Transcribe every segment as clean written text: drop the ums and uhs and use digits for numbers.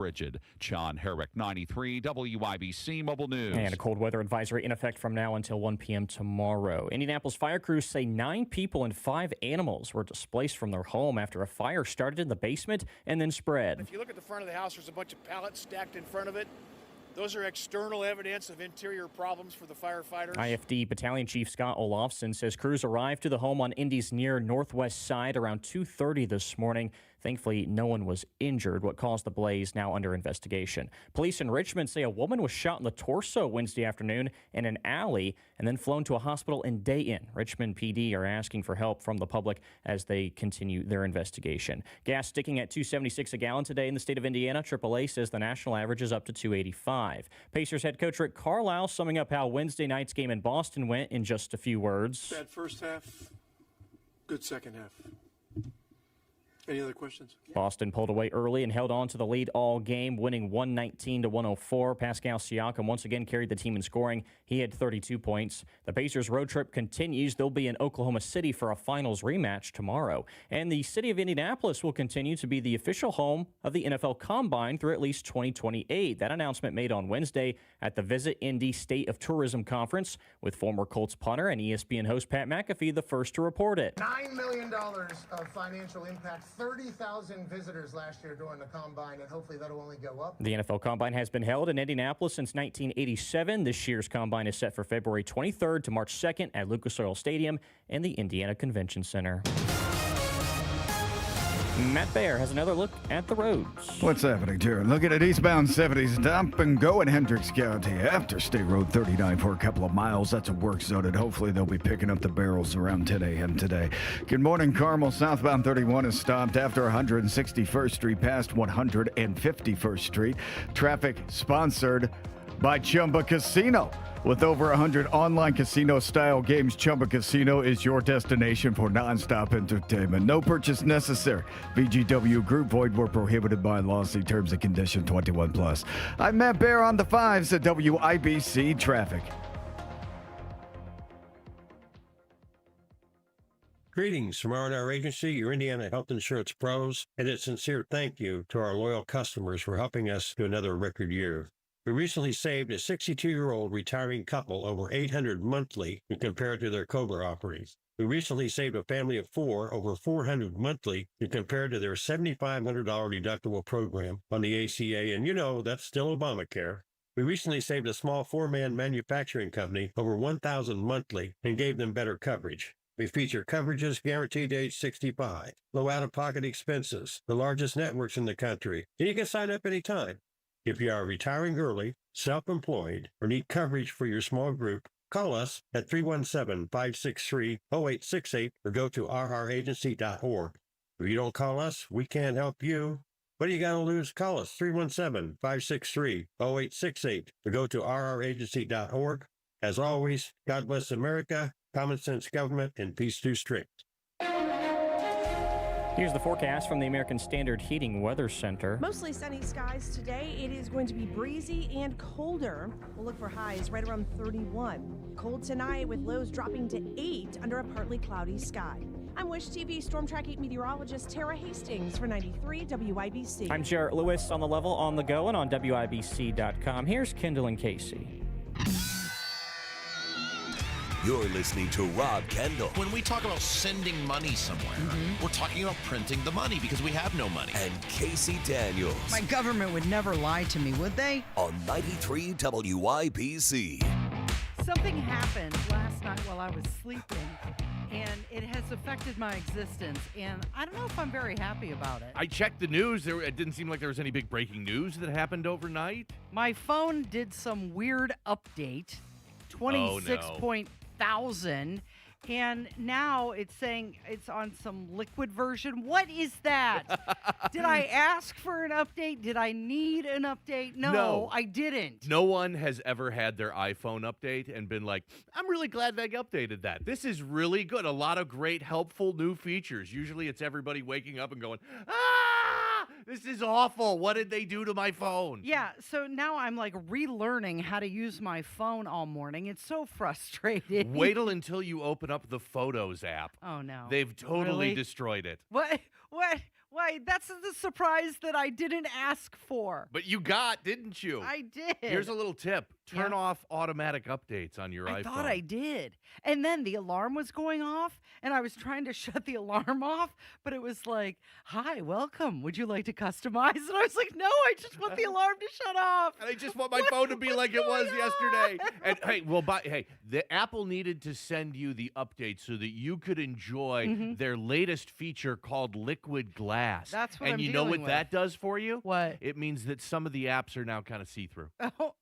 Frigid. John Herrick, 93 WIBC Mobile News. And a cold weather advisory in effect from now until 1 p.m. tomorrow. Indianapolis fire crews say 9 people and 5 animals were displaced from their home after a fire started in the basement and then spread. If you look at the front of the house, there's a bunch of pallets stacked in front of it. Those are external evidence of interior problems for the firefighters. IFD Battalion Chief Scott Olofsson says crews arrived to the home on Indy's near northwest side around 2:30 this morning. Thankfully, no one was injured. What caused the blaze now under investigation. Police in Richmond say a woman was shot in the torso Wednesday afternoon in an alley and then flown to a hospital in Dayton. Richmond PD are asking for help from the public as they continue their investigation. Gas sticking at $2.76 a gallon today in the state of Indiana. AAA says the national average is up to $2.85. Pacers head coach Rick Carlisle summing up how Wednesday night's game in Boston went in just a few words. Bad first half, good second half. Any other questions? Boston pulled away early and held on to the lead all game, winning 119-104. Pascal Siakam once again carried the team in scoring. He had 32 points. The Pacers' road trip continues. They'll be in Oklahoma City for a finals rematch tomorrow. And the city of Indianapolis will continue to be the official home of the NFL Combine through at least 2028. That announcement made on Wednesday at the Visit Indy State of Tourism Conference, with former Colts punter and ESPN host Pat McAfee the first to report it. $9 million of financial impact. 30,000 visitors last year during the Combine, and hopefully that'll only go up. The NFL Combine has been held in Indianapolis since 1987. This year's Combine is set for February 23rd to March 2nd at Lucas Oil Stadium and the Indiana Convention Center. Matt Baer has another look at the roads. What's happening, Jared? Looking at eastbound 70s, stop and go in Hendricks County after State Road 39 for a couple of miles. That's a work zone, and hopefully they'll be picking up the barrels around 10 a.m. today. Good morning, Carmel. Southbound 31 is stopped after 161st Street past 151st Street. Traffic sponsored by Chumba Casino. With over 100 online casino-style games, Chumba Casino is your destination for nonstop entertainment. No purchase necessary. VGW Group, void where prohibited by law. See terms and conditions 21+. I'm Matt Baer on the 5s at WIBC Traffic. Greetings from R&R Agency, your Indiana health insurance pros, and a sincere thank you to our loyal customers for helping us to another record year. We recently saved a 62-year-old retiring couple over $800 monthly when compared to their COBRA offerings. We recently saved a family of 4 over $400 monthly when compared to their $7,500 deductible program on the ACA, and you know that's still Obamacare. We recently saved a small 4-man manufacturing company over $1,000 monthly and gave them better coverage. We feature coverages guaranteed to age 65, low out-of-pocket expenses, the largest networks in the country, and you can sign up anytime. If you are retiring early, self-employed, or need coverage for your small group, call us at 317-563-0868 or go to rragency.org. If you don't call us, we can't help you. What do you got to lose? Call us 317-563-0868 or go to rragency.org. As always, God bless America, common sense government, and peace too strict. Here's the forecast from the American Standard Heating Weather Center. Mostly sunny skies today. It is going to be breezy and colder. We'll look for highs right around 31. Cold tonight with lows dropping to 8 under a partly cloudy sky. I'm Wish TV Storm Track 8 meteorologist Tara Hastings for 93 WIBC. I'm Jarrett Lewis on the level, on the go, and on WIBC.com. Here's Kendall Casey. You're listening to Rob Kendall. When we talk about sending money somewhere, we're talking about printing the money because we have no money. And Casey Daniels. My government would never lie to me, would they? On 93 WIBC. Something happened last night while I was sleeping, and it has affected my existence, and I don't know if I'm very happy about it. I checked the news. It didn't seem like there was any big breaking news that happened overnight. My phone did some weird update, 26,000, and now it's saying it's on some liquid version. What is that? Did I ask for an update? Did I need an update? No, I didn't. No one has ever had their iPhone update and been like, I'm really glad they updated that. This is really good. A lot of great, helpful new features. Usually it's everybody waking up and going, this is awful. What did they do to my phone? Yeah, so now I'm like relearning how to use my phone all morning. It's so frustrating. Wait until you open up the Photos app. Oh, no. They've totally Really? destroyed it. What Why, that's the surprise that I didn't ask for. But you got, didn't you? I did. Here's a little tip. Turn off automatic updates on your iPhone. I thought I did. And then the alarm was going off, and I was trying to shut the alarm off, but it was like, hi, welcome. Would you like to customize? And I was like, no, I just want the alarm to shut off. And I just want my phone to be like it was yesterday. And hey, the Apple needed to send you the update so that you could enjoy their latest feature called Liquid Glass. That's what and I'm you know what dealing with. that does for you? What? It means that some of the apps are now kind of see-through. Oh,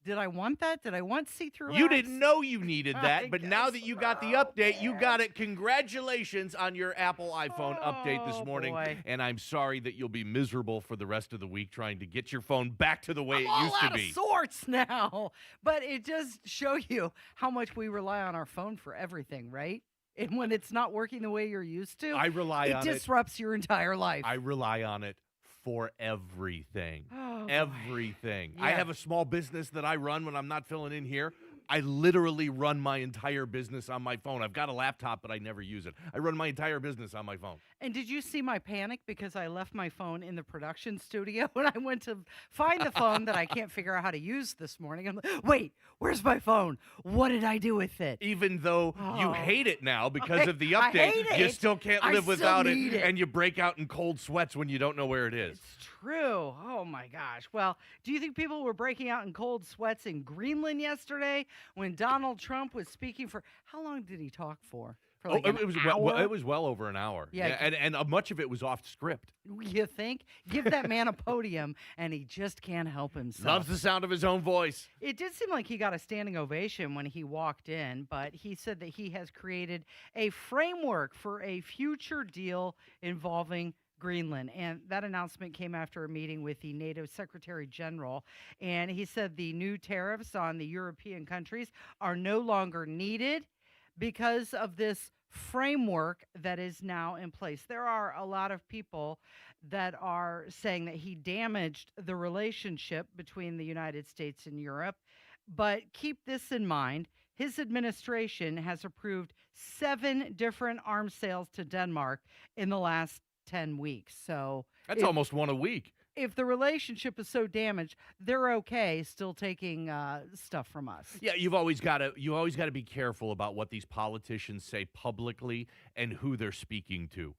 did I want that? Did I want see-through You apps? didn't know you needed that, I but now guess that you got the update, you got it. Congratulations on your Apple iPhone update this morning. Boy. And I'm sorry that you'll be miserable for the rest of the week trying to get your phone back to the way I'm it used all to out be. of sorts now. But it does show you how much we rely on our phone for everything, right? And when it's not working the way you're used to, I rely on it disrupts your entire life. I rely on it for everything. Oh, boy. Everything. I Yeah. have a small business that I run when I'm not filling in here. I literally run my entire business on my phone. I've got a laptop, but I never use it. I run my entire business on my phone. And did you see my panic because I left my phone in the production studio and I went to find the phone that I can't figure out how to use this morning? I'm like, wait, where's my phone? What did I do with it? Even though you hate it now because of the I update, hate you it. still can't I live still without it, need it. and you break out in cold sweats when you don't know where it is. It's true. Oh my gosh. Well, do you think people were breaking out in cold sweats in Greenland yesterday when Donald Trump was speaking for how long did he talk for? For like it was an well, hour? it was well over an hour. Yeah. and much of it was off script. You think? Give that man a podium and he just can't help himself. Loves the sound of his own voice. It did seem like he got a standing ovation when he walked in, but he said that he has created a framework for a future deal involving Greenland. And that announcement came after a meeting with the NATO Secretary General. And he said the new tariffs on the European countries are no longer needed because of this framework that is now in place. There are a lot of people that are saying that he damaged the relationship between the United States and Europe. But keep this in mind. His administration has approved 7 different arms sales to Denmark in the last 10 weeks. So That's almost one a week. if the relationship is so damaged, they're okay still taking stuff from us. Yeah, you always got to be careful about what these politicians say publicly and who they're speaking to.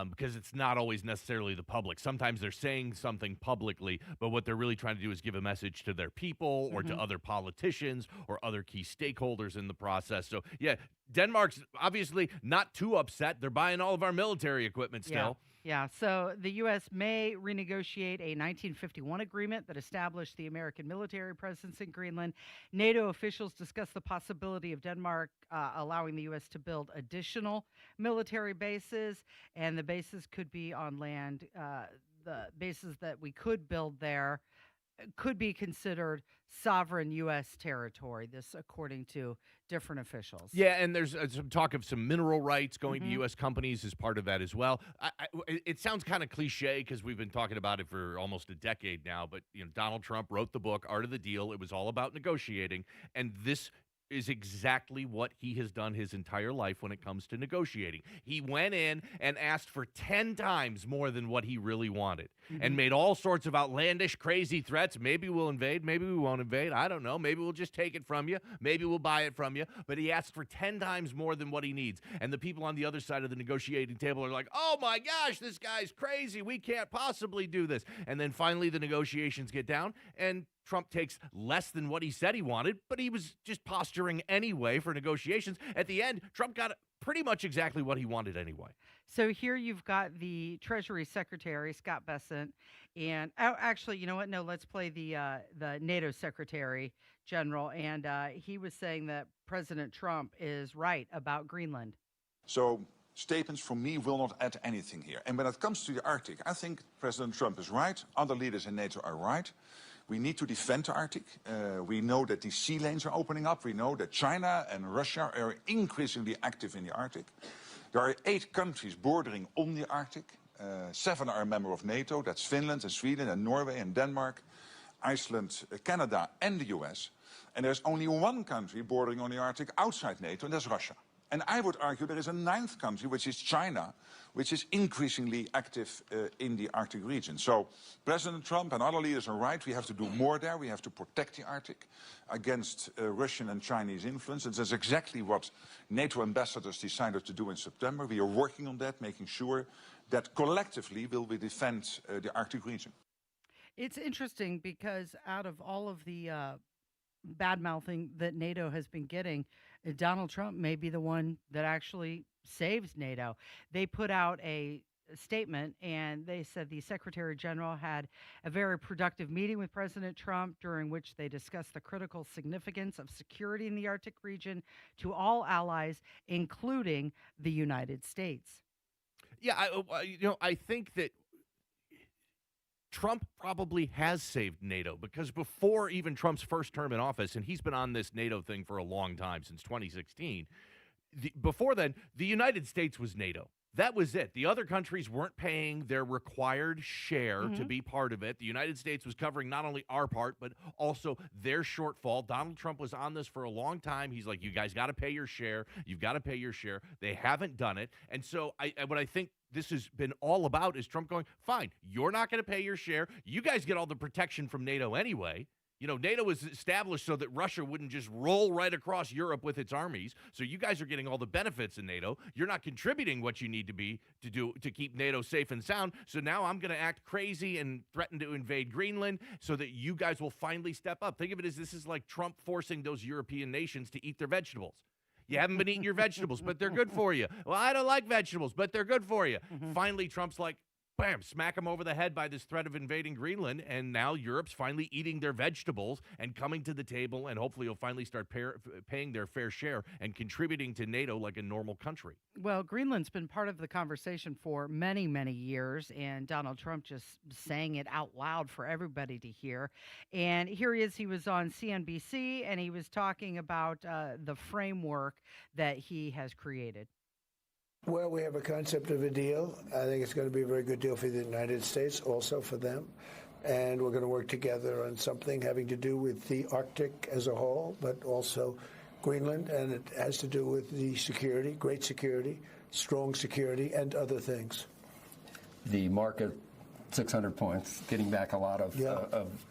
Because it's not always necessarily the public. Sometimes they're saying something publicly, but what they're really trying to do is give a message to their people or to other politicians or other key stakeholders in the process. So, yeah, Denmark's obviously not too upset. They're buying all of our military equipment still. Yeah, so the U.S. may renegotiate a 1951 agreement that established the American military presence in Greenland. NATO officials discussed the possibility of Denmark allowing the U.S. to build additional military bases, and the bases could be on land. The bases that we could build there could be considered sovereign U.S. territory, this according to different officials. Yeah, and there's some talk of some mineral rights going to U.S. companies as part of that as well. It sounds kind of cliche because we've been talking about it for almost a decade now, but Donald Trump wrote the book, Art of the Deal. It was all about negotiating, and this is exactly what he has done his entire life when it comes to negotiating. He went in and asked for 10 times more than what he really wanted and made all sorts of outlandish, crazy threats. Maybe we'll invade. Maybe we won't invade. I don't know. Maybe we'll just take it from you. Maybe we'll buy it from you. But he asked for 10 times more than what he needs. And the people on the other side of the negotiating table are like, oh my gosh, this guy's crazy. We can't possibly do this. And then finally the negotiations get down and Trump takes less than what he said he wanted, but he was just posturing anyway for negotiations. At the end, Trump got pretty much exactly what he wanted anyway. So here you've got the Treasury Secretary, Scott Bessent, and actually, you know what? No, let's play the NATO Secretary General, and he was saying that President Trump is right about Greenland. So statements from me will not add anything here. And when it comes to the Arctic, I think President Trump is right. Other leaders in NATO are right. We need to defend the Arctic. We know that these sea lanes are opening up. We know that China and Russia are increasingly active in the Arctic. There are 8 countries bordering on the Arctic. 7 are a member of NATO. That's Finland and Sweden and Norway and Denmark, Iceland, Canada and the US. And there's only one country bordering on the Arctic outside NATO, and that's Russia. And I would argue there is a ninth country, which is China, which is increasingly active in the Arctic region. So President Trump and other leaders are right. We have to do more there. We have to protect the Arctic against Russian and Chinese influence. And that's exactly what NATO ambassadors decided to do in September. We are working on that, making sure that collectively will we defend the Arctic region. It's interesting because out of all of the bad-mouthing that NATO has been getting, Donald Trump may be the one that actually saves NATO. They put out a statement and they said the Secretary General had a very productive meeting with President Trump during which they discussed the critical significance of security in the Arctic region to all allies, including the United States. Yeah, I think that Trump probably has saved NATO because before even Trump's first term in office, and he's been on this NATO thing for a long time, since 2016, before then, the United States was NATO. That was it. The other countries weren't paying their required share to be part of it. The United States was covering not only our part, but also their shortfall. Donald Trump was on this for a long time. He's like, you guys got to pay your share. You've got to pay your share. They haven't done it. And so what I think this has been all about is Trump going, fine, you're not going to pay your share. You guys get all the protection from NATO anyway. You know, NATO was established so that Russia wouldn't just roll right across Europe with its armies. So you guys are getting all the benefits in NATO. You're not contributing what you need to keep NATO safe and sound. So now I'm going to act crazy and threaten to invade Greenland so that you guys will finally step up. Think of it as this is like Trump forcing those European nations to eat their vegetables. You haven't been eating your vegetables, but they're good for you. Well, I don't like vegetables, but they're good for you. Finally, Trump's like, bam, smack him over the head by this threat of invading Greenland, and now Europe's finally eating their vegetables and coming to the table, and hopefully you'll finally start paying their fair share and contributing to NATO like a normal country. Well, Greenland's been part of the conversation for many, many years, and Donald Trump just saying it out loud for everybody to hear. And here he is. He was on CNBC, and he was talking about the framework that he has created. Well, we have a concept of a deal. I think it's going to be a very good deal for the United States, also for them. And we're going to work together on something having to do with the Arctic as a whole, but also Greenland. And it has to do with the security, great security, strong security, and other things. The market, 600 points, getting back a lot of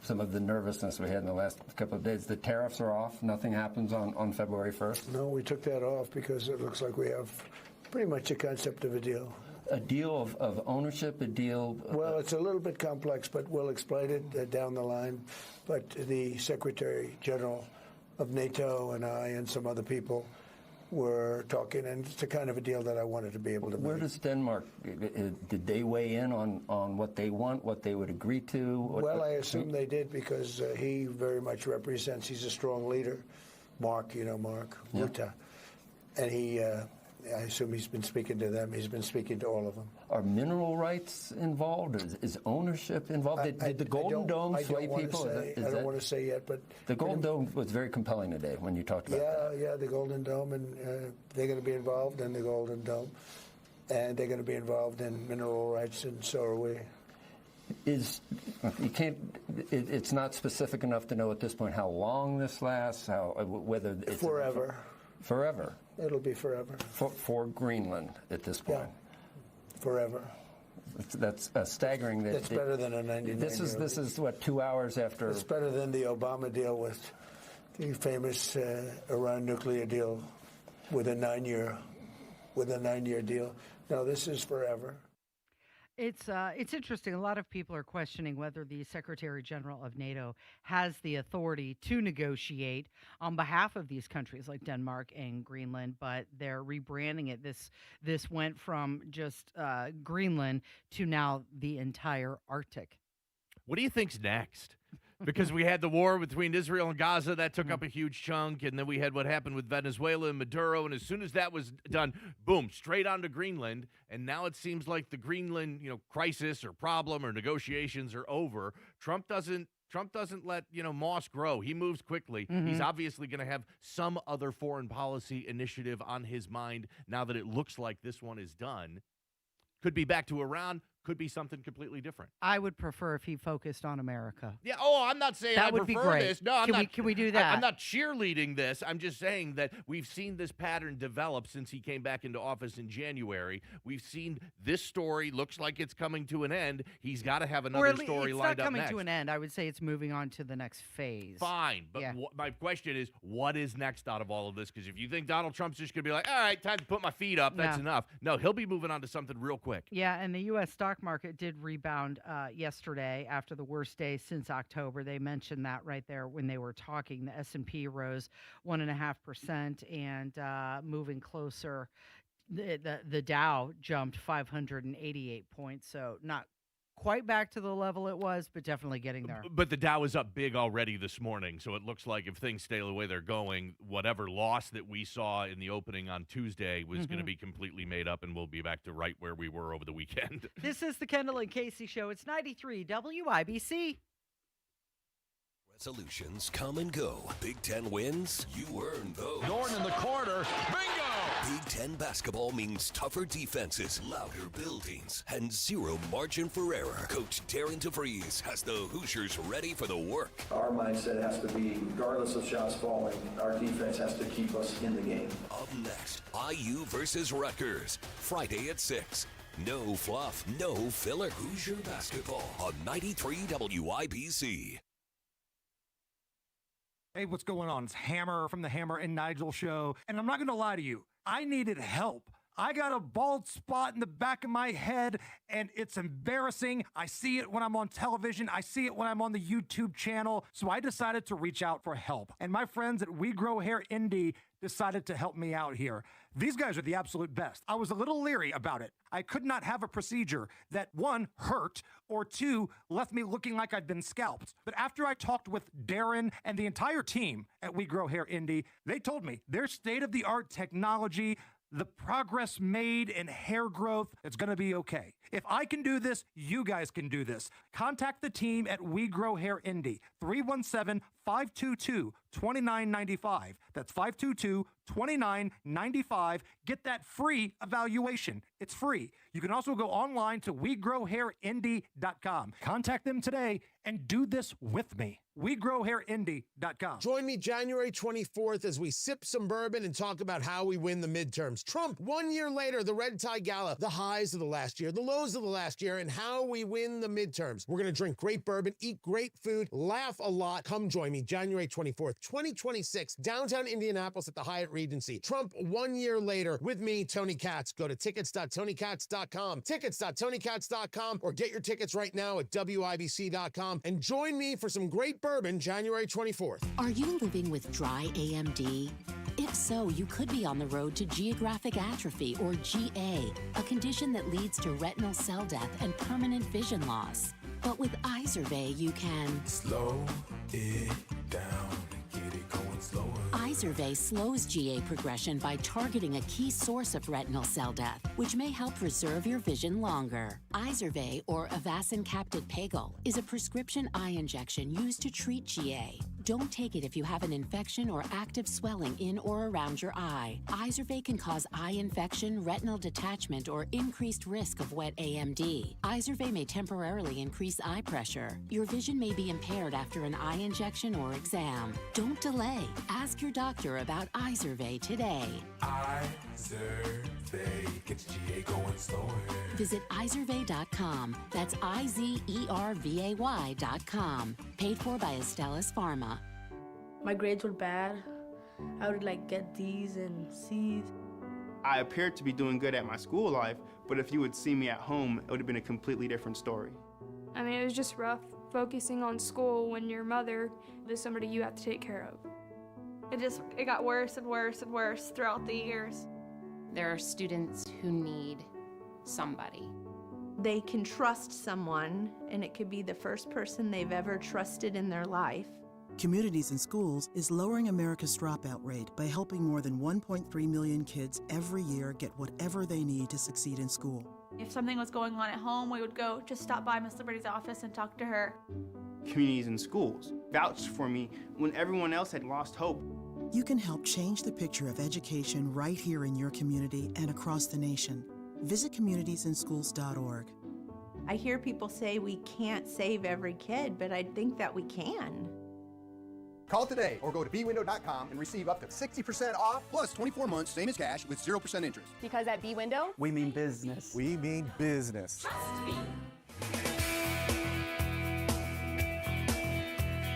some of the nervousness we had in the last couple of days. The tariffs are off. Nothing happens on February 1st. No, we took that off because it looks like we have pretty much a concept of a deal. A deal of ownership, a deal? Well, it's a little bit complex, but we'll explain it down the line. But the Secretary General of NATO and I and some other people were talking, and it's the kind of a deal that I wanted to be able to make. Where does Denmark, did they weigh in on what they want, what they would agree to? Well, I assume they did because he very much represents, he's a strong leader. Mark, you know Mark Rutte. And he... I assume he's been speaking to them. He's been speaking to all of them. Are mineral rights involved? Is ownership involved? Did the Golden Dome sway people? I don't want to say yet, but... The Golden Dome was very compelling today when you talked about that. Yeah, the Golden Dome, and they're going to be involved in the Golden Dome, and they're going to be involved in mineral rights, and so are we. It's not specific enough to know at this point how long this lasts, whether it's... Forever. Forever. It'll be forever. For Greenland at this point. Yeah. Forever. That's staggering. That's better than a 99-year. This is what, 2 hours after. It's better than the Obama deal with the famous Iran nuclear deal with a 9-year deal. No, this is forever. It's interesting. A lot of people are questioning whether the Secretary General of NATO has the authority to negotiate on behalf of these countries like Denmark and Greenland, but they're rebranding it. This went from just Greenland to now the entire Arctic. What do you think's next? Because we had the war between Israel and Gaza, that took up a huge chunk, and then we had what happened with Venezuela and Maduro, and as soon as that was done, boom, straight on to Greenland, and now it seems like the Greenland, crisis or problem or negotiations are over. Trump doesn't let, moss grow. He moves quickly. He's obviously going to have some other foreign policy initiative on his mind now that it looks like this one is done. Could be back to Iran, could be something completely different. I would prefer if he focused on America. Yeah. Oh, I'm not saying That I would be prefer great. this. No, Can we do that? I'm not cheerleading this. I'm just saying that we've seen this pattern develop since he came back into office in January. We've seen this story looks like it's coming to an end. He's got to have another story lined up next. It's not coming to an end. I would say it's moving on to the next phase. Fine, but my question is, what is next out of all of this? Because if you think Donald Trump's just going to be like, all right, time to put my feet up, that's enough. No, he'll be moving on to something real quick. Yeah, and the U.S. stock market did rebound yesterday after the worst day since October. They mentioned that right there when they were talking. The S&P rose 1.5% and moving closer. The Dow jumped 588 points, so not quite back to the level it was, but definitely getting there. But the Dow is up big already this morning, so it looks like if things stay the way they're going, whatever loss that we saw in the opening on Tuesday was going to be completely made up, and we'll be back to right where we were over the weekend. This is the Kendall and Casey Show. It's 93 WIBC. Resolutions come and go. Big Ten wins, you earn those. Norton in the corner. Bingo! Big Ten basketball means tougher defenses, louder buildings, and zero margin for error. Coach Darren DeVries has the Hoosiers ready for the work. Our mindset has to be, regardless of shots falling, our defense has to keep us in the game. Up next, IU versus Rutgers, Friday at 6. No fluff, no filler. Hoosier basketball on 93 WIBC. Hey, what's going on? It's Hammer from the Hammer and Nigel Show. And I'm not going to lie to you. I needed help. I got a bald spot in the back of my head, and it's embarrassing. I see it when I'm on television. I see it when I'm on the YouTube channel. So I decided to reach out for help. And my friends at We Grow Hair Indie decided to help me out here. These guys are the absolute best. I was a little leery about it. I could not have a procedure that, one, hurt, or two, left me looking like I'd been scalped. But after I talked with Darren and the entire team at We Grow Hair Indie, they told me their state-of-the-art technology, the progress made in hair growth, it's going to be okay. If I can do this, you guys can do this. Contact the team at We Grow Hair Indie, 317-522-2995. That's 522-2995. Get that free evaluation. It's free. You can also go online to WeGrowHairIndie.com. Contact them today and do this with me. WeGrowHairIndie.com. Join me January 24th as we sip some bourbon and talk about how we win the midterms. Trump, 1 year later, the Red Tie Gala, the highs of the last year, the lows of the last year, and how we win the midterms. We're going to drink great bourbon, eat great food, laugh a lot. Come join me January 24th, 2026, downtown Indianapolis at the Hyatt Regency. Trump, 1 year later, with me, Tony Katz. Go to tickets.tonykatz.com, tickets.tonykatz.com, or get your tickets right now at WIBC.com and join me for some great bourbon January 24th. Are you living with dry AMD? If so, you could be on the road to geographic atrophy, or GA, a condition that leads to retinal cell death and permanent vision loss. But with Izervay, you can slow it down. Get it going slower. Izervay slows GA progression by targeting a key source of retinal cell death, which may help preserve your vision longer. Izervay, or Avastin Captid Pagel, is a prescription eye injection used to treat GA. Don't take it if you have an infection or active swelling in or around your eye. Izervay can cause eye infection, retinal detachment, or increased risk of wet AMD. Izervay may temporarily increase eye pressure. Your vision may be impaired after an eye injection or exam. Don't delay. Ask your doctor about Izervay today. Izervay gets GA going slower. Visit Izervay.com. That's IZERVAY.com. Paid for by Astellas Pharma. My grades were bad. I would get D's and C's. I appeared to be doing good at my school life, but if you would see me at home, it would have been a completely different story. I mean, it was just rough focusing on school when your mother is somebody you have to take care of. It got worse and worse and worse throughout the years. There are students who need somebody. They can trust someone, and it could be the first person they've ever trusted in their life. Communities in Schools is lowering America's dropout rate by helping more than 1.3 million kids every year get whatever they need to succeed in school. If something was going on at home, we would go just stop by Miss Liberty's office and talk to her. Communities in Schools vouched for me when everyone else had lost hope. You can help change the picture of education right here in your community and across the nation. Visit communitiesinschools.org. I hear people say we can't save every kid, but I think that we can. Call today or go to bwindow.com and receive up to 60% off plus 24 months, same as cash, with 0% interest. Because at B-Window, we mean business. We mean business.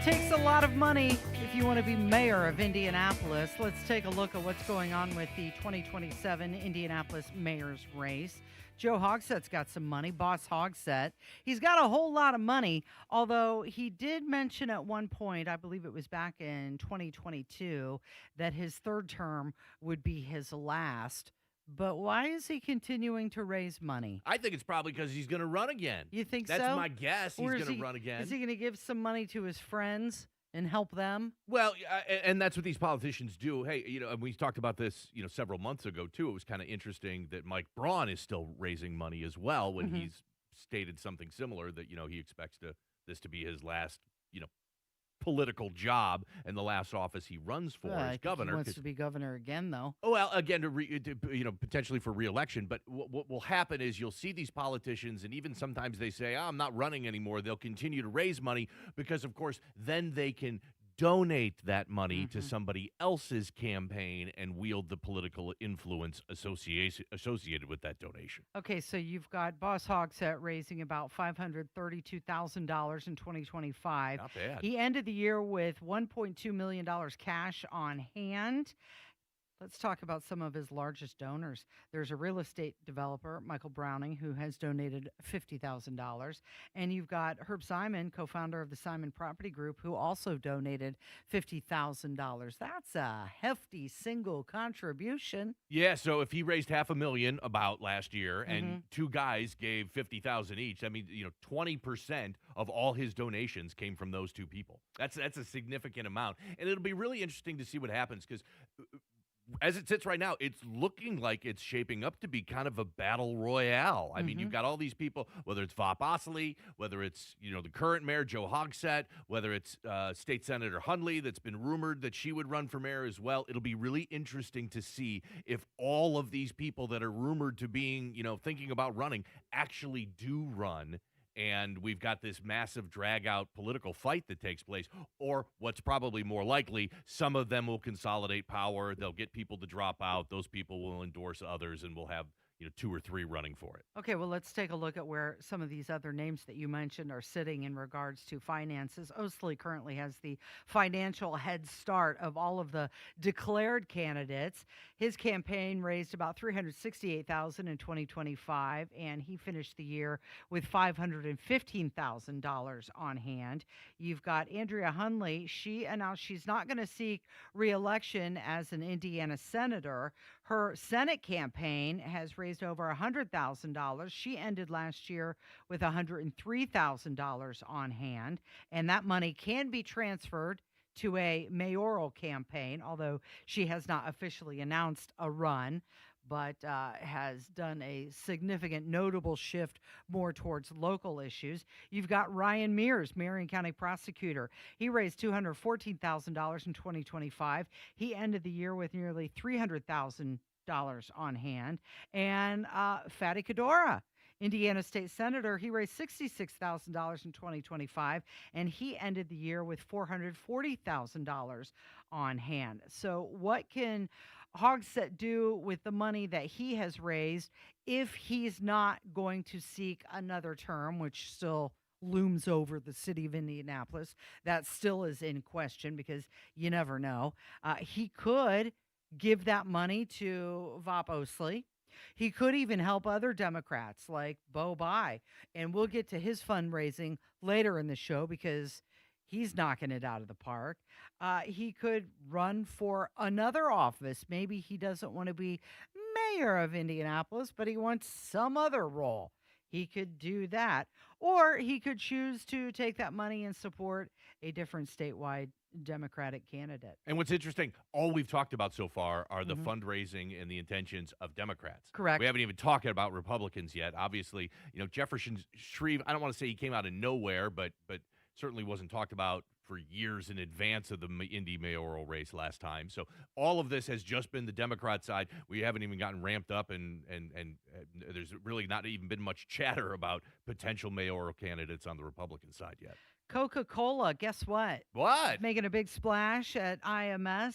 Takes a lot of money if you want to be mayor of Indianapolis. Let's take a look at what's going on with the 2027 Indianapolis mayor's race. Joe Hogsett's got some money, Boss Hogsett. He's got a whole lot of money, although he did mention at one point, I believe it was back in 2022, that his third term would be his last. But why is he continuing to raise money? I think it's probably because he's going to run again. You think so? That's my guess. He's Or going to run again. Is he going to give some money to his friends and help them? Well, and that's what these politicians do. Hey, and we talked about this, several months ago, too. It was kind of interesting that Mike Braun is still raising money as well when he's stated something similar that, he expects this to be his last, political job and the last office he runs for as governor. He wants to be governor again, though. Well, again, to potentially for re-election. But what will happen is you'll see these politicians, and even sometimes they say, I'm not running anymore. They'll continue to raise money because, of course, then they can donate that money to somebody else's campaign and wield the political influence associated with that donation. Okay, so you've got Boss Hogsett raising about $532,000 in 2025. Not bad. He ended the year with $1.2 million cash on hand. Let's talk about some of his largest donors. There's a real estate developer, Michael Browning, who has donated $50,000. And you've got Herb Simon, co-founder of the Simon Property Group, who also donated $50,000. That's a hefty single contribution. Yeah, so if he raised $500,000 about last year and two guys gave $50,000 each, I mean, 20% of all his donations came from those two people. That's a significant amount. And it'll be really interesting to see what happens because as it sits right now, it's looking like it's shaping up to be kind of a battle royale. I mean, you've got all these people, whether it's Vop Osili, whether it's, the current mayor, Joe Hogsett, whether it's State Senator Hundley, that's been rumored that she would run for mayor as well. It'll be really interesting to see if all of these people that are rumored to being, thinking about running actually do run. And we've got this massive drag-out political fight that takes place. Or what's probably more likely, some of them will consolidate power. They'll get people to drop out. Those people will endorse others, and we'll have two or three running for it. Okay, well, let's take a look at where some of these other names that you mentioned are sitting in regards to finances. Osili currently has the financial head start of all of the declared candidates. His campaign raised about $368,000 in 2025, and he finished the year with $515,000 on hand. You've got Andrea Hundley. She announced she's not going to seek re-election as an Indiana senator. Her Senate campaign has raised over $100,000. She ended last year with $103,000 on hand, and that money can be transferred to a mayoral campaign, although she has not officially announced a run, but has done a significant, notable shift more towards local issues. You've got Ryan Mears, Marion County prosecutor. He raised $214,000 in 2025. He ended the year with nearly $300,000 on hand. And Fatty Cadora, Indiana State Senator, he raised $66,000 in 2025, and he ended the year with $440,000 on hand. So what can Hogsett do with the money that he has raised if he's not going to seek another term, which still looms over the city of Indianapolis? That still is in question because you never know. He could give that money to Vop Osili. He could even help other Democrats like Bo Bai. And we'll get to his fundraising later in the show because he's knocking it out of the park. He could run for another office. Maybe he doesn't want to be mayor of Indianapolis, but he wants some other role. He could do that. Or he could choose to take that money and support a different statewide Democratic candidate. And what's interesting, all we've talked about so far are the fundraising and the intentions of Democrats. Correct. We haven't even talked about Republicans yet. Obviously, Jefferson Shreve, I don't want to say he came out of nowhere, but certainly wasn't talked about for years in advance of the Indy mayoral race last time. So all of this has just been the Democrat side. We haven't even gotten ramped up, and there's really not even been much chatter about potential mayoral candidates on the Republican side yet. Coca-Cola, guess what? What? Making a big splash at IMS.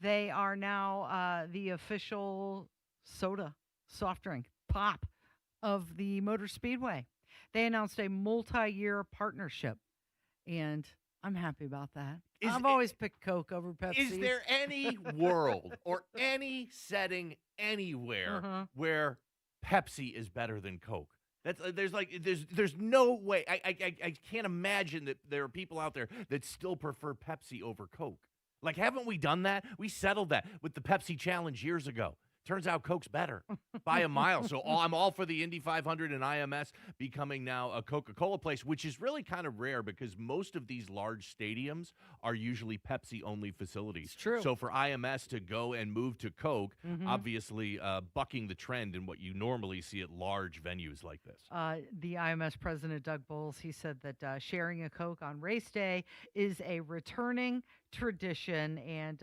They are now the official soft drink, pop of the Motor Speedway. They announced a multi-year partnership, and I'm happy about that. I've always picked Coke over Pepsi. Is there any world or any setting anywhere where Pepsi is better than Coke? There's no way. I can't imagine that there are people out there that still prefer Pepsi over Coke. Like, haven't we done that? We settled that with the Pepsi Challenge years ago. Turns out Coke's better by a mile. So I'm all for the Indy 500 and IMS becoming now a Coca-Cola place, which is really kind of rare because most of these large stadiums are usually Pepsi-only facilities. It's true. So for IMS to go and move to Coke, obviously bucking the trend in what you normally see at large venues like this. The IMS president, Doug Bowles, he said that sharing a Coke on race day is a returning tradition, and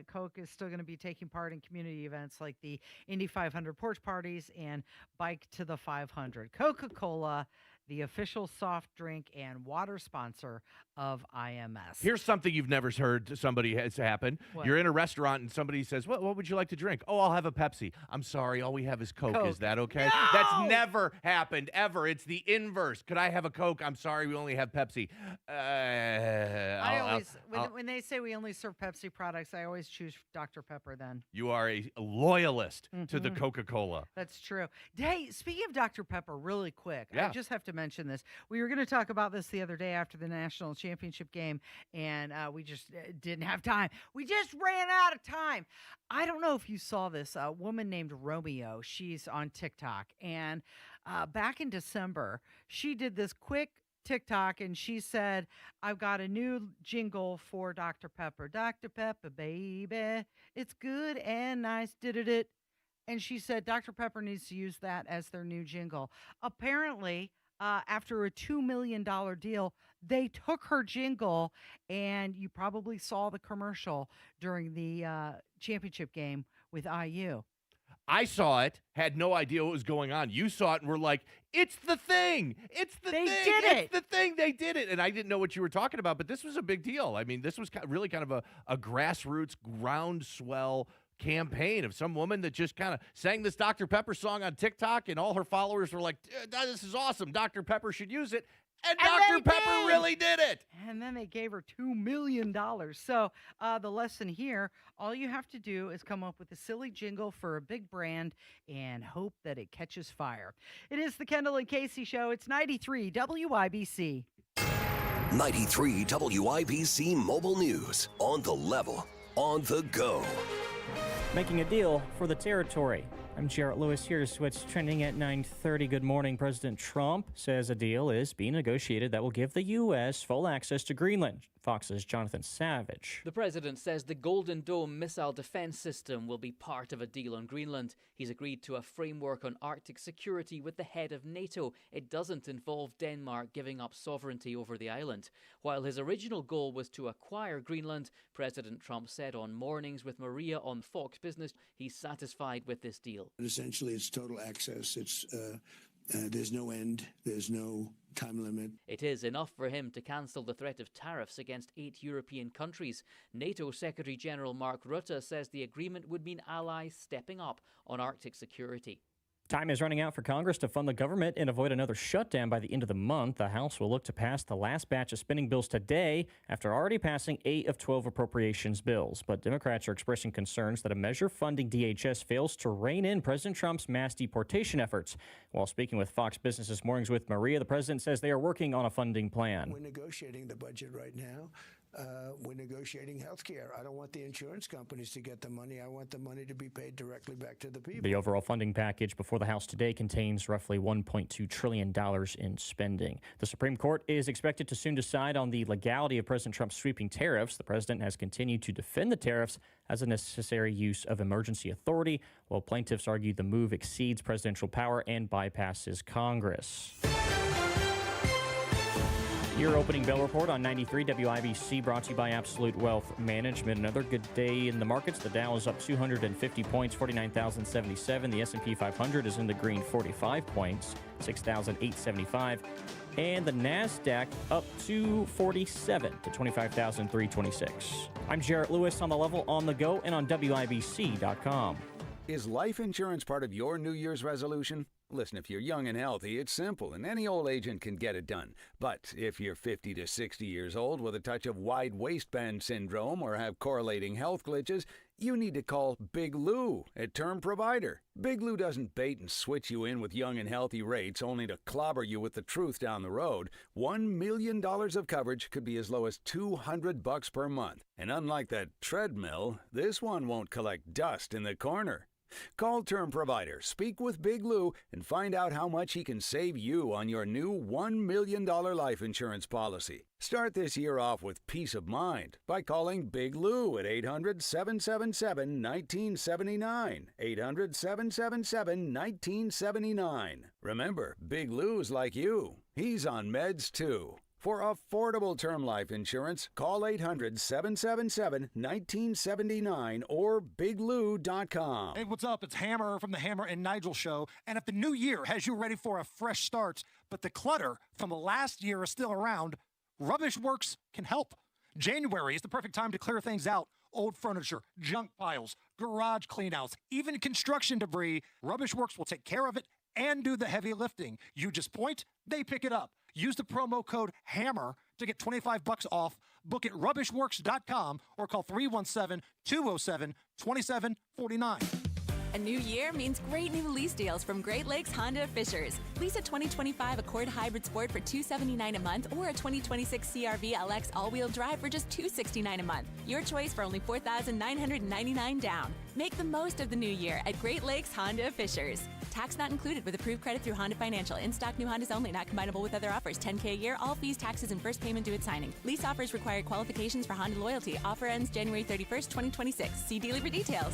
Coke is still going to be taking part in community events like the Indy 500 porch parties and Bike to the 500. Coca-Cola, the official soft drink and water sponsor of IMS. Here's something you've never heard somebody has happen. What? You're in a restaurant and somebody says, what would you like to drink? Oh, I'll have a Pepsi. I'm sorry, all we have is Coke. Is that okay? No! That's never happened, ever. It's the inverse. Could I have a Coke? I'm sorry, we only have Pepsi. When they say we only serve Pepsi products, I always choose Dr. Pepper then. You are a loyalist to the Coca-Cola. That's true. Hey, speaking of Dr. Pepper, really quick, Yeah. I just have to mention this. We were going to talk about this the other day after the national championship game, and we just didn't have time. We just ran out of time. I don't know if you saw this. A woman named Romeo, she's on TikTok, and back in December, she did this quick TikTok, and she said, I've got a new jingle for Dr. Pepper. Dr. Pepper, baby, it's good and nice, did. And she said Dr. Pepper needs to use that as their new jingle. Apparently, after a $2 million deal, they took her jingle, and you probably saw the commercial during the championship game with IU. I saw it, had no idea what was going on. You saw it and were like, it's the thing. It's the thing. They did it. It's the thing. They did it. And I didn't know what you were talking about, but this was a big deal. I mean, this was really kind of a grassroots, groundswell campaign of some woman that just kind of sang this Dr. Pepper song on TikTok, and all her followers were like, this is awesome. Dr. Pepper should use it. And Dr. Pepper really did it. And then they gave her $2 million. So the lesson here, all you have to do is come up with a silly jingle for a big brand and hope that it catches fire. It is the Kendall and Casey Show. It's 93 WIBC. 93 WIBC Mobile News. On the level, on the go. Making a deal for the territory. I'm Jarrett Lewis. Here's what's trending at 9:30. Good morning. President Trump says a deal is being negotiated that will give the U.S. full access to Greenland. Fox's Jonathan Savage. The president says the Golden Dome missile defense system will be part of a deal on Greenland. He's agreed to a framework on Arctic security with the head of NATO. It doesn't involve Denmark giving up sovereignty over the island. While his original goal was to acquire Greenland, President Trump said on Mornings with Maria on Fox Business he's satisfied with this deal. Essentially, it's total access. There's no end. There's no time limit. It is enough for him to cancel the threat of tariffs against 8 European countries. NATO Secretary General Mark Rutte says the agreement would mean allies stepping up on Arctic security. Time is running out for Congress to fund the government and avoid another shutdown by the end of the month. The House will look to pass the last batch of spending bills today after already passing 8 of 12 appropriations bills. But Democrats are expressing concerns that a measure funding DHS fails to rein in President Trump's mass deportation efforts. While speaking with Fox Business Mornings with Maria, the president says they are working on a funding plan. We're negotiating the budget right now. We're negotiating health care. I don't want the insurance companies to get the money. I want the money to be paid directly back to the people. The overall funding package before the House today contains roughly $1.2 trillion in spending. The Supreme Court is expected to soon decide on the legality of President Trump's sweeping tariffs. The president has continued to defend the tariffs as a necessary use of emergency authority, while plaintiffs argue the move exceeds presidential power and bypasses Congress. Your opening bell report on 93 WIBC brought to you by Absolute Wealth Management. Another good day in the markets. The Dow is up 250 points, 49,077. The S&P 500 is in the green, 45 points, 6,875. And the NASDAQ up 247 to 25,326. I'm Jarrett Lewis on The Level, on the go, and on WIBC.com. Is life insurance part of your New Year's resolution? Listen, if you're young and healthy, it's simple, and any old agent can get it done. But if you're 50 to 60 years old with a touch of wide waistband syndrome or have correlating health glitches, you need to call Big Lou at Term Provider. Big Lou doesn't bait and switch you in with young and healthy rates only to clobber you with the truth down the road. $1 million of coverage could be as low as $200 per month. And unlike that treadmill, this one won't collect dust in the corner. Call Term Provider, speak with Big Lou, and find out how much he can save you on your new $1 million life insurance policy. Start this year off with peace of mind by calling Big Lou at 800-777-1979. 800-777-1979. Remember, Big Lou's like you. He's on meds too. For affordable term life insurance, call 800-777-1979 or biglou.com. Hey, what's up? It's Hammer from the Hammer and Nigel Show. And if the new year has you ready for a fresh start, but the clutter from the last year is still around, Rubbish Works can help. January is the perfect time to clear things out. Old furniture, junk piles, garage cleanouts, even construction debris. Rubbish Works will take care of it and do the heavy lifting. You just point, they pick it up. Use the promo code HAMMER to get $25 off. Book at rubbishworks.com or call 317-207-2749. A new year means great new lease deals from Great Lakes Honda of Fishers. Lease a 2025 Accord Hybrid Sport for $279 a month or a 2026 CR-V LX all-wheel drive for just $269 a month. Your choice for only $4,999 down. Make the most of the new year at Great Lakes Honda of Fishers. Tax not included with approved credit through Honda Financial. In-stock new Hondas only, not combinable with other offers. $10K a year, all fees, taxes, and first payment due at signing. Lease offers require qualifications for Honda loyalty. Offer ends January 31st, 2026. See dealer for details.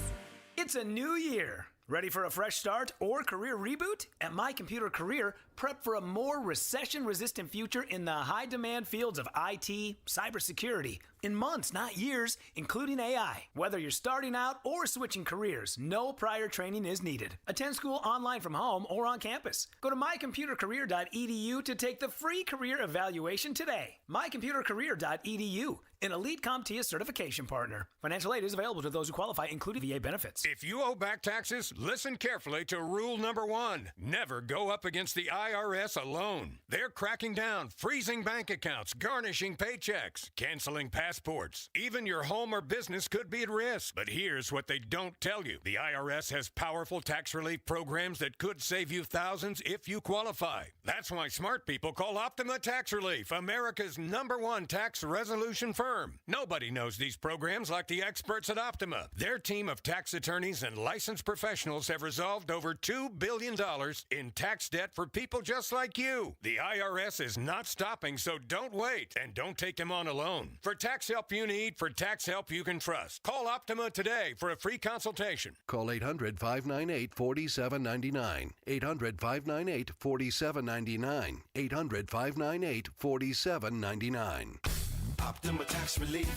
It's a new year. Ready for a fresh start or career reboot? At My Computer Career, prep for a more recession-resistant future in the high-demand fields of IT, cybersecurity, in months, not years, including AI. Whether you're starting out or switching careers, no prior training is needed. Attend school online from home or on campus. Go to mycomputercareer.edu to take the free career evaluation today. mycomputercareer.edu, an elite CompTIA certification partner. Financial aid is available to those who qualify, including VA benefits. If you owe back taxes, listen carefully to rule number 1. Never go up against the IRS alone. They're cracking down, freezing bank accounts, garnishing paychecks, canceling passports. Even your home or business could be at risk. But here's what they don't tell you. The IRS has powerful tax relief programs that could save you thousands if you qualify. That's why smart people call Optima Tax Relief, America's #1 tax resolution firm. Nobody knows these programs like the experts at Optima. Their team of tax attorneys and licensed professionals have resolved over $2 billion in tax debt for people just like you. The IRS is not stopping, so don't wait, and don't take them on alone. For tax help you need, for tax help you can trust, call Optima today for a free consultation. Call 800-598-4799. 800-598-4799. 800-598-4799. Optima Tax Relief.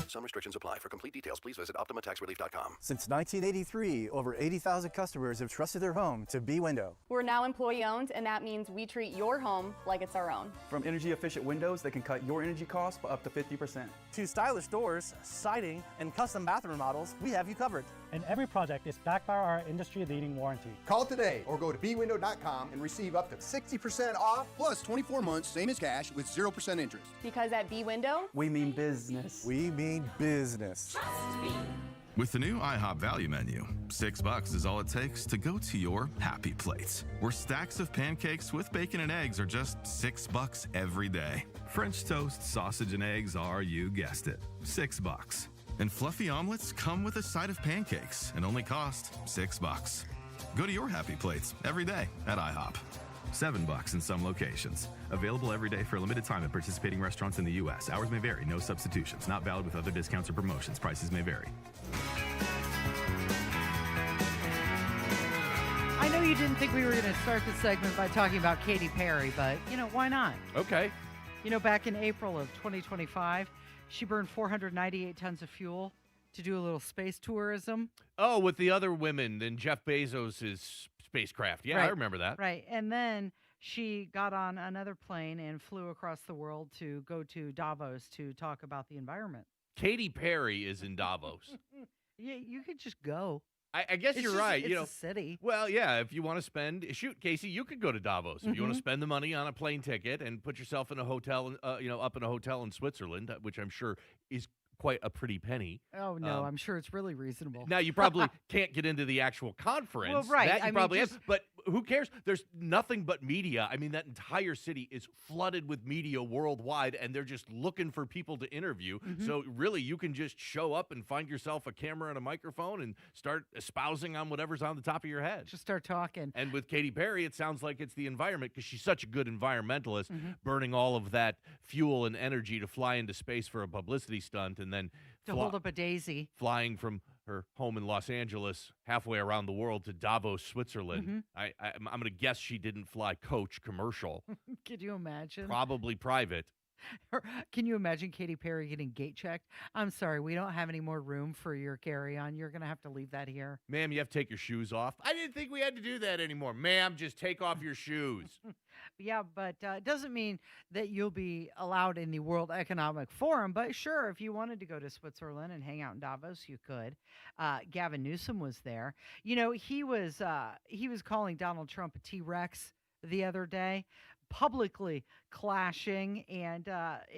Some restrictions apply. For complete details, please visit OptimaTaxRelief.com. Since 1983, over 80,000 customers have trusted their home to B-Window. We're now employee-owned, and that means we treat your home like it's our own. From energy-efficient windows that can cut your energy costs by up to 50%. To stylish doors, siding, and custom bathroom models, we have you covered. And every project is backed by our industry-leading warranty. Call today or go to bwindow.com and receive up to 60% off plus 24 months, same as cash, with 0% interest. Because at B-Window, we mean business. We mean business. Trust me. With the new IHOP value menu, $6 is all it takes to go to your happy place, where stacks of pancakes with bacon and eggs are just $6 every day. French toast, sausage, and eggs are, you guessed it, $6. And fluffy omelets come with a side of pancakes and only cost $6. Go to your happy plates every day at IHOP. $7 in some locations. Available every day for a limited time at participating restaurants in the U.S. Hours may vary. No substitutions. Not valid with other discounts or promotions. Prices may vary. I know you didn't think we were going to start the segment by talking about Katy Perry, but, why not? Okay. You know, back in April of 2025, she burned 498 tons of fuel to do a little space tourism. Oh, with the other women in Jeff Bezos' spacecraft. Yeah, I Right, remember that. Right. And then she got on another plane and flew across the world to go to Davos to talk about the environment. Katy Perry is in Davos. Yeah, you could just go. I guess It's you're just- right. It's You know, a city. well, yeah. If you want to spend, shoot, Casey, you could go to Davos if you want to Mhm. spend the money on a plane ticket and put yourself in a hotel, up in a hotel in Switzerland, which I'm sure is quite a pretty penny. Oh, no, I'm sure it's really reasonable. Now you probably can't get into the actual conference. Well, right, That you I mean, probably just- have, but who cares? There's nothing but media. I mean, that entire city is flooded with media worldwide, and they're just looking for people to interview. Mhm. So really, you can just show up and find yourself a camera and a microphone and start espousing on whatever's on the top of your head. Just start talking. And with Katy Perry, it sounds like it's the environment because she's such a good environmentalist, Mhm. burning all of that fuel and energy to fly into space for a publicity stunt and then To hold up a daisy. flying from her home in Los Angeles halfway around the world to Davos, Switzerland. Mhm. I'm going to guess she didn't fly coach commercial, Could you imagine? probably private. Can you imagine Katy Perry getting gate checked? I'm sorry, we don't have any more room for your carry-on. You're going to have to leave that here. Ma'am, you have to take your shoes off. I didn't think we had to do that anymore. Ma'am, just take off your shoes. Yeah, but it doesn't mean that you'll be allowed in the World Economic Forum. But sure, if you wanted to go to Switzerland and hang out in Davos, you could. Gavin Newsom was there. You know, he was calling Donald Trump a T-Rex the other day, publicly clashing, and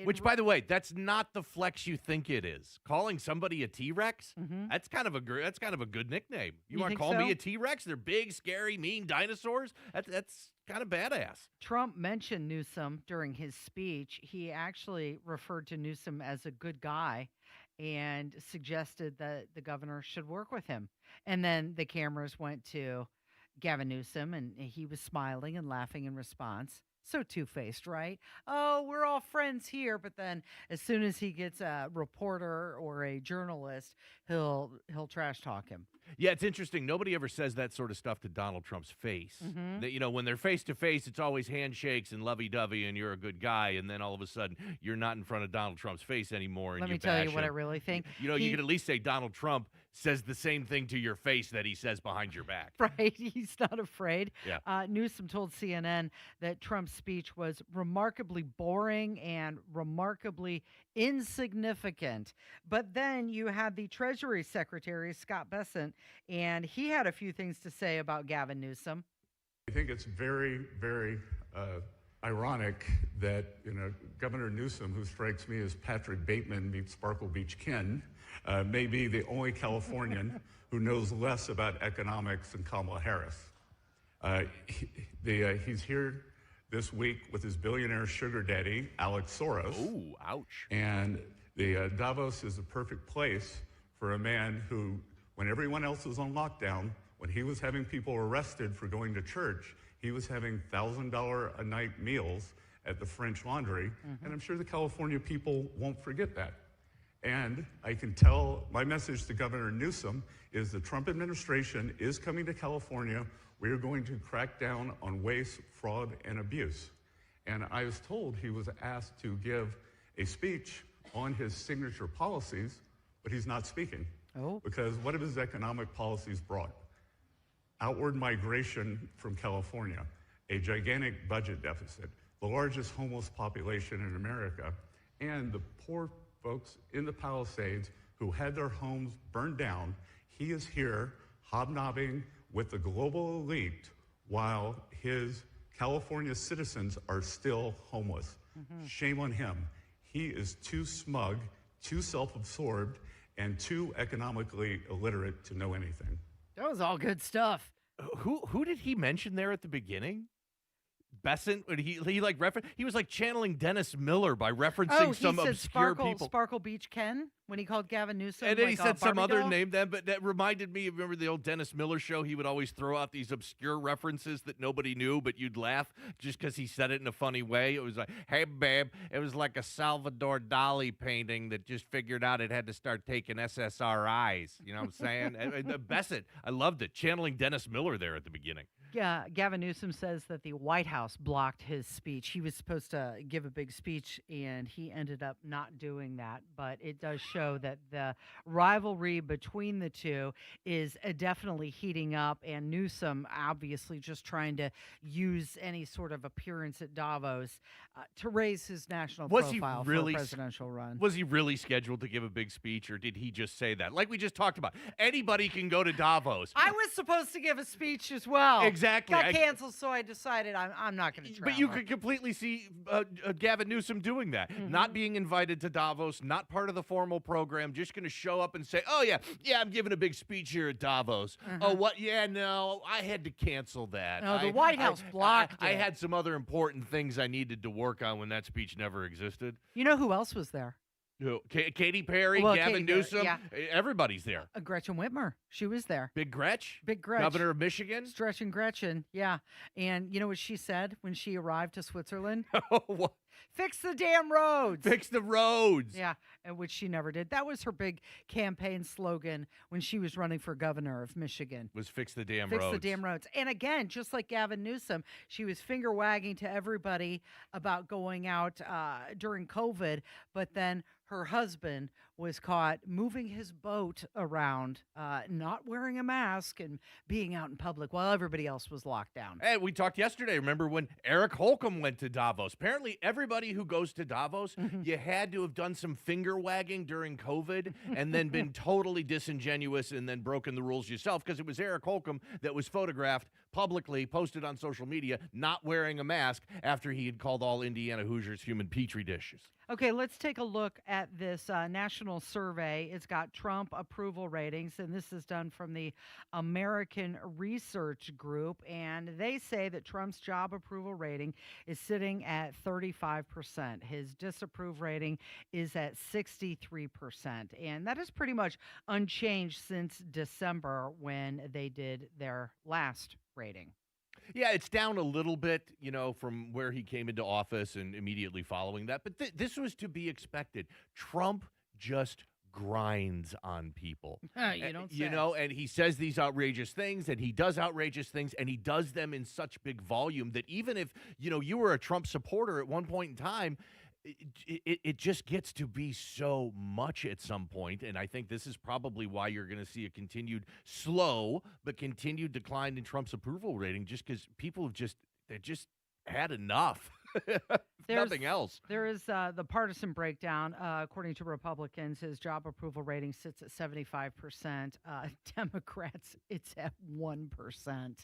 Which, by the way, that's not the flex you think it is. Calling somebody a T-Rex, that's kind of a good nickname. You You want to think call me so? a T-Rex? They're big, scary, mean dinosaurs. That's kind of badass. Trump mentioned Newsom during his speech. He actually referred to Newsom as a good guy and suggested that the governor should work with him. And then the cameras went to Gavin Newsom, and he was smiling and laughing in response. So two-faced, right? Oh, we're all friends here, but then as soon as he gets a reporter or a journalist, he'll trash talk him. Yeah, it's interesting. Nobody ever says that sort of stuff to Donald Trump's face. Mhm. That, you know, when they're face to face, it's always handshakes and lovey-dovey, and you're a good guy. And then all of a sudden, you're not in front of Donald Trump's face anymore. And Let you me tell you bash what I him. really think. You know, you could at least say Donald Trump says the same thing to your face that he says behind your back. Right. He's not afraid. Yeah. Newsom told CNN that Trump's speech was remarkably boring and remarkably insignificant. But then you had the Treasury Secretary, Scott Bessent, and he had a few things to say about Gavin Newsom. I think it's very, very ironic that, Governor Newsom, who strikes me as Patrick Bateman meets Sparkle Beach Ken, may be the only Californian who knows less about economics than Kamala Harris. He's here this week with his billionaire sugar daddy, Alex Soros. Ooh, ouch. And the Davos is the perfect place for a man who, when everyone else was on lockdown, when he was having people arrested for going to church, he was having $1,000 a night meals at the French Laundry. And I'm sure the California people won't forget that. And I can tell my message to Governor Newsom is the Trump administration is coming to California. We are going to crack down on waste, fraud, and abuse. And I was told he was asked to give a speech on his signature policies, but he's not speaking. Oh. Because what have his economic policies brought? Outward migration from California, a gigantic budget deficit, the largest homeless population in America, and the poor folks in the Palisades who had their homes burned down. He is here hobnobbing with the global elite while his California citizens are still homeless. Shame on him. He is too smug, too self-absorbed, and too economically illiterate to know anything. That was all good stuff. Who did he mention there at the beginning? Bessent? He like reference. He was like channeling Dennis Miller by referencing some he said obscure people. Sparkle Beach Ken when he called Gavin Newsom. And then he like a said some Barbie other doll? name then, but that reminded me. Remember the old Dennis Miller show? He would always throw out these obscure references that nobody knew, but you'd laugh just because he said it in a funny way. It was like, "Hey, babe, it was like a Salvador Dali painting that just figured out it had to start taking SSRIs." You know what I'm saying? Bessent, I loved it, channeling Dennis Miller there at the beginning. Gavin Newsom says that the White House blocked his speech. He was supposed to give a big speech, and he ended up not doing that. But it does show that the rivalry between the two is definitely heating up, and Newsom obviously just trying to use any sort of appearance at Davos to raise his national profile for a presidential run. Was he really scheduled to give a big speech, or did he just say that? Like we just talked about, anybody can go to Davos. I was supposed to give a speech as well. Exactly. Got canceled, so I decided I'm not going to travel. But you could completely see Gavin Newsom doing that. Not being invited to Davos, not part of the formal program, just going to show up and say, oh, yeah, I'm giving a big speech here at Davos. Oh, what? Yeah, no, I had to cancel that. No, the White House blocked it. I had some other important things I needed to work on when that speech never existed. You know who else was there? Katy Perry, Gavin Newsom, everybody's there. Gretchen Whitmer, she was there. Big Gretch? Big Gretch. Governor of Michigan? Stretching Gretchen, yeah. And you know what she said when she arrived to Switzerland? What? Fix the damn roads. Fix the roads. Yeah, which she never did. That was her big campaign slogan when she was running for governor of Michigan. Was fix the damn roads. Fix the damn roads. And again, just like Gavin Newsom, she was finger wagging to everybody about going out during COVID, but then her husband was caught moving his boat around, not wearing a mask and being out in public while everybody else was locked down. Hey, we talked yesterday. Remember when Eric Holcomb went to Davos? Apparently, everybody who goes to Davos, you had to have done some finger wagging during COVID and then been totally disingenuous and then broken the rules yourself, because it was Eric Holcomb that was photographed publicly, posted on social media, not wearing a mask after he had called all Indiana Hoosiers human petri dishes. Okay, let's take a look at this national survey. It's got Trump approval ratings, and this is done from the American Research Group, and they say that Trump's job approval rating is sitting at 35%. His disapprove rating is at 63%, and that is pretty much unchanged since December when they did their last rating. Yeah, it's down a little bit, from where he came into office and immediately following that. But this was to be expected. Trump just grinds on people. You don't say. And he says these outrageous things, and he does outrageous things, and he does them in such big volume that even if, you were a Trump supporter at one point in time, it just gets to be so much at some point, and I think this is probably why you're going to see a continued slow but continued decline in Trump's approval rating, just because people have they just had enough. Nothing else. There is the partisan breakdown. According to Republicans, his job approval rating sits at 75%. Democrats, it's at 1%.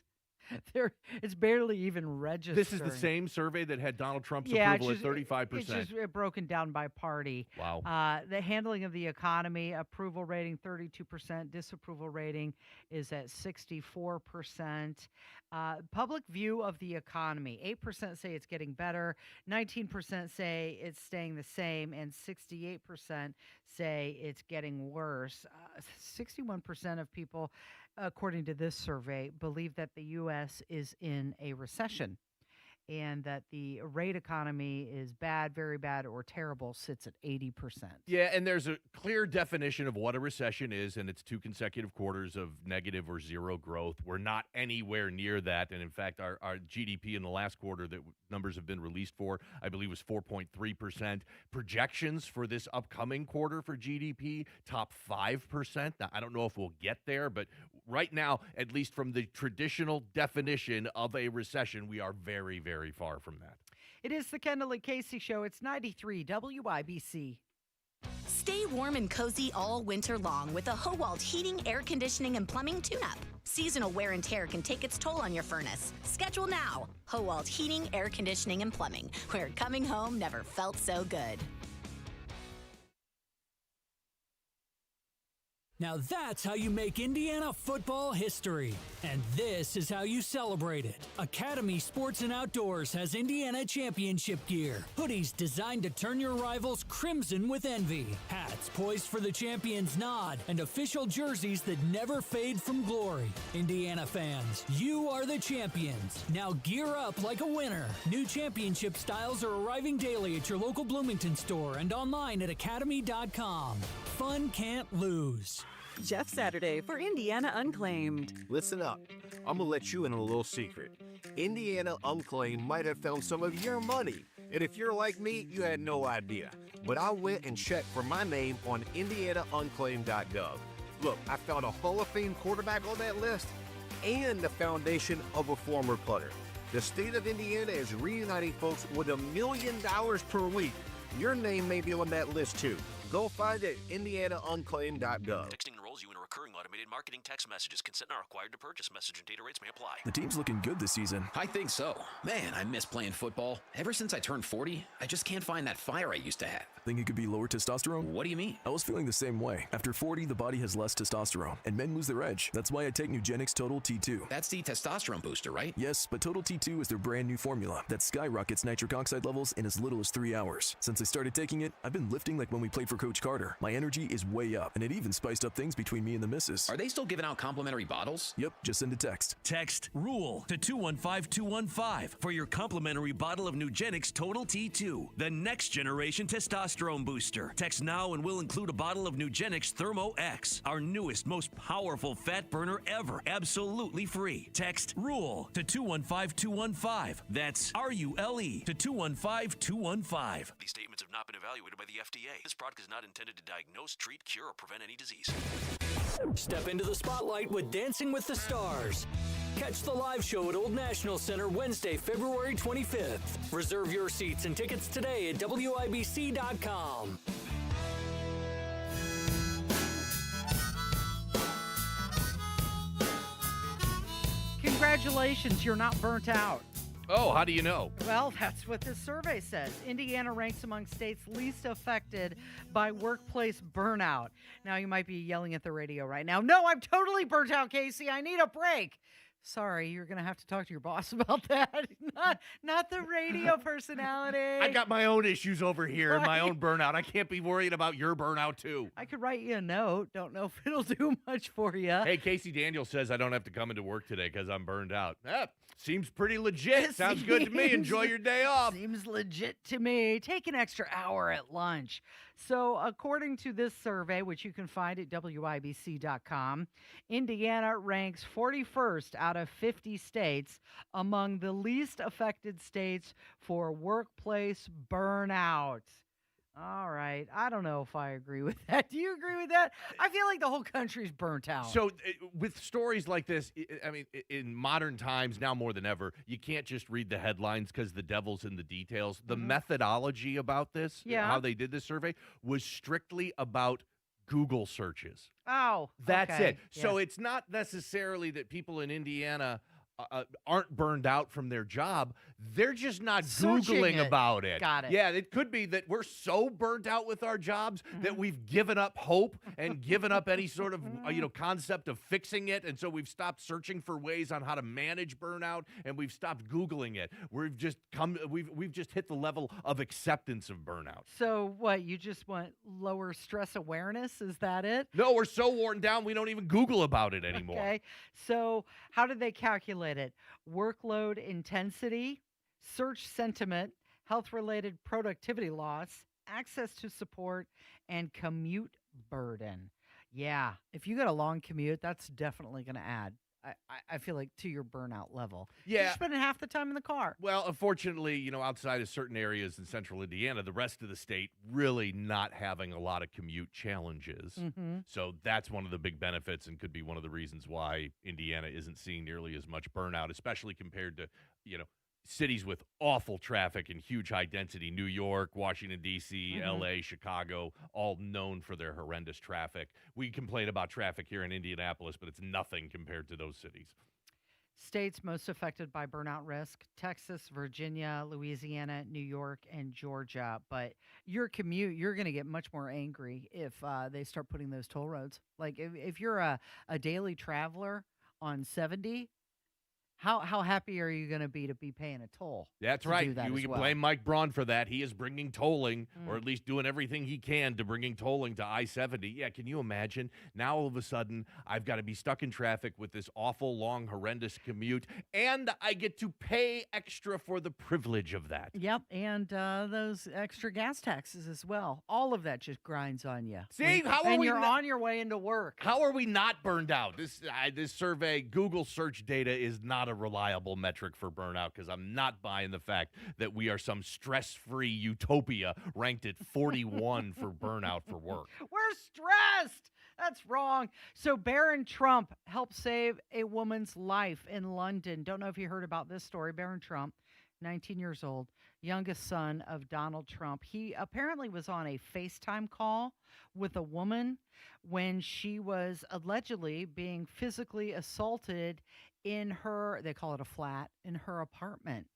It's barely even registering. This is the same survey that had Donald Trump's approval at 35%. It's just broken down by party. Wow. The handling of the economy, approval rating 32%, disapproval rating is at 64%. Public view of the economy, 8% say it's getting better, 19% say it's staying the same, and 68% say it's getting worse. 61% of people, according to this survey, believe that the U.S. is in a recession and that the rate economy is bad, very bad, or terrible, sits at 80%. Yeah, and there's a clear definition of what a recession is, and it's 2 consecutive quarters of negative or zero growth. We're not anywhere near that, and in fact, our GDP in the last quarter that numbers have been released for, I believe, was 4.3%. Projections for this upcoming quarter for GDP, top 5%. Now, I don't know if we'll get there, but right now, at least from the traditional definition of a recession, we are very, very far from that. It is the Kendall Casey Show. It's 93 WIBC. Stay warm and cozy all winter long with a Howald heating, air conditioning, and plumbing tune-up. Seasonal wear and tear can take its toll on your furnace. Schedule now. Howald Heating, Air Conditioning, and Plumbing, where coming home never felt so good. Now that's how you make Indiana football history. And this is how you celebrate it. Academy Sports and Outdoors has Indiana championship gear. Hoodies designed to turn your rivals crimson with envy. Hats poised for the champion's nod. And official jerseys that never fade from glory. Indiana fans, you are the champions. Now gear up like a winner. New championship styles are arriving daily at your local Bloomington store and online at academy.com. Fun can't lose. Jeff Saturday for Indiana Unclaimed. Listen up. I'm gonna let you in on a little secret. Indiana Unclaimed might have found some of your money. And if you're like me, you had no idea. But I went and checked for my name on IndianaUnclaimed.gov. Look, I found a Hall of Fame quarterback on that list and the foundation of a former punter. The state of Indiana is reuniting folks with $1 million per week. Your name may be on that list too. Go find it at IndianaUnclaimed.gov. Texting enrolls you in a recurring automated marketing text messages. Consent not required to purchase. Message and data rates may apply. The team's looking good this season. I think so. Man, I miss playing football. Ever since I turned 40, I just can't find that fire I used to have. Think it could be lower testosterone? What do you mean? I was feeling the same way. After 40, the body has less testosterone, and men lose their edge. That's why I take Nugenix Total T2. That's the testosterone booster, right? Yes, but Total T2 is their brand new formula that skyrockets nitric oxide levels in as little as 3 hours. Since I started taking it, I've been lifting like when we played for Coach Carter. My energy is way up, and it even spiced up things between me and the missus. Are they still giving out complimentary bottles? Yep, just send a text. Text RULE to 215215 for your complimentary bottle of Nugenix Total T2, the next generation testosterone booster. Text now and we'll include a bottle of Nugenix Thermo X, our newest, most powerful fat burner ever, absolutely free. Text RULE to 215215. That's RULE to 215215. These statements have not been evaluated by the FDA. This product is not intended to diagnose, treat, cure, or prevent any disease. Step into the spotlight with Dancing with the Stars. Catch the live show at Old National Center Wednesday, February 25th. Reserve your seats and tickets today at WIBC.com. Congratulations, you're not burnt out. Oh, how do you know? Well, that's what this survey says. Indiana ranks among states least affected by workplace burnout. Now, you might be yelling at the radio right now. No, I'm totally burnt out, Casey. I need a break. Sorry, you're going to have to talk to your boss about that. Not the radio personality. I got my own issues over here and my own burnout. I can't be worried about your burnout, too. I could write you a note. Don't know if it'll do much for you. Hey, Casey Daniel says I don't have to come into work today because I'm burned out. Seems pretty legit. Sounds good to me. Enjoy your day off. Seems legit to me. Take an extra hour at lunch. So according to this survey, which you can find at WIBC.com, Indiana ranks 41st out of 50 states among the least affected states for workplace burnout. All right. I don't know if I agree with that. Do you agree with that? I feel like the whole country's burnt out. So with stories like this, I mean, in modern times, now more than ever, you can't just read the headlines because the devil's in the details. The methodology about this, how they did this survey, was strictly about Google searches. Oh, that's okay. it. So it's not necessarily that people in Indiana aren't burned out from their job. They're just not Googling about it. Got it. Yeah, it could be that we're so burnt out with our jobs that we've given up hope and given up any sort of concept of fixing it, and so we've stopped searching for ways on how to manage burnout, and we've stopped Googling it. We've just hit the level of acceptance of burnout. So what, you just want lower stress awareness? Is that it? No, we're so worn down we don't even Google about it anymore. Okay. So how did they calculate it? Workload intensity, search sentiment, health-related productivity loss, access to support, and commute burden. Yeah, if you got a long commute, that's definitely going to add, I feel like, to your burnout level. Yeah. You're spending half the time in the car. Well, unfortunately, outside of certain areas in central Indiana, the rest of the state really not having a lot of commute challenges. So that's one of the big benefits and could be one of the reasons why Indiana isn't seeing nearly as much burnout, especially compared to, cities with awful traffic and huge high density. New York, Washington, D.C., L.A., Chicago, all known for their horrendous traffic. We complain about traffic here in Indianapolis, but it's nothing compared to those cities. States most affected by burnout risk: Texas, Virginia, Louisiana, New York, and Georgia. But your commute, you're going to get much more angry if they start putting those toll roads. Like if you're a daily traveler on 70, How happy are you going to be paying a toll? That's to right. do that We as can well? blame Mike Braun for that. He is bringing tolling, or at least doing everything he can to bringing tolling to I-70. Yeah, can you imagine? Now all of a sudden, I've got to be stuck in traffic with this awful, long, horrendous commute, and I get to pay extra for the privilege of that. Yep, and those extra gas taxes as well. All of that just grinds on you. See, how are and we you're not- on your way into work. How are we not burned out? This survey, Google search data, is not a reliable metric for burnout, because I'm not buying the fact that we are some stress-free utopia ranked at 41 for burnout for work. We're stressed. That's wrong. So Barron Trump helped save a woman's life in London. Don't know if you heard about this story. Barron Trump, 19 years old, youngest son of Donald Trump. He apparently was on a FaceTime call with a woman when she was allegedly being physically assaulted in her, they call it a flat, in her apartment.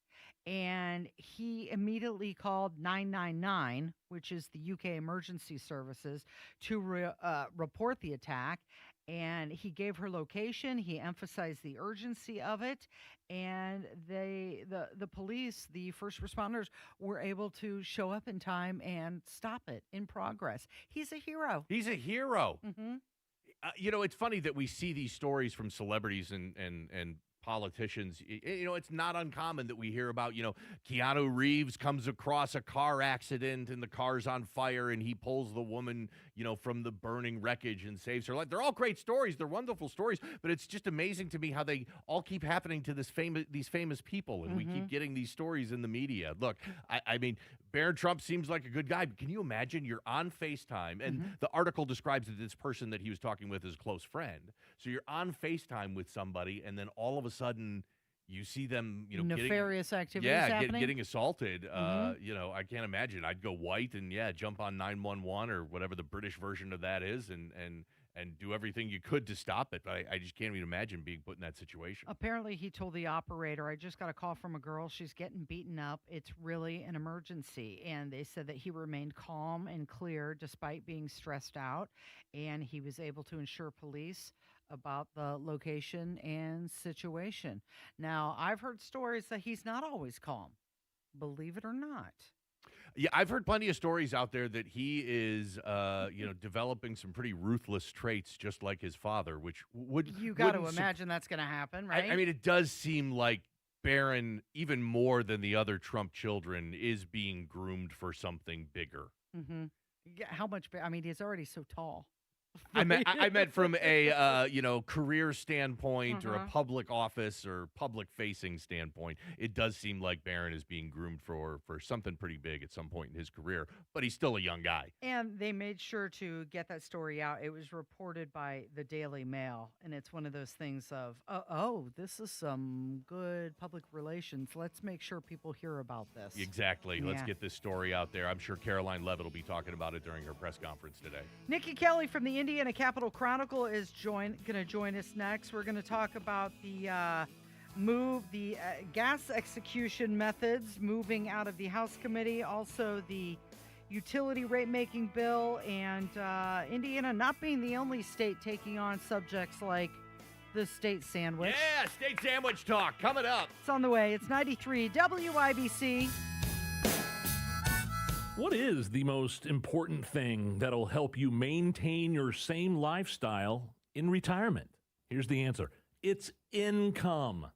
And he immediately called 999, which is the UK emergency services, to report the attack. And he gave her location. He emphasized the urgency of it. And the police, the first responders, were able to show up in time and stop it in progress. He's a hero. He's a hero. Mm-hmm. It's funny that we see these stories from celebrities and politicians. It's not uncommon that we hear about, Keanu Reeves comes across a car accident and the car's on fire and he pulls the woman, from the burning wreckage and saves her life. They're all great stories. They're wonderful stories, but it's just amazing to me how they all keep happening to these famous people, and we keep getting these stories in the media. Look, I mean, Barron Trump seems like a good guy, but can you imagine you're on FaceTime, and the article describes that this person that he was talking with is a close friend. So you're on FaceTime with somebody, and then all of a sudden you see them, nefarious activities happening. getting assaulted. I can't imagine. I'd go white and jump on 911 or whatever the British version of that is, and do everything you could to stop it. But I just can't even imagine being put in that situation. Apparently, he told the operator, I just got a call from a girl. She's getting beaten up. It's really an emergency. And they said that he remained calm and clear despite being stressed out. And he was able to ensure police about the location and situation. Now, I've heard stories that he's not always calm, believe it or not. Yeah, I've heard plenty of stories out there that he is, developing some pretty ruthless traits, just like his father, which you got to imagine that's going to happen, right? I mean, it does seem like Barron, even more than the other Trump children, is being groomed for something bigger. Mm-hmm. Yeah, how much? I mean, he's already so tall. I meant from a career standpoint or a public office or public facing standpoint. It does seem like Barron is being groomed for something pretty big at some point in his career, but he's still a young guy. And they made sure to get that story out. It was reported by the Daily Mail, and it's one of those things of, this is some good public relations. Let's make sure people hear about this. Exactly. Let's Yeah. get this story out there. I'm sure Caroline Levitt will be talking about it during her press conference today. Nikki Kelly from the Indiana Capital Chronicle is going to join us next. We're going to talk about the gas execution methods moving out of the House committee, also the utility rate-making bill, and Indiana not being the only state taking on subjects like the state sandwich. Yeah, state sandwich talk coming up. It's on the way. It's 93 WIBC. What is the most important thing that'll help you maintain your same lifestyle in retirement? Here's the answer. It's income.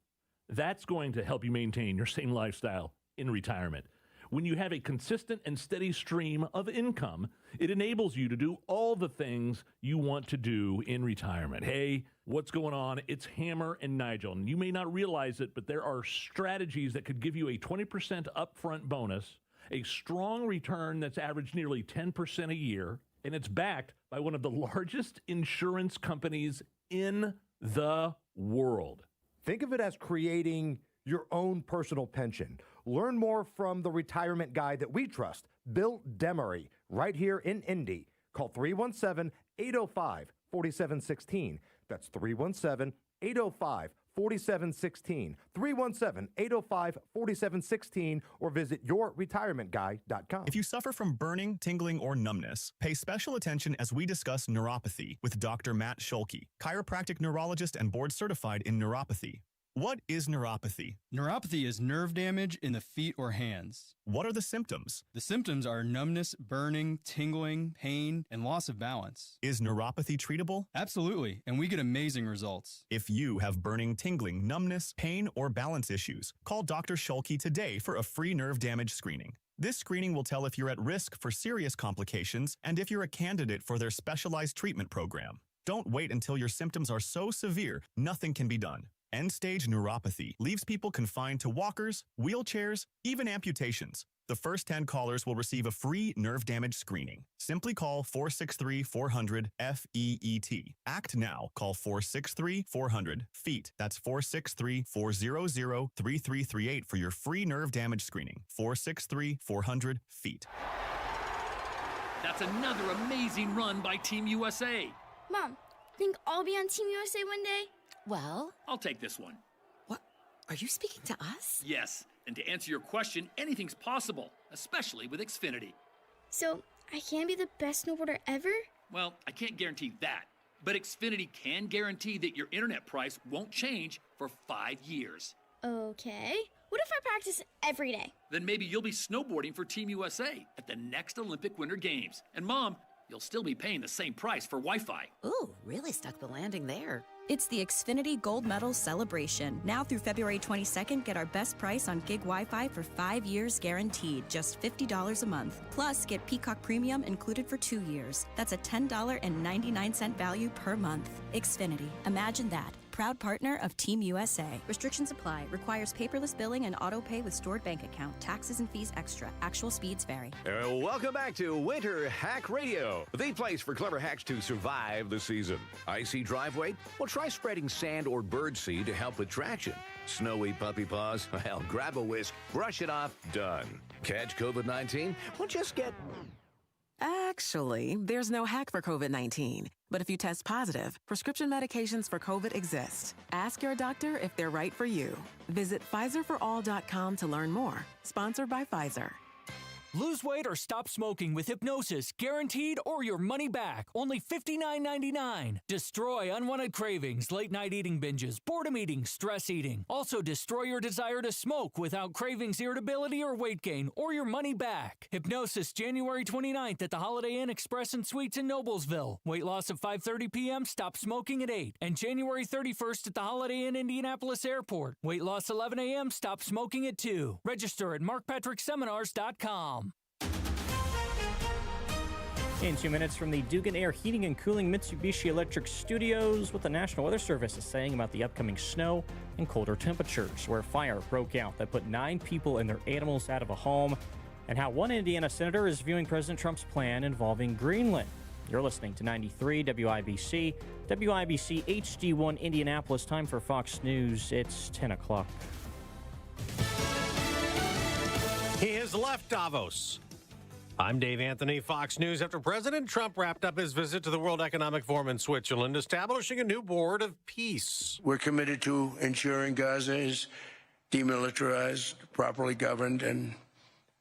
That's going to help you maintain your same lifestyle in retirement. When you have a consistent and steady stream of income, it enables you to do all the things you want to do in retirement. Hey, what's going on? It's Hammer and Nigel. And you may not realize it, but there are strategies that could give you a 20% upfront bonus, a strong return that's averaged nearly 10% a year, and it's backed by one of the largest insurance companies in the world. Think of it as creating your own personal pension. Learn more from the retirement guy that we trust, Bill Demery, right here in Indy. Call 317-805-4716. That's 317-805-4716. 317-805-4716, or visit yourretirementguy.com. If you suffer from burning, tingling, or numbness, pay special attention as we discuss neuropathy with Dr. Matt Scholke, chiropractic neurologist and board certified in neuropathy. What is neuropathy? Neuropathy is nerve damage in the feet or hands. What are the symptoms? The symptoms are numbness, burning, tingling, pain, and loss of balance. Is neuropathy treatable? Absolutely, and we get amazing results. If you have burning, tingling, numbness, pain, or balance issues, call Dr. Schulke today for a free nerve damage screening. This screening will tell if you're at risk for serious complications and if you're a candidate for their specialized treatment program. Don't wait until your symptoms are so severe, nothing can be done. End-stage neuropathy leaves people confined to walkers, wheelchairs, even amputations. The first 10 callers will receive a free nerve damage screening. Simply call 463-400-FEET. Act now. Call 463-400-FEET. That's 463-400-3338 for your free nerve damage screening. 463-400-FEET. That's another amazing run by Team USA. Mom, think I'll be on Team USA one day? Well, I'll take this one. What? Are you speaking to us? Yes, and to answer your question, anything's possible, especially with Xfinity. So, I can be the best snowboarder ever? Well, I can't guarantee that, but Xfinity can guarantee that your internet price won't change for 5 years. Okay. What if I practice every day? Then maybe you'll be snowboarding for Team USA at the next Olympic Winter Games. And Mom, you'll still be paying the same price for Wi-Fi. Ooh, really stuck the landing there. It's the Xfinity Gold Medal Celebration. Now through February 22nd, get our best price on gig Wi-Fi for 5 years guaranteed, just $50 a month. Plus, get Peacock Premium included for 2 years. That's a $10.99 value per month. Xfinity. Imagine that. Proud partner of Team USA. Restrictions apply. Requires paperless billing and auto pay with stored bank account. Taxes and fees extra. Actual speeds vary. Welcome back to Winter Hack Radio, the place for clever hacks to survive the season. Icy driveway? Well, try spreading sand or birdseed to help with traction. Snowy puppy paws? Well, grab a whisk, brush it off, done. Catch COVID-19? Well, just get... Actually, there's no hack for COVID-19. But if you test positive, prescription medications for COVID exist. Ask your doctor if they're right for you. Visit PfizerForAll.com to learn more. Sponsored by Pfizer. Lose weight or stop smoking with hypnosis, guaranteed or your money back. Only $59.99. Destroy unwanted cravings, late night eating binges, boredom eating, stress eating. Also destroy your desire to smoke without cravings, irritability, or weight gain, or your money back. Hypnosis, January 29th at the Holiday Inn Express and Suites in Noblesville. Weight loss at 5:30 p.m., stop smoking at 8. And January 31st at the Holiday Inn Indianapolis Airport. Weight loss 11 a.m., stop smoking at 2. Register at markpatrickseminars.com. In 2 minutes from the Dugan Air Heating and Cooling Mitsubishi Electric Studios, what the National Weather Service is saying about the upcoming snow and colder temperatures, where a fire broke out that put 9 people and their animals out of a home, and how one Indiana senator is viewing President Trump's plan involving Greenland. You're listening to 93 WIBC, WIBC HD1 Indianapolis. Time for Fox News. It's 10 o'clock. He has left Davos. I'm Dave Anthony, Fox News. After President Trump wrapped up his visit to the World Economic Forum in Switzerland, establishing a new board of peace. We're committed to ensuring Gaza is demilitarized, properly governed, and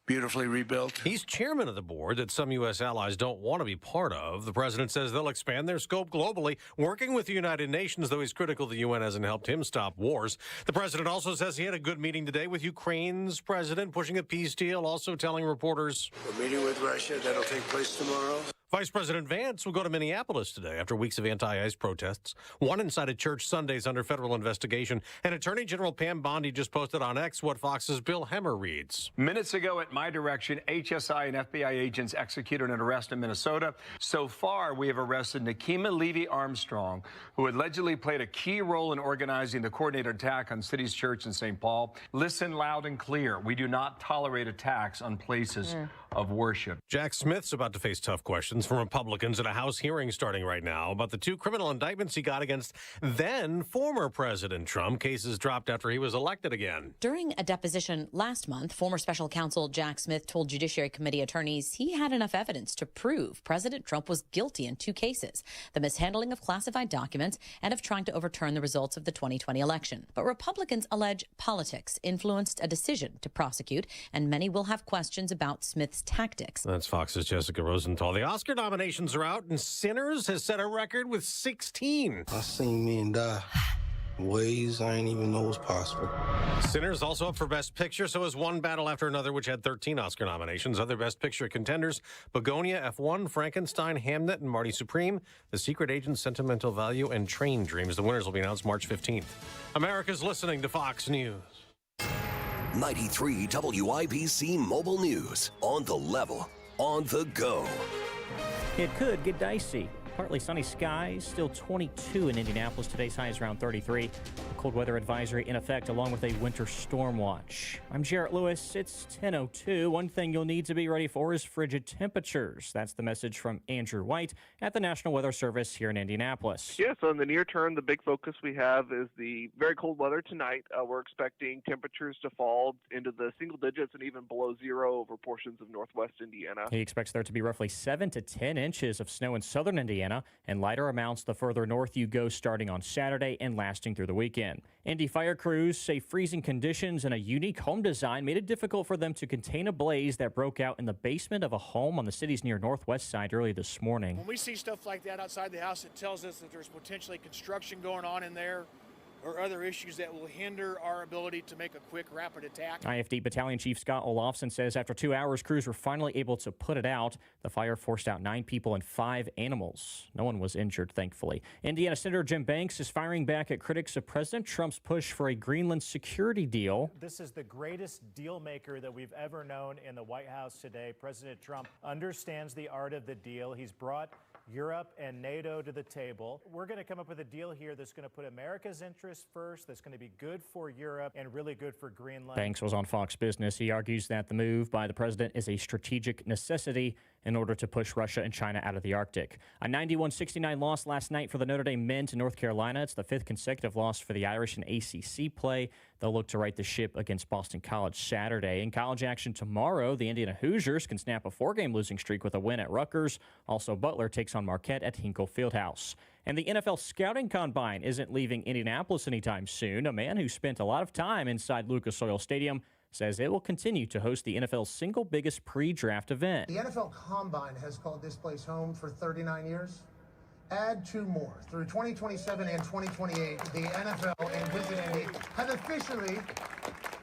beautifully rebuilt. He's chairman of the board that some U.S. allies don't want to be part of. The president says they'll expand their scope globally, working with the United Nations, though he's critical the UN hasn't helped him stop wars. The president also says he had a good meeting today with Ukraine's president, pushing a peace deal, also telling reporters. We're meeting with Russia. That'll take place tomorrow. Vice President Vance will go to Minneapolis today after weeks of anti-ICE protests. One inside a church Sundays under federal investigation. And Attorney General Pam Bondi just posted on X what Fox's Bill Hemmer reads. Minutes ago, at my direction, HSI and FBI agents executed an arrest in Minnesota. So far, we have arrested Nikema Levy-Armstrong, who allegedly played a key role in organizing the coordinated attack on City's Church in St. Paul. Listen loud and clear. We do not tolerate attacks on places of worship. Jack Smith's about to face tough questions from Republicans at a House hearing starting right now about the 2 criminal indictments he got against then former President Trump. Cases dropped after he was elected again. During a deposition last month, former special counsel Jack Smith told Judiciary Committee attorneys he had enough evidence to prove President Trump was guilty in 2 cases, the mishandling of classified documents and of trying to overturn the results of the 2020 election. But Republicans allege politics influenced a decision to prosecute, and many will have questions about Smith's tactics. That's Fox's Jessica Rosenthal. The Oscar nominations are out, and Sinners has set a record with 16. I seen me and die. ways I didn't even know was possible. Sinners also up for Best Picture, so is One Battle After Another, which had 13 Oscar nominations. Other Best Picture contenders: Begonia, F1, Frankenstein, Hamnet, and Marty Supreme, The Secret Agent, Sentimental Value, and Train Dreams. The winners will be announced March 15th. America's listening to Fox News. 93 WIBC Mobile News. On the level, on the go. It could get dicey. Partly sunny skies, still 22 in Indianapolis. Today's high is around 33. A cold weather advisory in effect along with a winter storm watch. I'm Jarrett Lewis. It's 10:02. One thing you'll need to be ready for is frigid temperatures. That's the message from Andrew White at the National Weather Service here in Indianapolis. Yeah, so in the near term, the big focus we have is the very cold weather tonight. We're expecting temperatures to fall into the single digits and even below zero over portions of northwest Indiana. He expects there to be roughly 7 to 10 inches of snow in southern Indiana, and lighter amounts the further north you go starting on Saturday and lasting through the weekend. Indy fire crews say freezing conditions and a unique home design made it difficult for them to contain a blaze that broke out in the basement of a home on the city's near northwest side early this morning. When we see stuff like that outside the house, it tells us that there's potentially construction going on in there or other issues that will hinder our ability to make a quick, rapid attack. IFD Battalion Chief Scott Olofsson says after 2 hours, crews were finally able to put it out. The fire forced out 9 people and 5 animals. No one was injured, thankfully. Indiana Senator Jim Banks is firing back at critics of President Trump's push for a Greenland security deal. This is the greatest deal maker that we've ever known in the White House today. President Trump understands the art of the deal. He's brought Europe and NATO to the table. We're going to come up with a deal here that's going to put America's interests first, that's going to be good for Europe and really good for Greenland. Banks was on Fox Business. He argues that the move by the president is a strategic necessity in order to push Russia and China out of the Arctic. A 91-69 loss last night for the Notre Dame men to North Carolina. It's the 5th consecutive loss for the Irish in ACC play. They'll look to right the ship against Boston College Saturday. In college action tomorrow, the Indiana Hoosiers can snap a 4-game losing streak with a win at Rutgers. Also, Butler takes on Marquette at Hinkle Fieldhouse. And the NFL Scouting Combine isn't leaving Indianapolis anytime soon. A man who spent a lot of time inside Lucas Oil Stadium says it will continue to host the NFL's single biggest pre-draft event. The NFL Combine has called this place home for 39 years. Add 2 more. Through 2027 and 2028, the NFL and Visit Indy have officially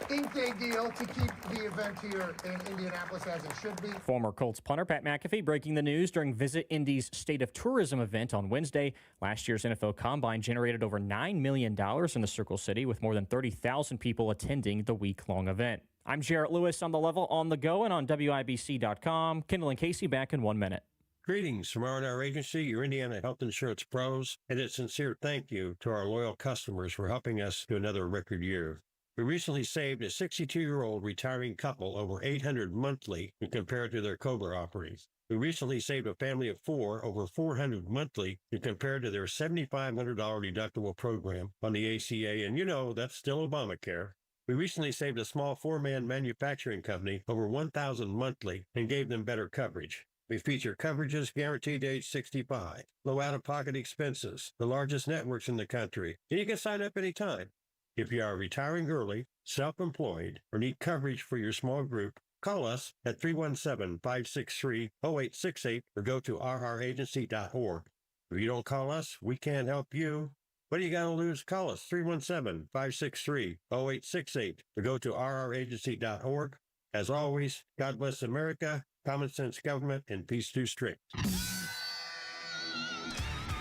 inked a deal to keep the event here in Indianapolis as it should be. Former Colts punter Pat McAfee breaking the news during Visit Indy's State of Tourism event on Wednesday. Last year's NFL Combine generated over $9 million in the Circle City, with more than 30,000 people attending the week-long event. I'm Jarrett Lewis on the level, on the go, and on WIBC.com. Kendall and Casey back in 1 minute. Greetings from R&R Agency, your Indiana health insurance pros, and a sincere thank you to our loyal customers for helping us to another record year. We recently saved a 62-year-old retiring couple over $800 monthly when compared to their COBRA offerings. We recently saved a family of 4 over $400 monthly when compared to their $7,500 deductible program on the ACA, and you know that's still Obamacare. We recently saved a small 4-man manufacturing company over $1,000 monthly and gave them better coverage. We feature coverages guaranteed to age 65, low out-of-pocket expenses, the largest networks in the country, and you can sign up anytime. If you are retiring early, self-employed, or need coverage for your small group, call us at 317-563-0868 or go to rragency.org. If you don't call us, we can't help you. What do you got to lose? Call us 317-563-0868 or go to rragency.org. As always, God bless America, common sense government, and peace too strict.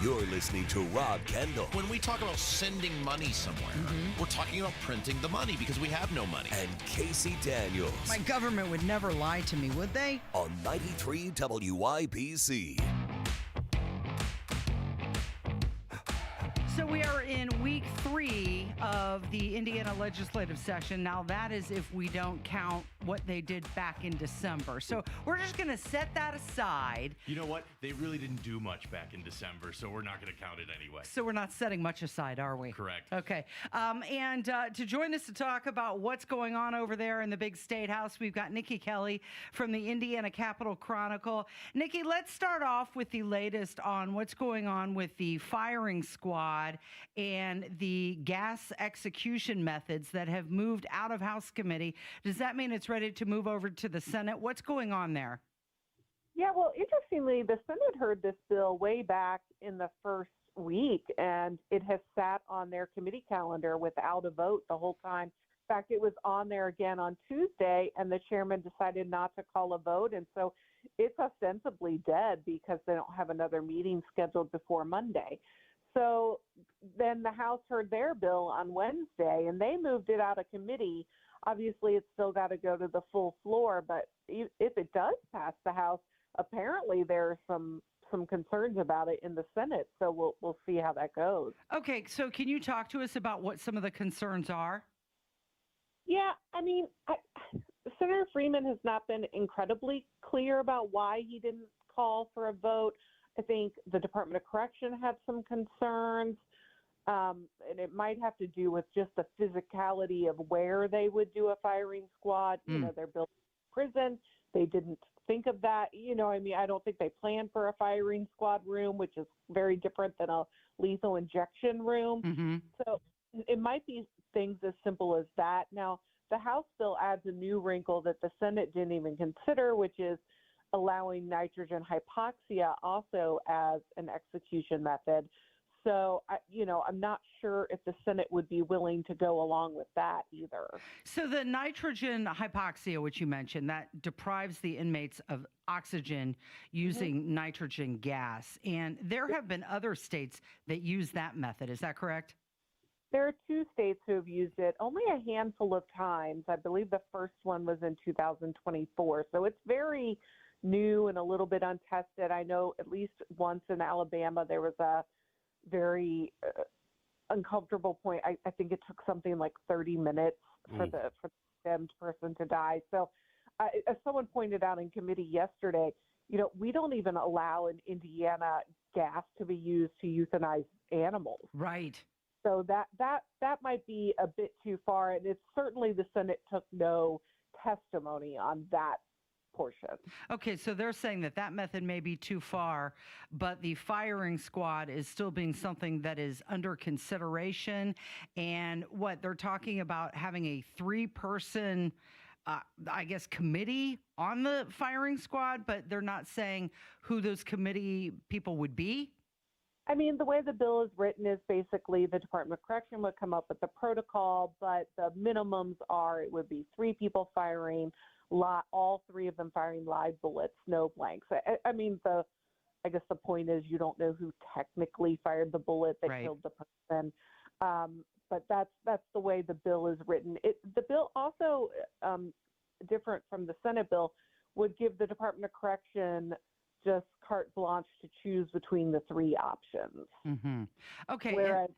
You're listening to Rob Kendall. When we talk about sending money somewhere, we're talking about printing the money because we have no money. And Casey Daniels. My government would never lie to me, would they? On 93 WIBC. So we are in week 3 of the Indiana legislative session. Now that is if we don't count what they did back in December. So we're just going to set that aside. You know what? They really didn't do much back in December, so we're not going to count it anyway. So we're not setting much aside, are we? Correct. Okay. And to join us to talk about what's going on over there in the big state house, we've got Nikki Kelly from the Indiana Capitol Chronicle. Nikki, let's start off with the latest on what's going on with the firing squad and the gas execution methods that have moved out of House Committee. Does that mean it's ready to move over to the Senate? What's going on there? Yeah, well, interestingly, the Senate heard this bill way back in the first week, and it has sat on their committee calendar without a vote the whole time. In fact, it was on there again on Tuesday, and the chairman decided not to call a vote, and so it's ostensibly dead because they don't have another meeting scheduled before Monday. So then the House heard their bill on Wednesday, and they moved it out of committee. Obviously, it's still got to go to the full floor, but if it does pass the House, apparently there are some concerns about it in the Senate. So we'll see how that goes. Okay, so can you talk to us about what some of the concerns are? Yeah, I mean, Senator Freeman has not been incredibly clear about why he didn't call for a vote. I think the Department of Correction had some concerns, and it might have to do with just the physicality of where they would do a firing squad. You know, they're building a prison. They didn't think of that. You know, I mean, I don't think they planned for a firing squad room, which is very different than a lethal injection room. So it might be things as simple as that. Now, the House bill adds a new wrinkle that the Senate didn't even consider, which is allowing nitrogen hypoxia also as an execution method. So, I'm not sure if the Senate would be willing to go along with that either. So the nitrogen hypoxia, which you mentioned, that deprives the inmates of oxygen using nitrogen gas. And there have been other states that use that method. Is that correct? There are 2 states who have used it only a handful of times. I believe the first one was in 2024. So it's very new and a little bit untested. I know at least once in Alabama there was a very uncomfortable point. I think it took something like 30 minutes for the condemned person to die. So as someone pointed out in committee yesterday, we don't even allow in Indiana gas to be used to euthanize animals. Right. So that might be a bit too far, and it's certainly the Senate took no testimony on that portion. Okay, so they're saying that method may be too far, but the firing squad is still being something that is under consideration. And what they're talking about having a 3-person, committee on the firing squad, but they're not saying who those committee people would be. I mean, the way the bill is written is basically the Department of Correction would come up with the protocol, but the minimums are it would be 3 people firing, all 3 of them firing live bullets, no blanks. I mean, I guess the point is you don't know who technically fired the bullet that killed the person, but that's the way the bill is written. The bill also, different from the Senate bill, would give the Department of Correction just carte blanche to choose between the 3 options. Okay. Whereas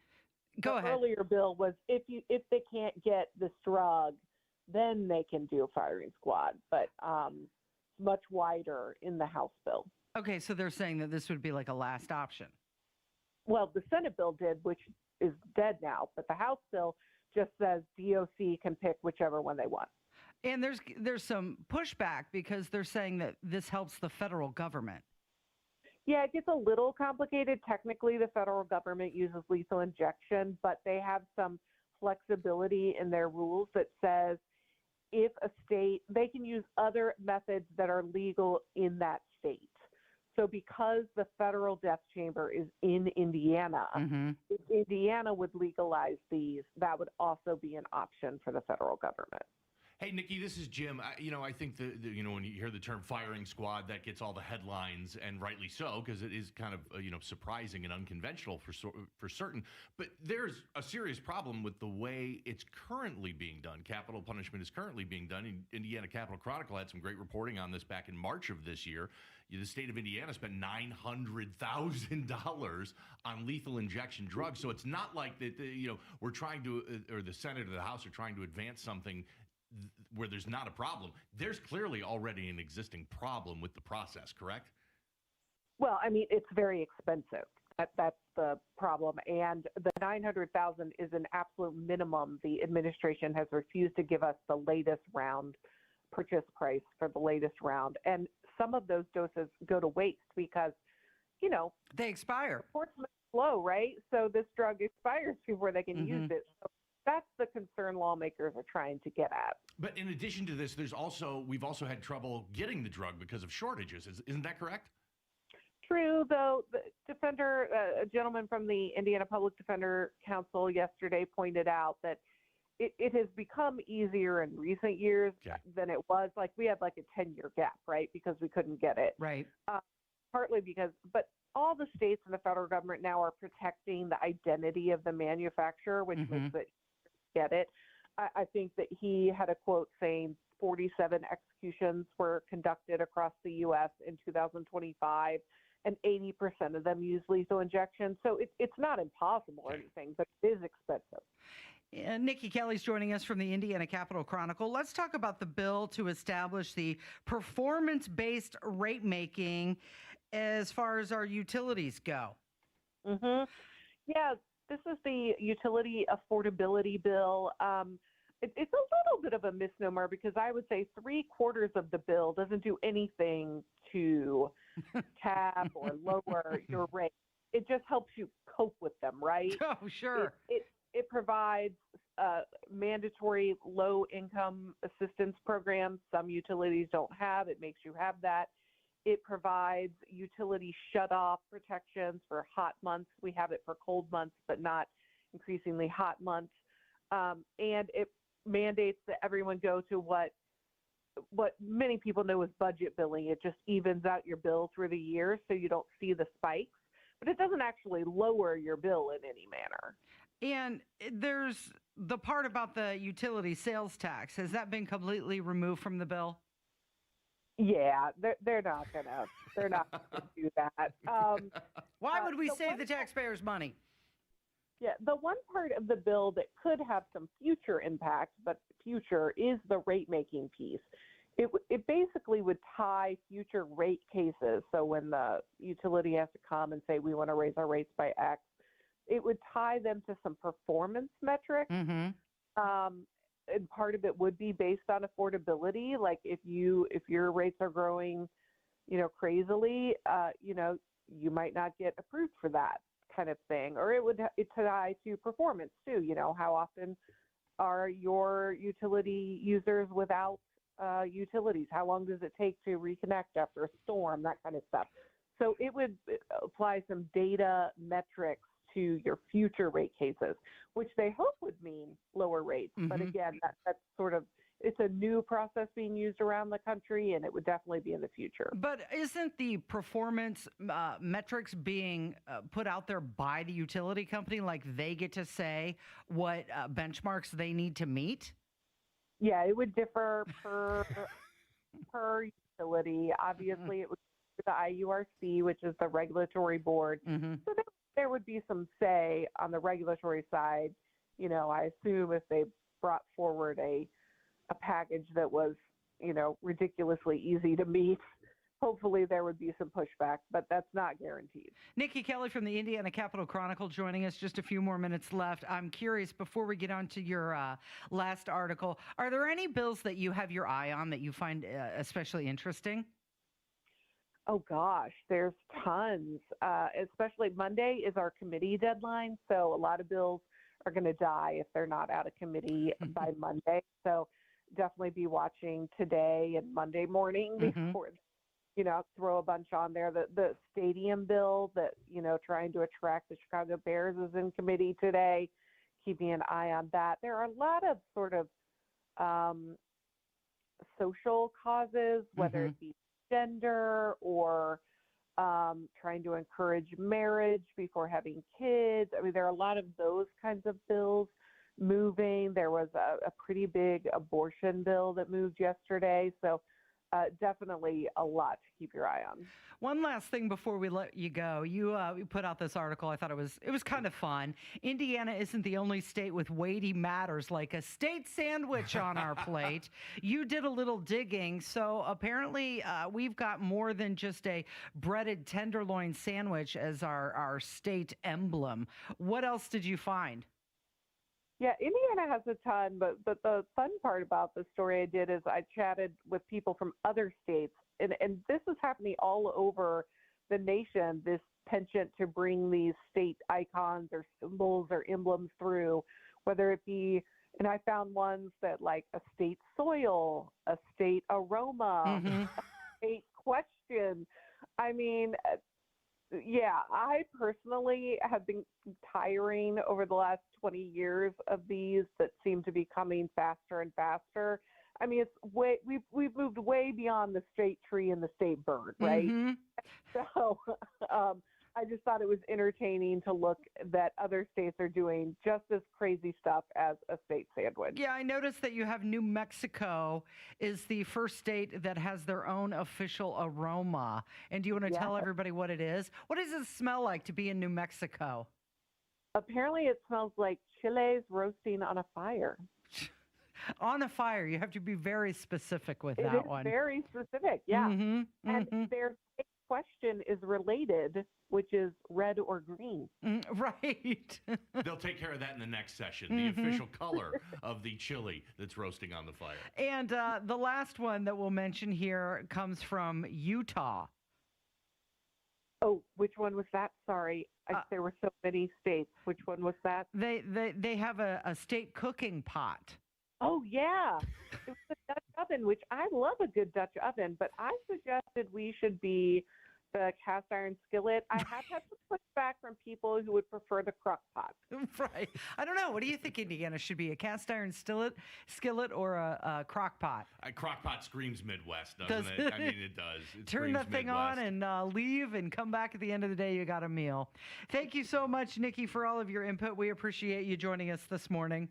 go ahead. The earlier bill was if they can't get this drug, then they can do a firing squad, but much wider in the House bill. Okay, so they're saying that this would be like a last option. Well, the Senate bill did, which is dead now, but the House bill just says DOC can pick whichever one they want. And there's some pushback because they're saying that this helps the federal government. Yeah, it gets a little complicated. Technically, the federal government uses lethal injection, but they have some flexibility in their rules that says if a state, they can use other methods that are legal in that state. So because the federal death chamber is in Indiana, if Indiana would legalize these, that would also be an option for the federal government. Hey, Nikki, this is Jim. I think when you hear the term firing squad, that gets all the headlines, and rightly so, because it is kind of surprising and unconventional for certain. But there's a serious problem with the way it's currently being done. Capital punishment is currently being done. Indiana Capital Chronicle had some great reporting on this back in March of this year. The state of Indiana spent $900,000 on lethal injection drugs. So it's not like that. We're trying to, or the Senate or the House are trying to advance something where there's not a problem. There's clearly already an existing problem with the process, correct? Well, I mean, it's very expensive. That's the problem. And the $900,000 is an absolute minimum. The administration has refused to give us the latest round purchase price for the latest round. And some of those doses go to waste because, they expire. Enforcement is slow, right? So this drug expires before they can use it. So that's the concern lawmakers are trying to get at. But in addition to this, we've also had trouble getting the drug because of shortages. Isn't that correct? True, though, the defender, a gentleman from the Indiana Public Defender Council yesterday pointed out that it has become easier in recent years than it was. Like we had like a 10-year gap, right? Because we couldn't get it. Right. Partly because, but all the states and the federal government now are protecting the identity of the manufacturer, which makes it get it. I think that he had a quote saying 47 executions were conducted across the U.S. in 2025, and 80% of them use lethal injection. So it's not impossible or anything, but it is expensive. Nikki Kelly's joining us from the Indiana Capitol Chronicle. Let's talk about the bill to establish the performance-based rate making as far as our utilities go. Yeah, this is the utility affordability bill. It's a little bit of a misnomer because I would say 3/4 of the bill doesn't do anything to cap or lower your rate. It just helps you cope with them, right? Oh, sure. It provides mandatory low-income assistance programs. Some utilities don't have. It makes you have that. It provides utility shut-off protections for hot months. We have it for cold months, but not increasingly hot months. And it mandates that everyone go to what many people know as budget billing. It just evens out your bill through the year so you don't see the spikes, but it doesn't actually lower your bill in any manner. And there's the part about the utility sales tax. Has that been completely removed from the bill? Yeah, they're not gonna do that. Why would we save the taxpayers' money? Yeah, the one part of the bill that could have some future impact, but future, is the rate making piece. It basically would tie future rate cases. So when the utility has to come and say we want to raise our rates by X, it would tie them to some performance metrics. And part of it would be based on affordability. Like if your rates are growing, crazily, you might not get approved for that kind of thing. Or it tie to performance too. How often are your utility users without utilities? How long does it take to reconnect after a storm? That kind of stuff. So it would apply some data metrics to your future rate cases, which they hope would mean lower rates. But again, that's sort of, it's a new process being used around the country, and it would definitely be in the future. But isn't the performance metrics being put out there by the utility company? Like they get to say what benchmarks they need to meet? Yeah, it would differ per utility. Obviously, it would be the IURC, which is the regulatory board. So there would be some say on the regulatory side. I assume if they brought forward a package that was, ridiculously easy to meet, hopefully there would be some pushback, but that's not guaranteed. Nikki Kelly from the Indiana Capitol Chronicle joining us. Just a few more minutes left. I'm curious, before we get on to your last article, are there any bills that you have your eye on that you find especially interesting? Oh, gosh, there's tons. Especially Monday is our committee deadline, so a lot of bills are going to die if they're not out of committee by Monday. So definitely be watching today and Monday morning before, throw a bunch on there. The stadium bill that, trying to attract the Chicago Bears is in committee today, keeping an eye on that. There are a lot of sort of social causes, whether it be gender or trying to encourage marriage before having kids. I mean, there are a lot of those kinds of bills moving. There was a pretty big abortion bill that moved yesterday. So definitely a lot to keep your eye on. One last thing before we let you go. You put out this article. I thought it was kind of fun. Indiana isn't the only state with weighty matters like a state sandwich on our plate. You did a little digging. So apparently we've got more than just a breaded tenderloin sandwich as our state emblem. What else did you find? Yeah, Indiana has a ton, but the fun part about the story I did is I chatted with people from other states, and this is happening all over the nation, this penchant to bring these state icons or symbols or emblems through, whether it be, and I found ones that like a state soil, a state aroma, a state question. I mean, Yeah, I personally have been tiring over the last 20 years of these that seem to be coming faster and faster. I mean, we've moved way beyond the state tree and the state bird, right? Mm-hmm. So I just thought it was entertaining to look that other states are doing just as crazy stuff as a state sandwich. Yeah, I noticed that you have New Mexico is the first state that has their own official aroma. And do you want to tell everybody what it is? What does it smell like to be in New Mexico? Apparently it smells like chiles roasting on a fire. On a fire. You have to be very specific with that one. It is very specific, yeah. Mm-hmm, and their question is related, which is red or green. Right. They'll take care of that in the next session, the official color of the chili that's roasting on the fire. And the last one that we'll mention here comes from Utah. Oh, which one was that? Sorry. There were so many states. Which one was that? They have a state cooking pot. Oh, yeah. It was the Dutch oven, which I love a good Dutch oven, but I suggested we should be the cast iron skillet. I have had some pushback from people who would prefer the crock pot. Right. I don't know. What do you think Indiana should be? A cast iron skillet or a crock pot? A crock pot screams Midwest, doesn't it? I mean, it does. It Turn the thing Midwest. on and leave and come back at the end of the day. You got a meal. Thank you so much, Nikki, for all of your input. We appreciate you joining us this morning.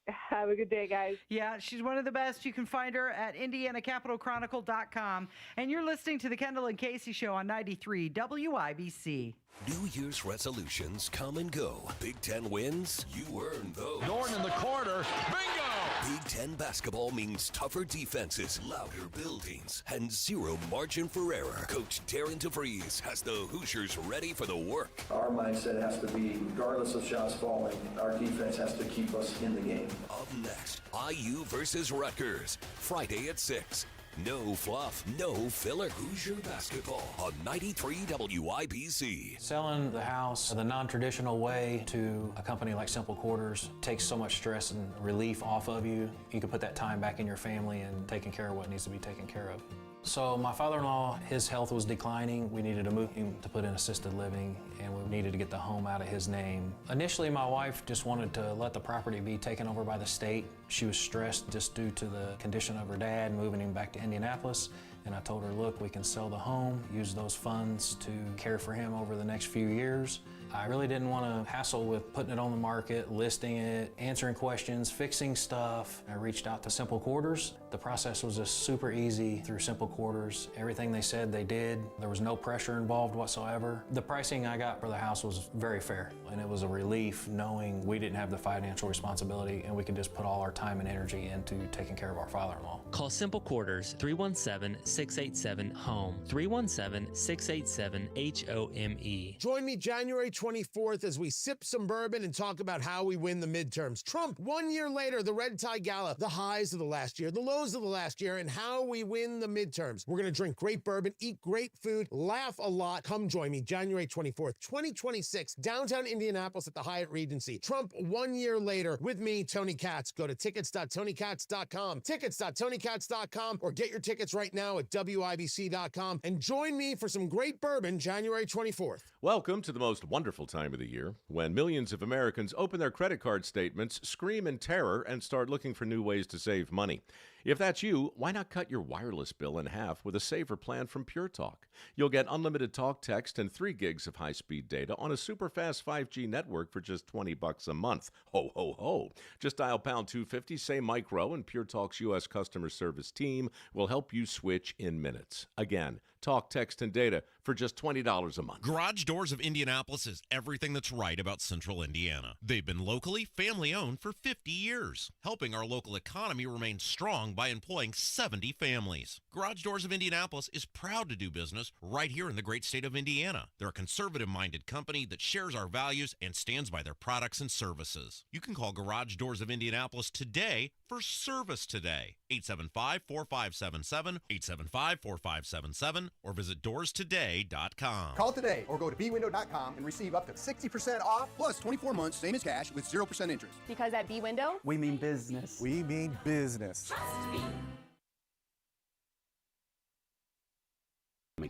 Have a good day, guys. Yeah, she's one of the best. You can find her at IndianaCapitalChronicle.com. And you're listening to the Kendall and Casey Show on 93 WIBC. New Year's resolutions come and go. Big Ten wins, you earn those. Norton in the corner. Bingo! Big Ten basketball means tougher defenses, louder buildings, and zero margin for error. Coach Darren DeVries has the Hoosiers ready for the work. Our mindset has to be, regardless of shots falling, our defense has to keep us in the game. Up next, IU versus Rutgers, Friday at 6. No fluff, no filler. Hoosier basketball on 93 WIBC. Selling the house the non-traditional way to a company like Simple Quarters takes so much stress and relief off of you. You can put that time back in your family and taking care of what needs to be taken care of. So my father-in-law, his health was declining. We needed to move him to put in assisted living, and we needed to get the home out of his name. Initially, my wife just wanted to let the property be taken over by the state. She was stressed just due to the condition of her dad, moving him back to Indianapolis. And I told her, look, we can sell the home, use those funds to care for him over the next few years. I really didn't want to hassle with putting it on the market, listing it, answering questions, fixing stuff. I reached out to Simple Quarters. The process was just super easy through Simple Quarters. Everything they said they did. There was no pressure involved whatsoever. The pricing I got for the house was very fair, and it was a relief knowing we didn't have the financial responsibility and we could just put all our time and energy into taking care of our father-in-law. Call Simple Quarters 317-687-HOME, 317-687-HOME. Join me January 24th as we sip some bourbon and talk about how we win the midterms. Trump, 1 year later, the Red Tie Gala, the highs of the last year, the lows of the last year, and how we win the midterms. We're going to drink great bourbon, eat great food, laugh a lot. Come join me January 24th, 2026, downtown Indianapolis at the Hyatt Regency. Trump, 1 year later, with me, Tony Katz. Go to tickets.tonykatz.com, tickets.tonykatz.com, or get your tickets right now at WIBC.com, and join me for some great bourbon January 24th. Welcome to the most wonderful time of the year, when millions of Americans open their credit card statements, scream in terror, and start looking for new ways to save money. If that's you, why not cut your wireless bill in half with a saver plan from Pure Talk? You'll get unlimited talk, text, and 3 gigs of high-speed data on a super-fast 5G network for just $20 a month. Ho, ho, ho. Just dial pound 250, say micro, and Pure Talk's U.S. customer service team will help you switch in minutes. Again, talk, text, and data for just $20 a month. Garage Doors of Indianapolis is everything that's right about Central Indiana. They've been locally family-owned for 50 years, helping our local economy remain strong by employing 70 families. Garage Doors of Indianapolis is proud to do business right here in the great state of Indiana. They're a conservative-minded company that shares our values and stands by their products and services. You can call Garage Doors of Indianapolis today for service today. 875-4577, 875-4577, or visit doorstoday.com. Call today or go to bwindow.com and receive up to 60% off plus 24 months, same as cash, with 0% interest. Because at B-Window, we mean business. We mean business.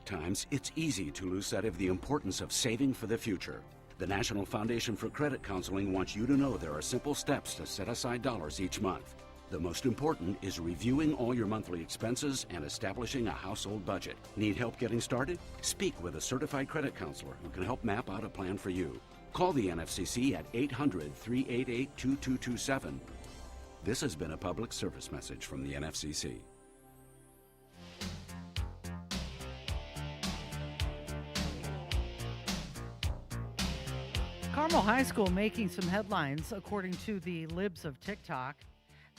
economic times, it's easy to lose sight of the importance of saving for the future. The National Foundation for Credit Counseling wants you to know there are simple steps to set aside dollars each month. The most important is reviewing all your monthly expenses and establishing a household budget. Need help getting started? Speak with a certified credit counselor who can help map out a plan for you. Call the NFCC at 800-388-2227. This has been a public service message from the NFCC. Carmel High School making some headlines, according to the libs of TikTok.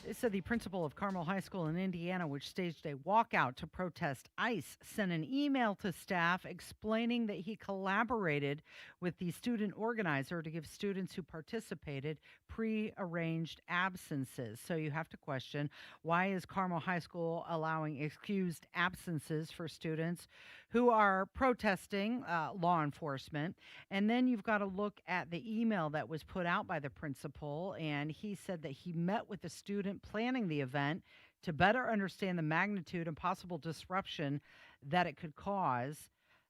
It said the principal of Carmel High School in Indiana, which staged a walkout to protest ICE, sent an email to staff explaining that he collaborated with the student organizer to give students who participated pre-arranged absences. So you have to question, why is Carmel High School allowing excused absences for students who are protesting law enforcement? And then you've got to look at the email that was put out by the principal, and he said that he met with the student planning the event to better understand the magnitude and possible disruption that it could cause.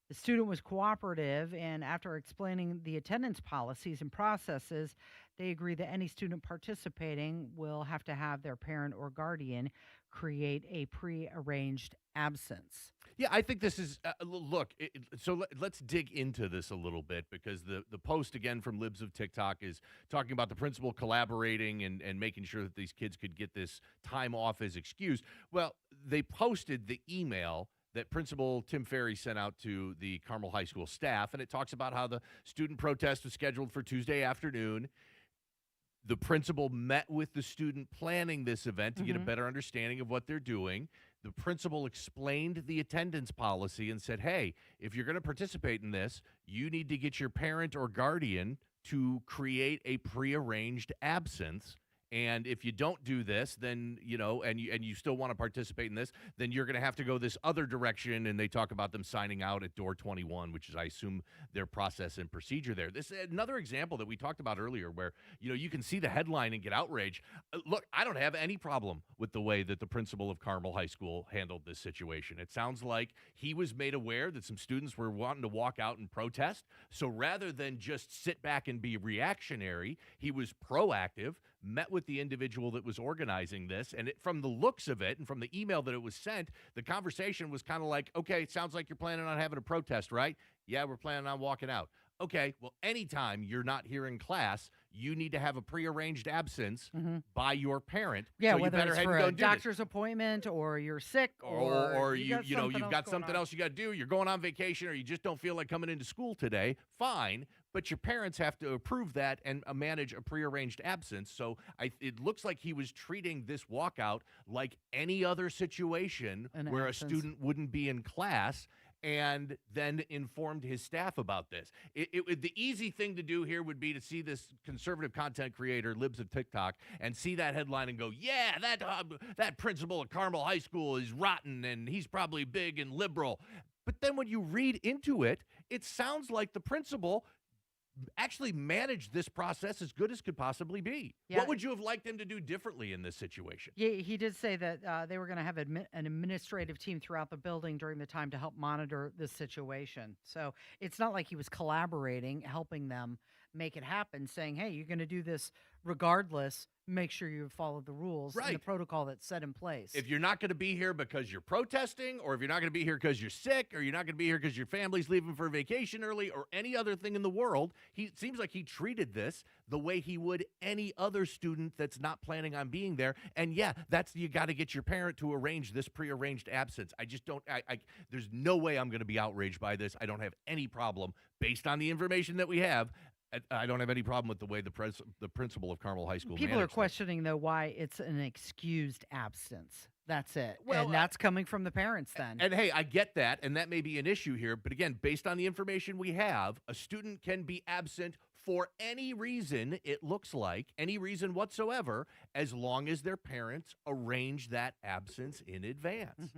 The student was cooperative, and after explaining the attendance policies and processes, they agree that any student participating will have to have their parent or guardian create a pre-arranged absence. Yeah, I think this is, let's dig into this a little bit, because the post, again, from Libs of TikTok is talking about the principal collaborating and making sure that these kids could get this time off as excused. Well, they posted the email that Principal Tim Ferry sent out to the Carmel High School staff, and it talks about how the student protest was scheduled for Tuesday afternoon. The principal met with the student planning this event to get a better understanding of what they're doing. The principal explained the attendance policy and said, hey, if you're going to participate in this, you need to get your parent or guardian to create a prearranged absence. And if you don't do this, then, and you still want to participate in this, then you're going to have to go this other direction. And they talk about them signing out at door 21, which is, I assume, their process and procedure there. This is another example that we talked about earlier where, you can see the headline and get outraged. Look, I don't have any problem with the way that the principal of Carmel High School handled this situation. It sounds like he was made aware that some students were wanting to walk out and protest. So rather than just sit back and be reactionary, he was proactive, met with the individual that was organizing this, and from the looks of it and from the email that it was sent, the conversation was kind of like, okay, it sounds like you're planning on having a protest, right? Yeah, we're planning on walking out. Okay, well, anytime you're not here in class, you need to have a prearranged absence by your parent. Yeah, so whether you better it's for a doctor's appointment or you're sick or you've got something else you got to do, you're going on vacation, or you just don't feel like coming into school today, fine. But your parents have to approve that and manage a prearranged absence. So it looks like he was treating this walkout like any other situation where a student wouldn't be in class, and then informed his staff about this. The easy thing to do here would be to see this conservative content creator, Libs of TikTok, and see that headline and go, yeah, that principal at Carmel High School is rotten, and he's probably big and liberal. But then when you read into it, it sounds like the principal actually managed this process as good as could possibly be. Yeah. What would you have liked him to do differently in this situation? Yeah, he did say that they were going to have an administrative team throughout the building during the time to help monitor this situation. So it's not like he was collaborating, helping them make it happen, saying, hey, you're going to do this regardless. Make sure you follow the rules and the protocol that's set in place. If you're not going to be here because you're protesting, or if you're not going to be here because you're sick, or you're not going to be here because your family's leaving for vacation early, or any other thing in the world, he seems like he treated this the way he would any other student that's not planning on being there. And yeah, you got to get your parent to arrange this prearranged absence. I just don't, there's no way I'm going to be outraged by this. I don't have any problem based on the information that we have. I don't have any problem with the way the principal of Carmel High School People are questioning, though, why it's an excused absence. That's it. Well, and that's coming from the parents then. And hey, I get that, and that may be an issue here. But again, based on the information we have, a student can be absent for any reason, it looks like, any reason whatsoever, as long as their parents arrange that absence in advance.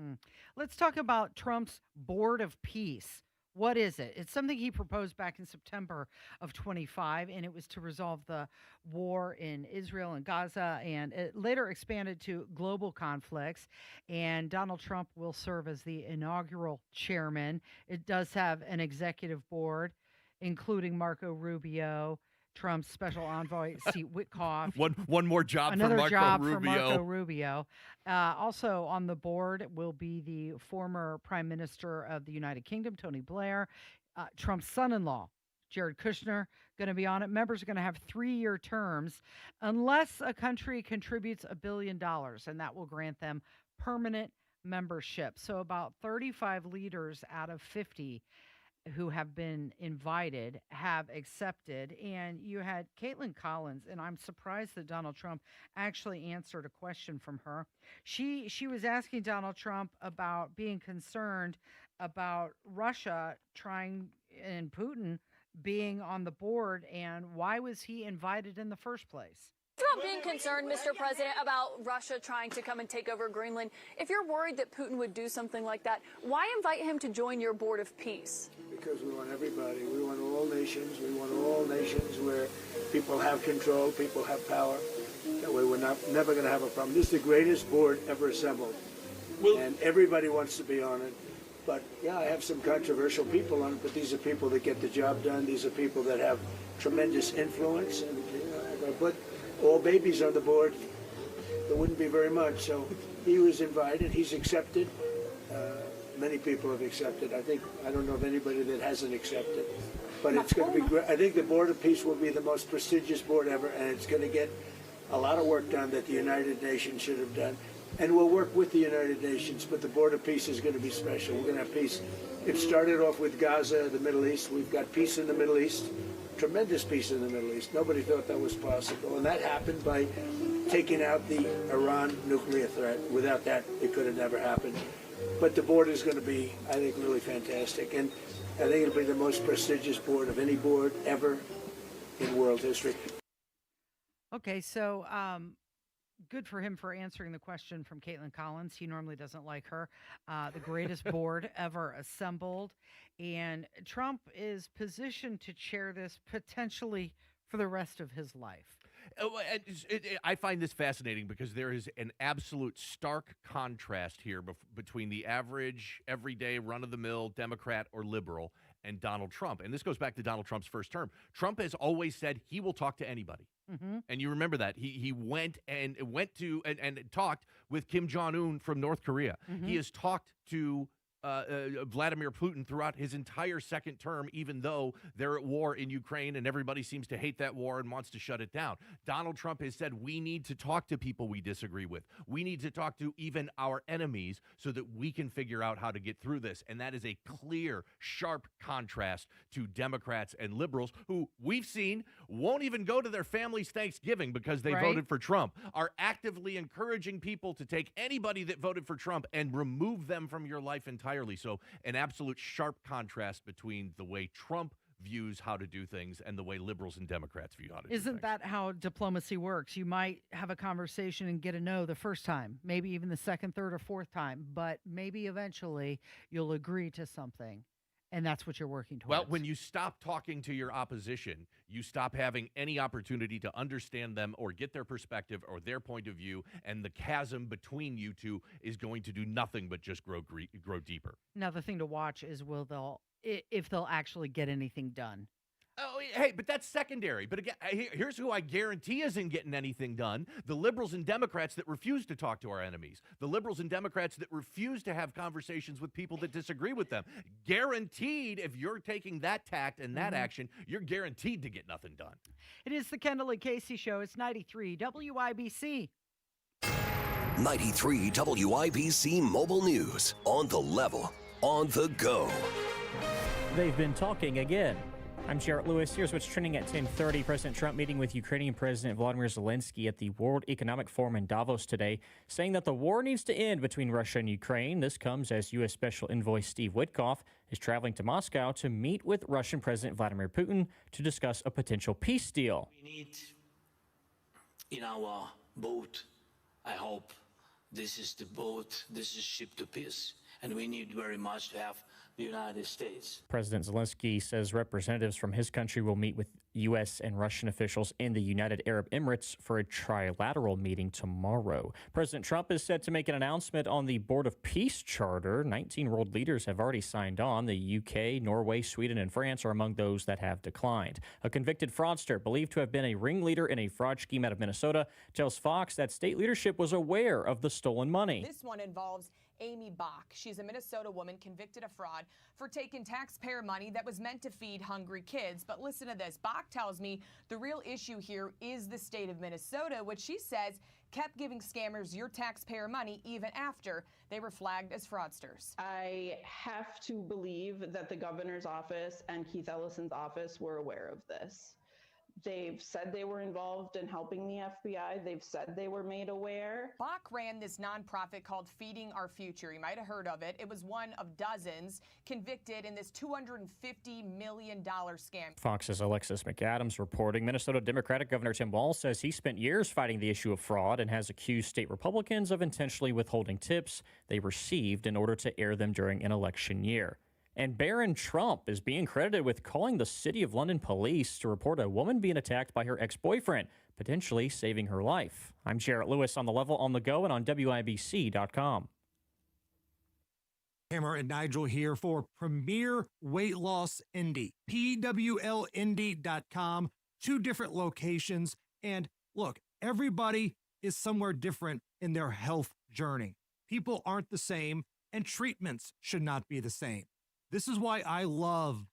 Let's talk about Trump's Board of Peace. What is it? It's something he proposed back in September of 25, and it was to resolve the war in Israel and Gaza, and it later expanded to global conflicts. And Donald Trump will serve as the inaugural chairman. It does have an executive board, including Marco Rubio, Trump's special envoy, Steve Witkoff. One more job Another for Marco job Rubio. for Marco Rubio. Also on the board will be the former Prime Minister of the United Kingdom, Tony Blair, Trump's son-in-law, Jared Kushner, going to be on it. Members are going to have 3-year terms unless a country contributes $1 billion, and that will grant them permanent membership. So about 35 leaders out of 50 who have been invited have accepted. And you had Caitlin Collins, and I'm surprised that Donald Trump actually answered a question from her. She was asking Donald Trump about being concerned about Russia trying and Putin being on the board, and why was he invited in the first place? Trump being concerned, Mr. President, about Russia trying to come and take over Greenland. If you're worried that Putin would do something like that, why invite him to join your board of peace? Because we want everybody. We want all nations. We want all nations where people have control, people have power. That way we're never going to have a problem. This is the greatest board ever assembled. And everybody wants to be on it. But, yeah, I have some controversial people on it, but these are people that get the job done. These are people that have tremendous influence. And but all babies on the board, there wouldn't be very much. So he was invited. He's accepted. Many people have accepted. I don't know of anybody that hasn't accepted. But it's going to be great. I think the Board of Peace will be the most prestigious board ever, and it's going to get a lot of work done that the United Nations should have done. And we'll work with the United Nations, but the Board of Peace is going to be special. We're going to have peace. It started off with Gaza, the Middle East. We've got peace in the Middle East, tremendous peace in the Middle East. Nobody thought that was possible. And that happened by taking out the Iran nuclear threat. Without that, it could have never happened. But the board is going to be, I think, really fantastic. And I think it'll be the most prestigious board of any board ever in world history. Okay, so good for him for answering the question from Caitlin Collins. He normally doesn't like her. The greatest board ever assembled. And Trump is positioned to chair this potentially for the rest of his life. I find this fascinating because there is an absolute stark contrast here between the average, everyday, run-of-the-mill Democrat or liberal and Donald Trump. And this goes back to Donald Trump's first term. Trump has always said he will talk to anybody. Mm-hmm. And you remember that. He went to talked with Kim Jong-un from North Korea. Mm-hmm. He has talked to Vladimir Putin throughout his entire second term, even though they're at war in Ukraine and everybody seems to hate that war and wants to shut it down. Donald Trump has said we need to talk to people we disagree with. We need to talk to even our enemies so that we can figure out how to get through this. And that is a clear, sharp contrast to Democrats and liberals who we've seen won't even go to their family's Thanksgiving because they voted for Trump, are actively encouraging people to take anybody that voted for Trump and remove them from your life entirely. So an absolute sharp contrast between the way Trump views how to do things and the way liberals and Democrats view how to do things. Isn't that how diplomacy works? You might have a conversation and get a no the first time, maybe even the second, third, or fourth time, but maybe eventually you'll agree to something. And that's what you're working towards. Well, when you stop talking to your opposition, you stop having any opportunity to understand them or get their perspective or their point of view, and the chasm between you two is going to do nothing but just grow deeper. Now, the thing to watch is if they'll actually get anything done. Oh, hey, but that's secondary. But again, here's who I guarantee isn't getting anything done. The liberals and Democrats that refuse to talk to our enemies. The liberals and Democrats that refuse to have conversations with people that disagree with them. Guaranteed, if you're taking that tact and that action, you're guaranteed to get nothing done. It is the Kendall Casey Show. It's 93 WIBC. 93 WIBC Mobile News. On the level, on the go. They've been talking again. I'm Jarrett Lewis. Here's what's trending at 10:30. President Trump meeting with Ukrainian President Volodymyr Zelensky at the World Economic Forum in Davos today, saying that the war needs to end between Russia and Ukraine. This comes as U.S. Special Envoy Steve Witkoff is traveling to Moscow to meet with Russian President Vladimir Putin to discuss a potential peace deal. We need in our boat, I hope this is the boat, this is ship to peace, and we need very much to have the United States. President Zelensky says representatives from his country will meet with U.S. and Russian officials in the United Arab Emirates for a trilateral meeting tomorrow. President Trump is set to make an announcement on the Board of Peace Charter. 19 world leaders have already signed on. The UK, Norway, Sweden, and France are among those that have declined. A convicted fraudster believed to have been a ringleader in a fraud scheme out of Minnesota tells Fox that state leadership was aware of the stolen money. This one involves Amy Bach. She's a Minnesota woman convicted of fraud for taking taxpayer money that was meant to feed hungry kids. But listen to this. Bach tells me the real issue here is the state of Minnesota, which she says kept giving scammers your taxpayer money even after they were flagged as fraudsters. I have to believe that the governor's office and Keith Ellison's office were aware of this. They've said they were involved in helping the FBI. They've said they were made aware. Bach ran this nonprofit called Feeding Our Future. You might have heard of it. It was one of dozens convicted in this $250 million scam. Fox's Alexis McAdams reporting. Minnesota Democratic Governor Tim Walz says he spent years fighting the issue of fraud and has accused state Republicans of intentionally withholding tips they received in order to air them during an election year. And Barron Trump is being credited with calling the City of London police to report a woman being attacked by her ex-boyfriend, potentially saving her life. I'm Jarrett Lewis on The Level, on the go, and on WIBC.com. Hammer and Nigel here for Premier Weight Loss Indy, PWLindy.com, 2 different locations. And look, everybody is somewhere different in their health journey. People aren't the same, and treatments should not be the same. This is why I love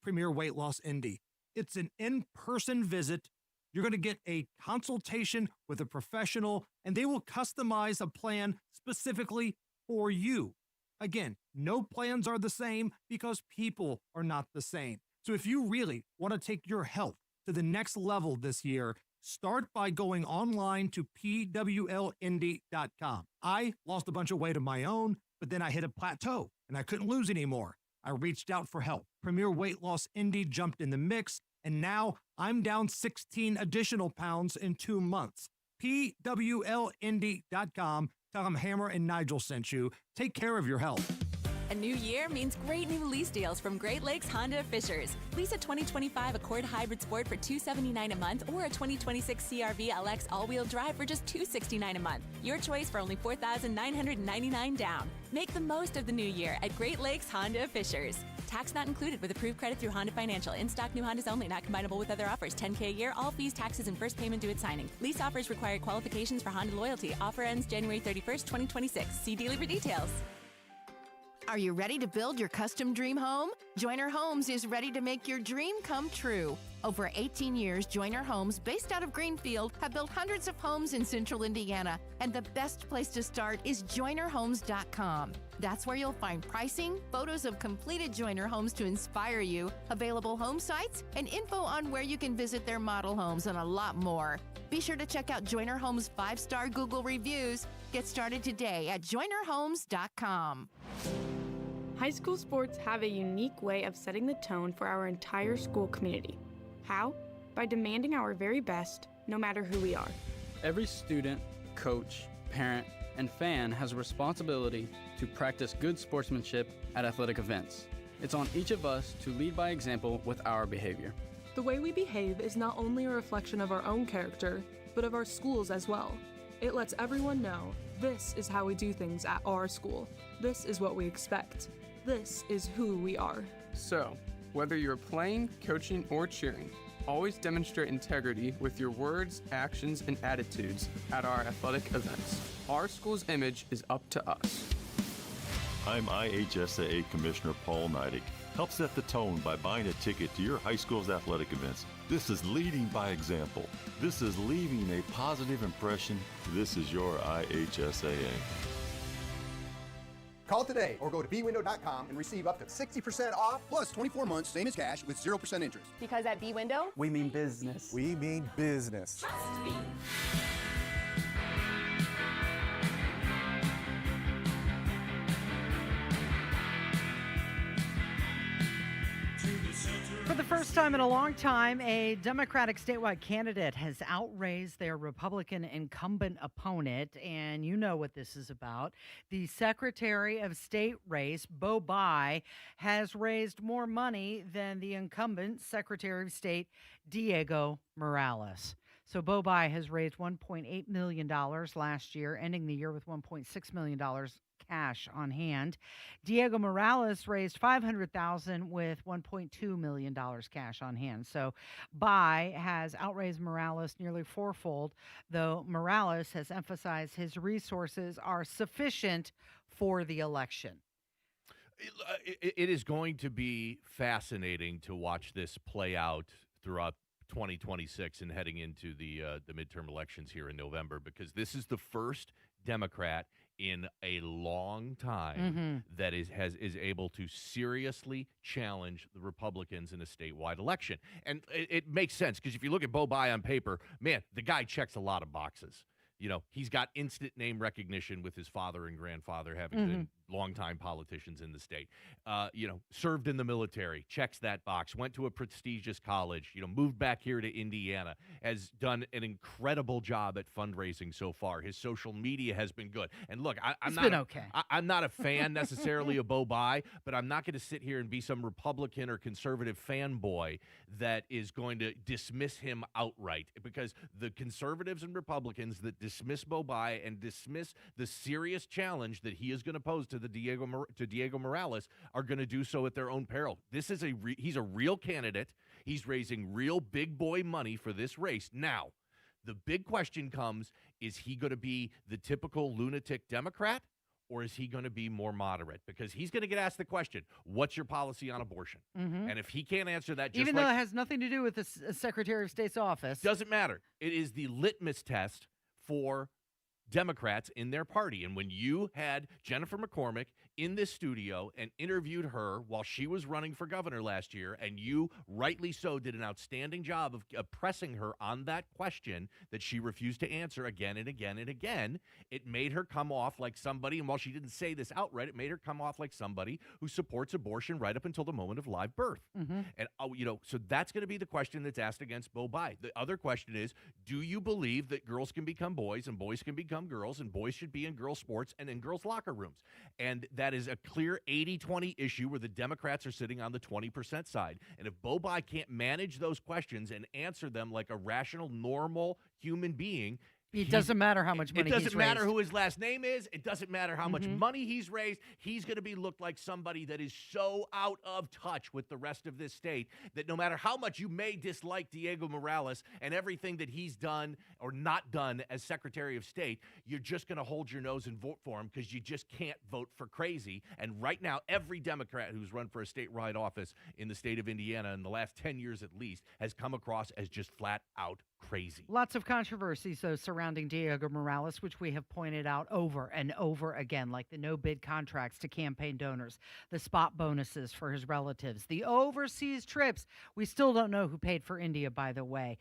Premier Weight Loss Indy. It's an in-person visit. You're going to get a consultation with a professional, and they will customize a plan specifically for you. Again, no plans are the same because people are not the same. So if you really want to take your health to the next level this year, start by going online to PWLindy.com. I lost a bunch of weight of my own, but then I hit a plateau and I couldn't lose anymore. I reached out for help. Premier Weight Loss Indy jumped in the mix, and now I'm down 16 additional pounds in 2 months. PWLindy.com. Tell them Hammer and Nigel sent you. Take care of your health. A new year means great new lease deals from Great Lakes Honda of Fishers. Lease a 2025 Accord Hybrid Sport for $279 a month or a 2026 CR-V LX all-wheel drive for just $269 a month. Your choice for only $4,999 down. Make the most of the new year at Great Lakes Honda of Fishers. Tax not included with approved credit through Honda Financial. In-stock new Hondas only, not combinable with other offers. $10K a year, all fees, taxes, and first payment due at signing. Lease offers require qualifications for Honda loyalty. Offer ends January 31st, 2026. See dealer for details. Are you ready to build your custom dream home? Joyner Homes is ready to make your dream come true. Over 18 years, Joyner Homes, based out of Greenfield, have built hundreds of homes in central Indiana. And the best place to start is JoynerHomes.com. That's where you'll find pricing, photos of completed Joyner homes to inspire you, available home sites, and info on where you can visit their model homes, and a lot more. Be sure to check out Joyner Homes' 5-star Google reviews. Get started today at JoynerHomes.com. High school sports have a unique way of setting the tone for our entire school community. How? By demanding our very best, no matter who we are. Every student, coach, parent, and fan has a responsibility to practice good sportsmanship at athletic events. It's on each of us to lead by example with our behavior. The way we behave is not only a reflection of our own character, but of our schools as well. It lets everyone know this is how we do things at our school. This is what we expect. This is who we are. So, whether you're playing, coaching, or cheering, always demonstrate integrity with your words, actions, and attitudes at our athletic events. Our school's image is up to us. I'm IHSAA Commissioner Paul Neidig. Help set the tone by buying a ticket to your high school's athletic events. This is leading by example. This is leaving a positive impression. This is your IHSAA. Call today or go to bwindow.com and receive up to 60% off plus 24 months, same as cash, with 0% interest. Because at B-Window, we mean business. We mean business. Trust me. For the first time in a long time, a Democratic statewide candidate has outraised their Republican incumbent opponent, and you know what this is about. The Secretary of State race, Bo Bai, has raised more money than the incumbent Secretary of State, Diego Morales. So Bo Bai has raised $1.8 million last year, ending the year with $1.6 million cash on hand. Diego Morales raised $500,000 with $1.2 million cash on hand. So Bai has outraised Morales nearly fourfold, though Morales has emphasized his resources are sufficient for the election. It is going to be fascinating to watch this play out throughout 2026 and heading into the midterm elections here in November, because this is the first Democrat in a long time that is able to seriously challenge the Republicans in a statewide election. And it makes sense, because if you look at Bo Bai on paper, man, the guy checks a lot of boxes. You know, he's got instant name recognition with his father and grandfather having been longtime politicians in the state. Served in the military, checks that box, went to a prestigious college, moved back here to Indiana, has done an incredible job at fundraising so far. His social media has been good. And look, I'm not a fan necessarily of Bo Bai, but I'm not going to sit here and be some Republican or conservative fanboy that is going to dismiss him outright, because the conservatives and Republicans that dismiss Bo Bai and dismiss the serious challenge that he is going to pose to Diego Morales are going to do so at their own peril. This is he's a real candidate. He's raising real big boy money for this race. Now, the big question comes, is he going to be the typical lunatic Democrat, or is he going to be more moderate? Because he's going to get asked the question, what's your policy on abortion? And if he can't answer that, even though it has nothing to do with the Secretary of State's office. Doesn't matter. It is the litmus test for Democrats in their party. And when you had Jennifer McCormick in this studio and interviewed her while she was running for governor last year, and you, rightly so, did an outstanding job of pressing her on that question that she refused to answer again and again and again, it made her come off like somebody, and while she didn't say this outright, it made her come off like somebody who supports abortion right up until the moment of live birth. And, so that's going to be the question that's asked against Bo Bai. The other question is, do you believe that girls can become boys and boys can become girls, and boys should be in girls' sports and in girls' locker rooms? And that is a clear 80-20 issue where the Democrats are sitting on the 20% side. And if Bo Bai can't manage those questions and answer them like a rational, normal human being, it doesn't matter how much money he's raised. It doesn't matter who his last name is. It doesn't matter how much money he's raised. He's going to be looked like somebody that is so out of touch with the rest of this state that no matter how much you may dislike Diego Morales and everything that he's done or not done as Secretary of State, you're just going to hold your nose and vote for him, because you just can't vote for crazy. And right now, every Democrat who's run for a statewide office in the state of Indiana in the last 10 years at least has come across as just flat out crazy. Lots of controversies, though, surrounding Diego Morales, which we have pointed out over and over again, like the no-bid contracts to campaign donors, the spot bonuses for his relatives, the overseas trips. We still don't know who paid for India, by the way.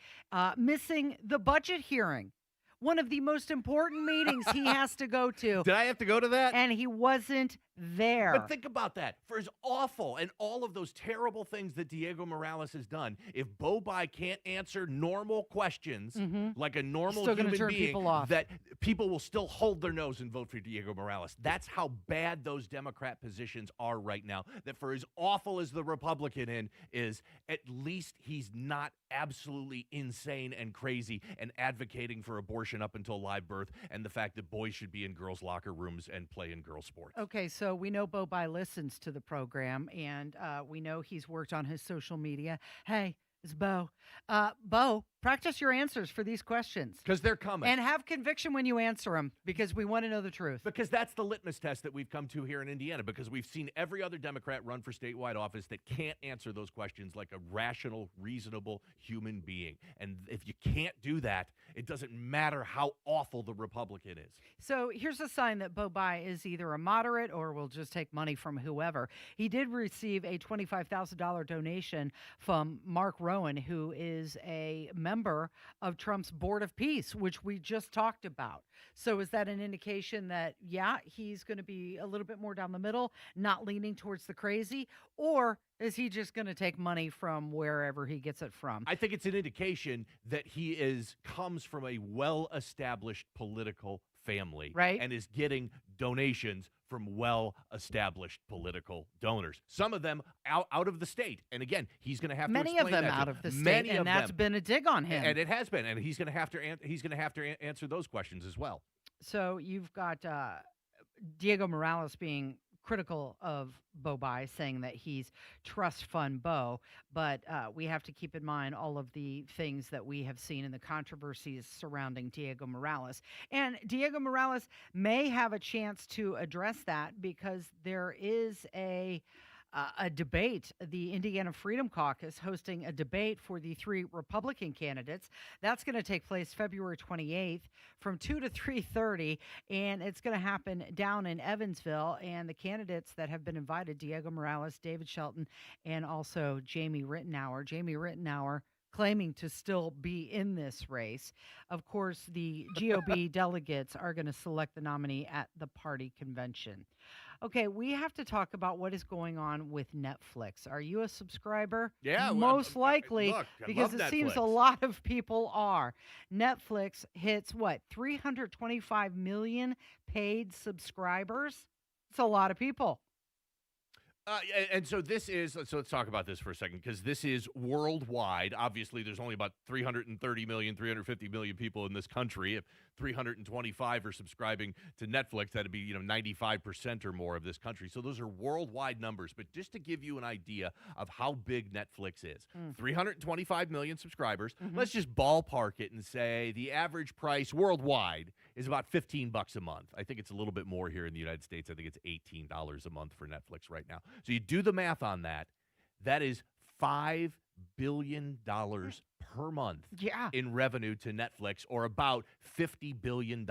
Missing the budget hearing, one of the most important meetings he has to go to. Did I have to go to that? And he wasn't there. But think about that. For as awful and all of those terrible things that Diego Morales has done, if Bo Bai can't answer normal questions like a normal human being, that people will still hold their nose and vote for Diego Morales. That's how bad those Democrat positions are right now. That for as awful as the Republican is, at least he's not absolutely insane and crazy and advocating for abortion up until live birth, and the fact that boys should be in girls' locker rooms and play in girls' sports. Okay, so we know Bo Bai listens to the program, and we know he's worked on his social media. Hey, it's Bo. Bo, practice your answers for these questions. Because they're coming. And have conviction when you answer them, because we want to know the truth. Because that's the litmus test that we've come to here in Indiana, because we've seen every other Democrat run for statewide office that can't answer those questions like a rational, reasonable human being. And if you can't do that, it doesn't matter how awful the Republican is. So here's a sign that Bo Bai is either a moderate or will just take money from whoever. He did receive a $25,000 donation from Mark Rowan, who is a member member of Trump's Board of Peace, which we just talked about. So is that an indication that, yeah, he's going to be a little bit more down the middle, not leaning towards the crazy? Or is he just going to take money from wherever he gets it from? I think it's an indication that he comes from a well-established political family, right, and is getting donations from well-established political donors. Some of them out of the state, and again, he's going to have many to of explain them that out of the state, and that's been a dig on him. And it has been, and he's going to have to answer those questions as well. So you've got Diego Morales being critical of Bo Bai, saying that he's trust fund Bo, but we have to keep in mind all of the things that we have seen in the controversies surrounding Diego Morales. And Diego Morales may have a chance to address that because there is a debate. The Indiana Freedom Caucus hosting a debate for the 3 Republican candidates. That's going to take place February 28th from 2 to 3:30, and it's going to happen down in Evansville. And the candidates that have been invited, Diego Morales, David Shelton, and also Jamie Rittenauer. Jamie Rittenauer claiming to still be in this race. Of course, the GOP delegates are going to select the nominee at the party convention. Okay, we have to talk about what is going on with Netflix. Are you a subscriber? Yeah. Most likely, look, I because love it seems a Netflix. lot of people are. Netflix hits, 325 million paid subscribers? It's a lot of people. And so let's talk about this for a second, because this is worldwide. Obviously, there's only about 330 million, 350 million people in this country. If 325 are subscribing to Netflix, that'd be, 95% or more of this country. So those are worldwide numbers. But just to give you an idea of how big Netflix is, 325 million subscribers. Let's just ballpark it and say the average price worldwide is about $15 a month. I think it's a little bit more here in the United States. I think it's $18 a month for Netflix right now. So you do the math on that. That is $5 billion per month in revenue to Netflix, or about $50 billion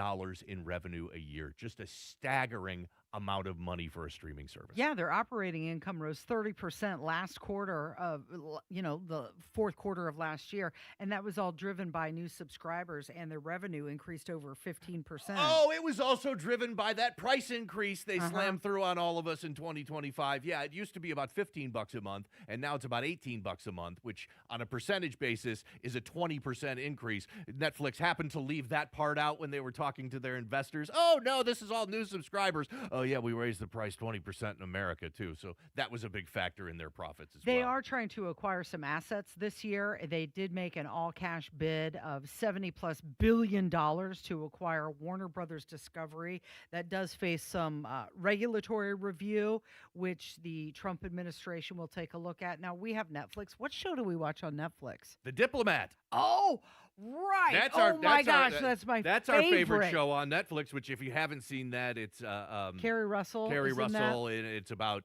in revenue a year. Just a staggering amount of money for a streaming service. Yeah, their operating income rose 30% last quarter of, the fourth quarter of last year. And that was all driven by new subscribers, and their revenue increased over 15%. Oh, it was also driven by that price increase they slammed through on all of us in 2025. Yeah, it used to be about $15 a month, and now it's about $18 a month, which on a percentage basis is a 20% increase. Netflix happened to leave that part out when they were talking to their investors. Oh, no, this is all new subscribers. Oh, yeah, we raised the price 20% in America, too. So that was a big factor in their profits as well. They are trying to acquire some assets this year. They did make an all-cash bid of $70+ billion to acquire Warner Brothers Discovery. That does face some regulatory review, which the Trump administration will take a look at. Now, we have Netflix. What show do we watch on Netflix? The Diplomat. Oh, right. That's my That's our favorite show on Netflix, which if you haven't seen that, it's Carrie Russell. And it's about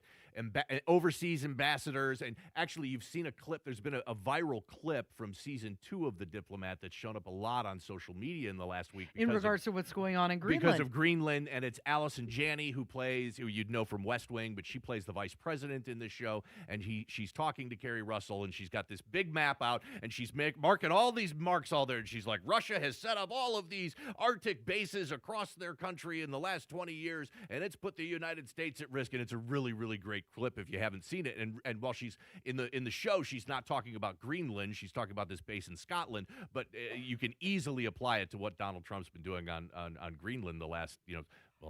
overseas ambassadors. And actually, you've seen a clip. There's been a viral clip from season 2 of The Diplomat that's shown up a lot on social media in the last week. In regards to what's going on in Greenland. Because of Greenland, and it's Allison Janney who you'd know from West Wing, but she plays the vice president in this show, and she's talking to Carrie Russell, and she's got this big map out, and she's marking all these marks all there, and she's like, Russia has set up all of these Arctic bases across their country in the last 20 years, and it's put the United States at risk, and it's a really, really great clip if you haven't seen it. And while she's in the show, she's not talking about Greenland, she's talking about this base in Scotland, but you can easily apply it to what Donald Trump's been doing on Greenland the last,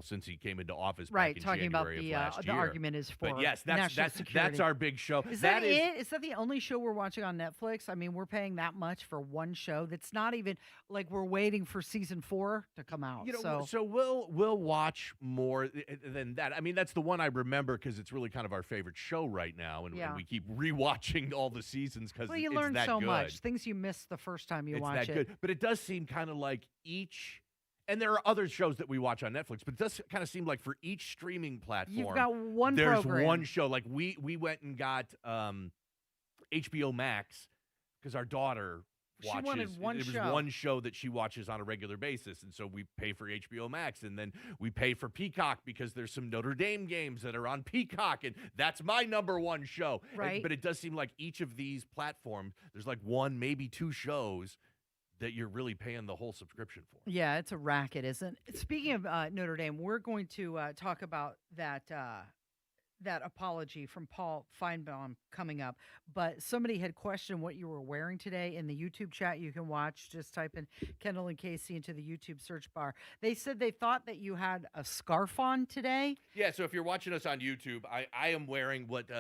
since he came into office back in talking January about of last the year. argument is for but yes, national security. That's our big show. Is that it? Is that the only show we're watching on Netflix? I mean, we're paying that much for one show that's not even like we're waiting for season 4 to come out. So we'll watch more than that. I mean, that's the one I remember because it's really kind of our favorite show right now, and we keep rewatching all the seasons because you learn so much things you missed the first time you watch it. It's that good, but it does seem kind of like each. And there are other shows that we watch on Netflix, but it does kind of seem like for each streaming platform, you've got one there's program. one show. Like we went and got HBO Max because our daughter watches. She wanted one show. It was one show that she watches on a regular basis, and so we pay for HBO Max, and then we pay for Peacock because there's some Notre Dame games that are on Peacock, and that's my number one show. Right. But it does seem like each of these platforms, there's like one, maybe two shows that you're really paying the whole subscription for. Yeah, it's a racket, isn't it? Speaking of Notre Dame, we're going to talk about that apology from Paul Feinbaum coming up. But somebody had questioned what you were wearing today in the YouTube chat. You can watch. Just type in Kendall and Casey into the YouTube search bar. They said they thought that you had a scarf on today. Yeah, so if you're watching us on YouTube, I am wearing what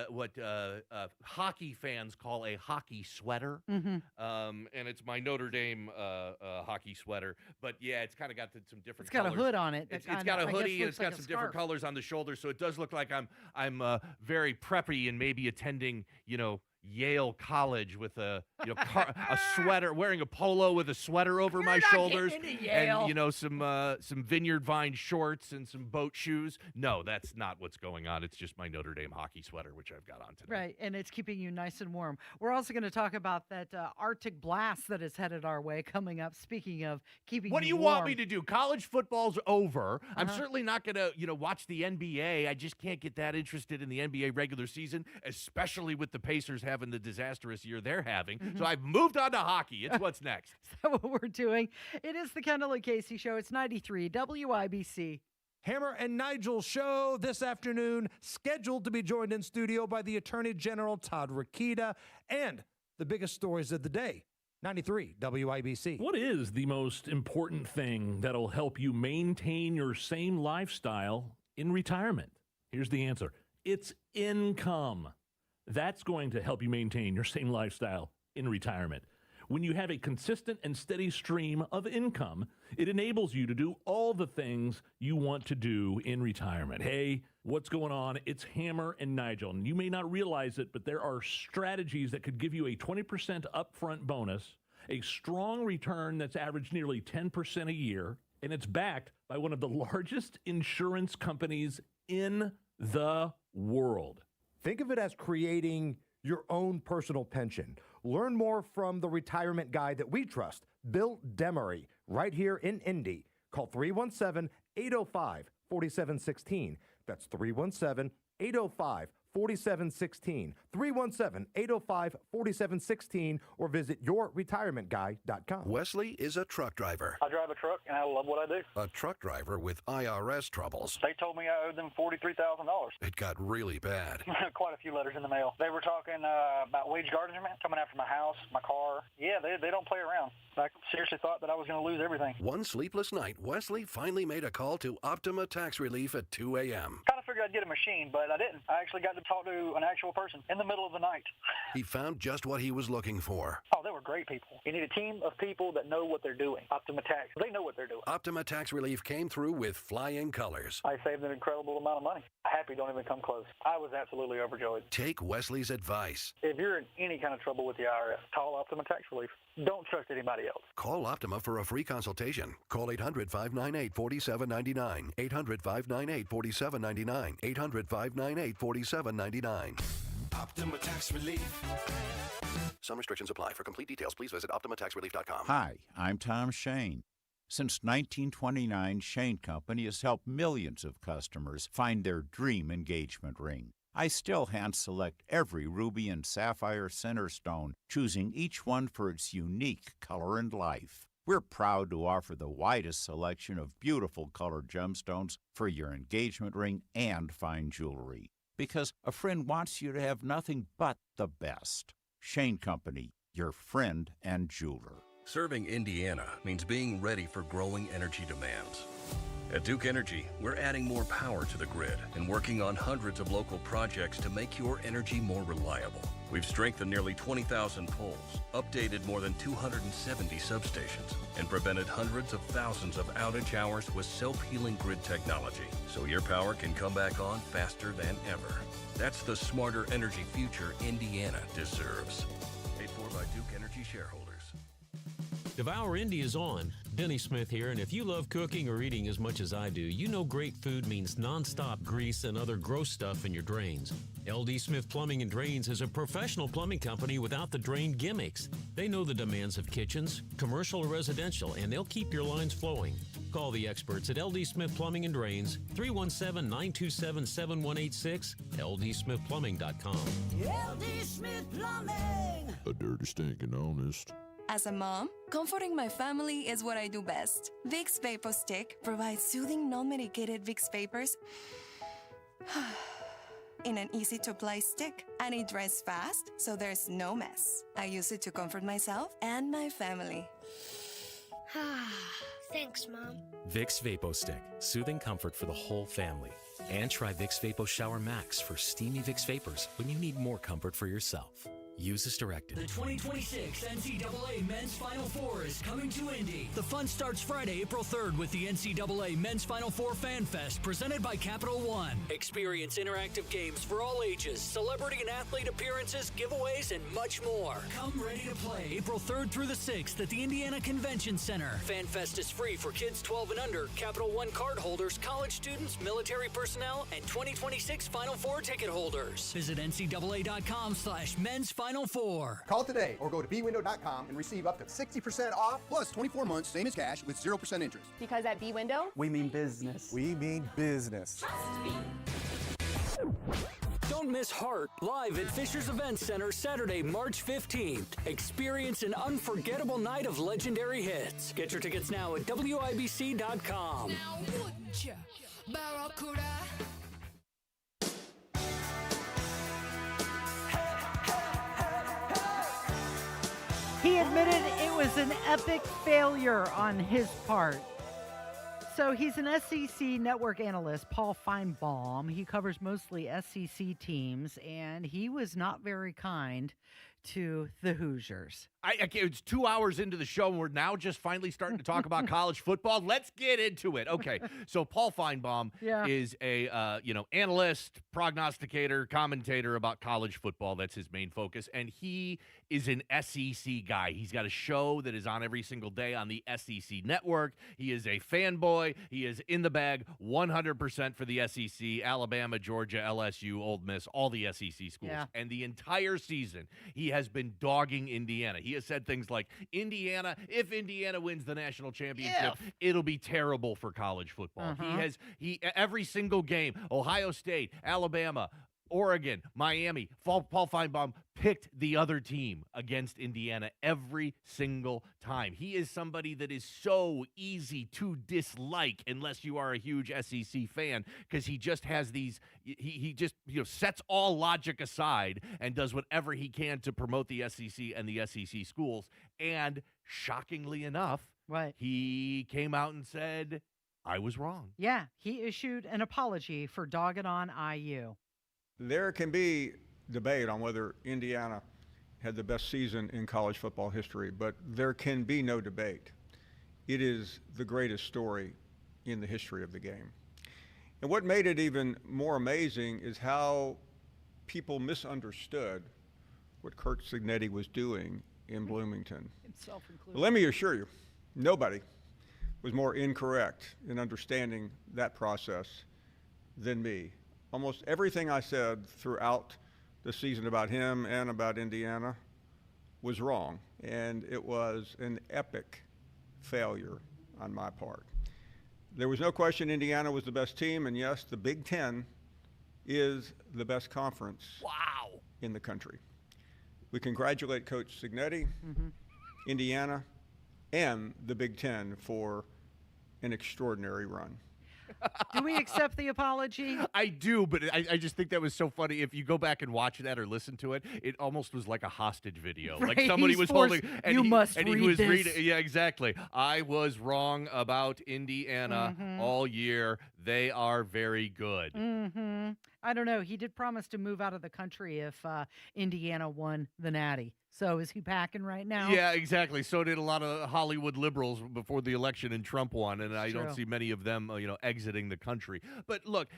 hockey fans call a hockey sweater. Mm-hmm. And it's my Notre Dame hockey sweater. But yeah, it's kind of got some different It's got colors. a hood on it. It's got a hoodie, and it's got some different colors on the shoulder, so it does look like I'm very preppy and maybe attending, Yale College with a sweater, wearing a polo with a sweater over my shoulders, and some Vineyard Vine shorts and some boat shoes. No, that's not what's going on. It's just my Notre Dame hockey sweater, which I've got on today. Right, and it's keeping you nice and warm. We're also going to talk about that Arctic blast that is headed our way coming up. Speaking of keeping what do you warm. want me to do? College football's over. I'm certainly not going to, watch the NBA. I just can't get that interested in the NBA regular season, especially with the Pacers having the disastrous year they're having. Mm-hmm. So I've moved on to hockey. It's what's next. Is that what we're doing? It is the Kendall and Casey Show. It's 93 WIBC. Hammer and Nigel show this afternoon, scheduled to be joined in studio by the Attorney General Todd Rokita and the biggest stories of the day. 93 WIBC. What is the most important thing that'll help you maintain your same lifestyle in retirement? Here's the answer. It's income. That's going to help you maintain your same lifestyle in retirement. When you have a consistent and steady stream of income, it enables you to do all the things you want to do in retirement. Hey, what's going on? It's Hammer and Nigel. And you may not realize it, but there are strategies that could give you a 20% upfront bonus, a strong return that's averaged nearly 10% a year, and it's backed by one of the largest insurance companies in the world. Think of it as creating your own personal pension. Learn more from the retirement guy that we trust, Bill Demery, right here in Indy. Call 317-805-4716. That's 317-805-4716. 317-805-4716, or visit yourretirementguy.com. Wesley is a truck driver. I drive a truck, and I love what I do. A truck driver with IRS troubles. They told me I owed them $43,000. It got really bad. Quite a few letters in the mail. They were talking about wage garnishment, coming after my house, my car. Yeah, they don't play around. I seriously thought that I was going to lose everything. One sleepless night, Wesley finally made a call to Optima Tax Relief at 2 a.m. Kind of figured I'd get a machine, but I didn't. I actually got to talk to an actual person in the middle of the night. He found just what he was looking for. Oh, they were great people. You need a team of people that know what they're doing. Optima Tax, they know what they're doing. Optima Tax Relief came through with flying colors. I saved an incredible amount of money. Happy don't even come close. I was absolutely overjoyed. Take Wesley's advice. If you're in any kind of trouble with the IRS, call Optima Tax Relief. Don't trust anybody else. Call Optima for a free consultation. Call 800-598-4799. 800-598-4799. 800-598-4799. Optima Tax Relief. Some restrictions apply. For complete details, please visit OptimaTaxRelief.com. Hi, I'm Tom Shane. Since 1929, Shane Company has helped millions of customers find their dream engagement ring. I still hand-select every ruby and sapphire center stone, choosing each one for its unique color and life. We're proud to offer the widest selection of beautiful colored gemstones for your engagement ring and fine jewelry, because a friend wants you to have nothing but the best. Shane Company, your friend and jeweler. Serving Indiana means being ready for growing energy demands. At Duke Energy, we're adding more power to the grid and working on hundreds of local projects to make your energy more reliable. We've strengthened nearly 20,000 poles, updated more than 270 substations, and prevented hundreds of thousands of outage hours with self-healing grid technology, so your power can come back on faster than ever. That's the smarter energy future Indiana deserves. Paid for by Duke Energy shareholders. Devour Indy is on. Denny Smith here, and if you love cooking or eating as much as I do, you know great food means nonstop grease and other gross stuff in your drains. LD Smith Plumbing and Drains is a professional plumbing company without the drain gimmicks. They know the demands of kitchens, commercial or residential, and they'll keep your lines flowing. Call the experts at LD Smith Plumbing and Drains, 317-927-7186, ldsmithplumbing.com. LD Smith Plumbing. A dirty, stinking, honest As a mom, comforting my family is what I do best. Vicks Vapor Stick provides soothing, non-medicated Vicks vapors in an easy-to-apply stick, and it dries fast, so there's no mess. I use it to comfort myself and my family. Thanks, Mom. Vicks Vapo Stick, soothing comfort for the whole family. And try Vicks Vapo Shower Max for steamy Vicks vapors when you need more comfort for yourself. Use as directed. The 2026 NCAA Men's Final Four is coming to Indy. The fun starts Friday, April 3rd with the NCAA Men's Final Four Fan Fest presented by Capital One. Experience interactive games for all ages, celebrity and athlete appearances, giveaways, and much more. Come ready to play April 3rd through the 6th at the Indiana Convention Center. Fan Fest is free for kids 12 and under, Capital One card holders, college students, military personnel, and 2026 Final Four ticket holders. Visit ncaa.com/men's Final Four. Call today or go to bwindow.com and receive up to 60% off plus 24 months, same as cash with 0% interest. Because at B-Window, we mean business. We mean business. Don't miss Heart live at Fisher's Event Center Saturday, March 15th. Experience an unforgettable night of legendary hits. Get your tickets now at WIBC.com. Now would ya, Barracuda? He admitted it was an epic failure on his part. So he's an SEC network analyst, Paul Feinbaum. He covers mostly SEC teams, and he was not very kind to the Hoosiers. It's 2 hours into the show, and we're now just finally starting to talk about college football. Let's get into it. Okay, so Paul Feinbaum is a analyst, prognosticator, commentator about college football. That's his main focus, and he is an SEC guy. He's got a show that is on every single day on the SEC network. He is a fanboy. He is in the bag 100% for the SEC, Alabama, Georgia, LSU, Ole Miss, all the SEC schools. Yeah. And the entire season, he has been dogging Indiana. He has said things like, if Indiana wins the national championship, it'll be terrible for college football. He every single game, Ohio State, Alabama, Oregon, Miami, Paul Feinbaum picked the other team against Indiana every single time. He is somebody that is so easy to dislike unless you are a huge SEC fan, because he just has these, he just sets all logic aside and does whatever he can to promote the SEC and the SEC schools. And shockingly enough, he came out and said, I was wrong. Yeah, he issued an apology for dogging on IU. There can be debate on whether Indiana had the best season in college football history, but there can be no debate. It is the greatest story in the history of the game. And what made it even more amazing is how people misunderstood what Curt Cignetti was doing in Bloomington. Self-included. Let me assure you, nobody was more incorrect in understanding that process than me. Almost everything I said throughout the season about him and about Indiana was wrong, and it was an epic failure on my part. There was no question Indiana was the best team, and yes, the Big Ten is the best conference in the country. We congratulate Coach Cignetti, Indiana, and the Big Ten for an extraordinary run. Do we accept the apology? I do, but I just think that was so funny. If you go back and watch that or listen to it, it almost was like a hostage video. Right, like somebody was holding, and you must and read he was this. reading. Yeah, exactly. I was wrong about Indiana all year. They are very good. I don't know. He did promise to move out of the country if Indiana won the Natty. So is he packing right now? Yeah, exactly. So did a lot of Hollywood liberals before the election, and Trump won, and I don't see many of them, exiting the country. But look,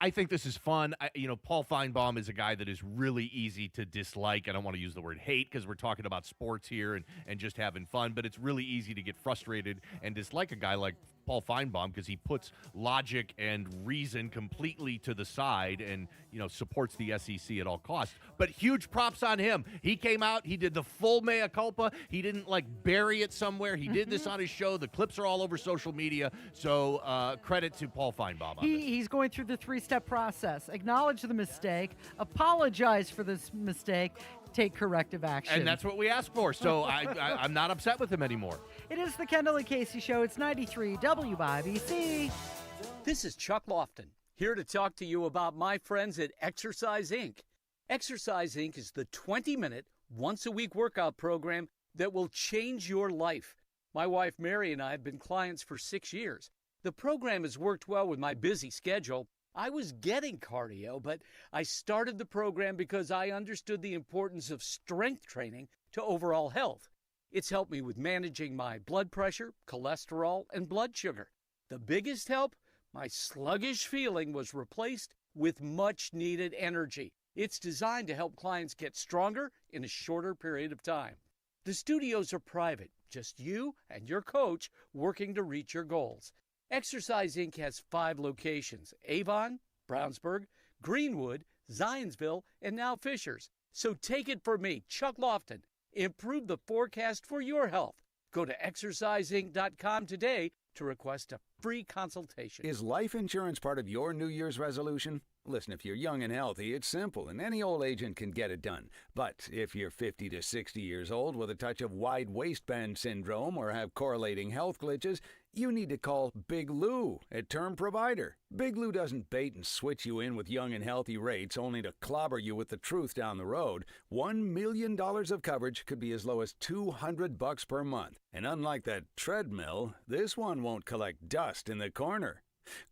I think this is fun. Paul Feinbaum is a guy that is really easy to dislike. I don't want to use the word hate because we're talking about sports here and just having fun, but it's really easy to get frustrated and dislike a guy like Paul Feinbaum because he puts logic and reason completely to the side and, supports the SEC at all costs. But huge props on him. He came out, he did the full mea culpa. He didn't bury it somewhere. He did this on his show. The clips are all over social media. So credit to Paul Feinbaum on this. He's going through the 3-step process. Acknowledge the mistake, apologize for this mistake, take corrective action. And that's what we asked for, so I'm not upset with him anymore. It is the Kendall and Casey Show. It's 93 WIBC. This is Chuck Lofton, here to talk to you about my friends at Exercise Inc. Exercise Inc. is the 20-minute, once-a-week workout program that will change your life. My wife Mary and I have been clients for 6 years. The program has worked well with my busy schedule. I was getting cardio, but I started the program because I understood the importance of strength training to overall health. It's helped me with managing my blood pressure, cholesterol, and blood sugar. The biggest help? My sluggish feeling was replaced with much-needed energy. It's designed to help clients get stronger in a shorter period of time. The studios are private, just you and your coach working to reach your goals. Exercise Inc. has 5 locations: Avon, Brownsburg, Greenwood, Zionsville, and now Fishers. So take it from me, Chuck Lofton. Improve the forecast for your health. Go to exerciseinc.com today to request a free consultation. Is life insurance part of your New Year's resolution? Listen, if you're young and healthy, it's simple, and any old agent can get it done. But if you're 50 to 60 years old with a touch of wide waistband syndrome or have correlating health glitches, you need to call Big Lou at Term Provider. Big Lou doesn't bait and switch you in with young and healthy rates only to clobber you with the truth down the road. $1 million of coverage could be as low as $200 per month. And unlike that treadmill, this one won't collect dust in the corner.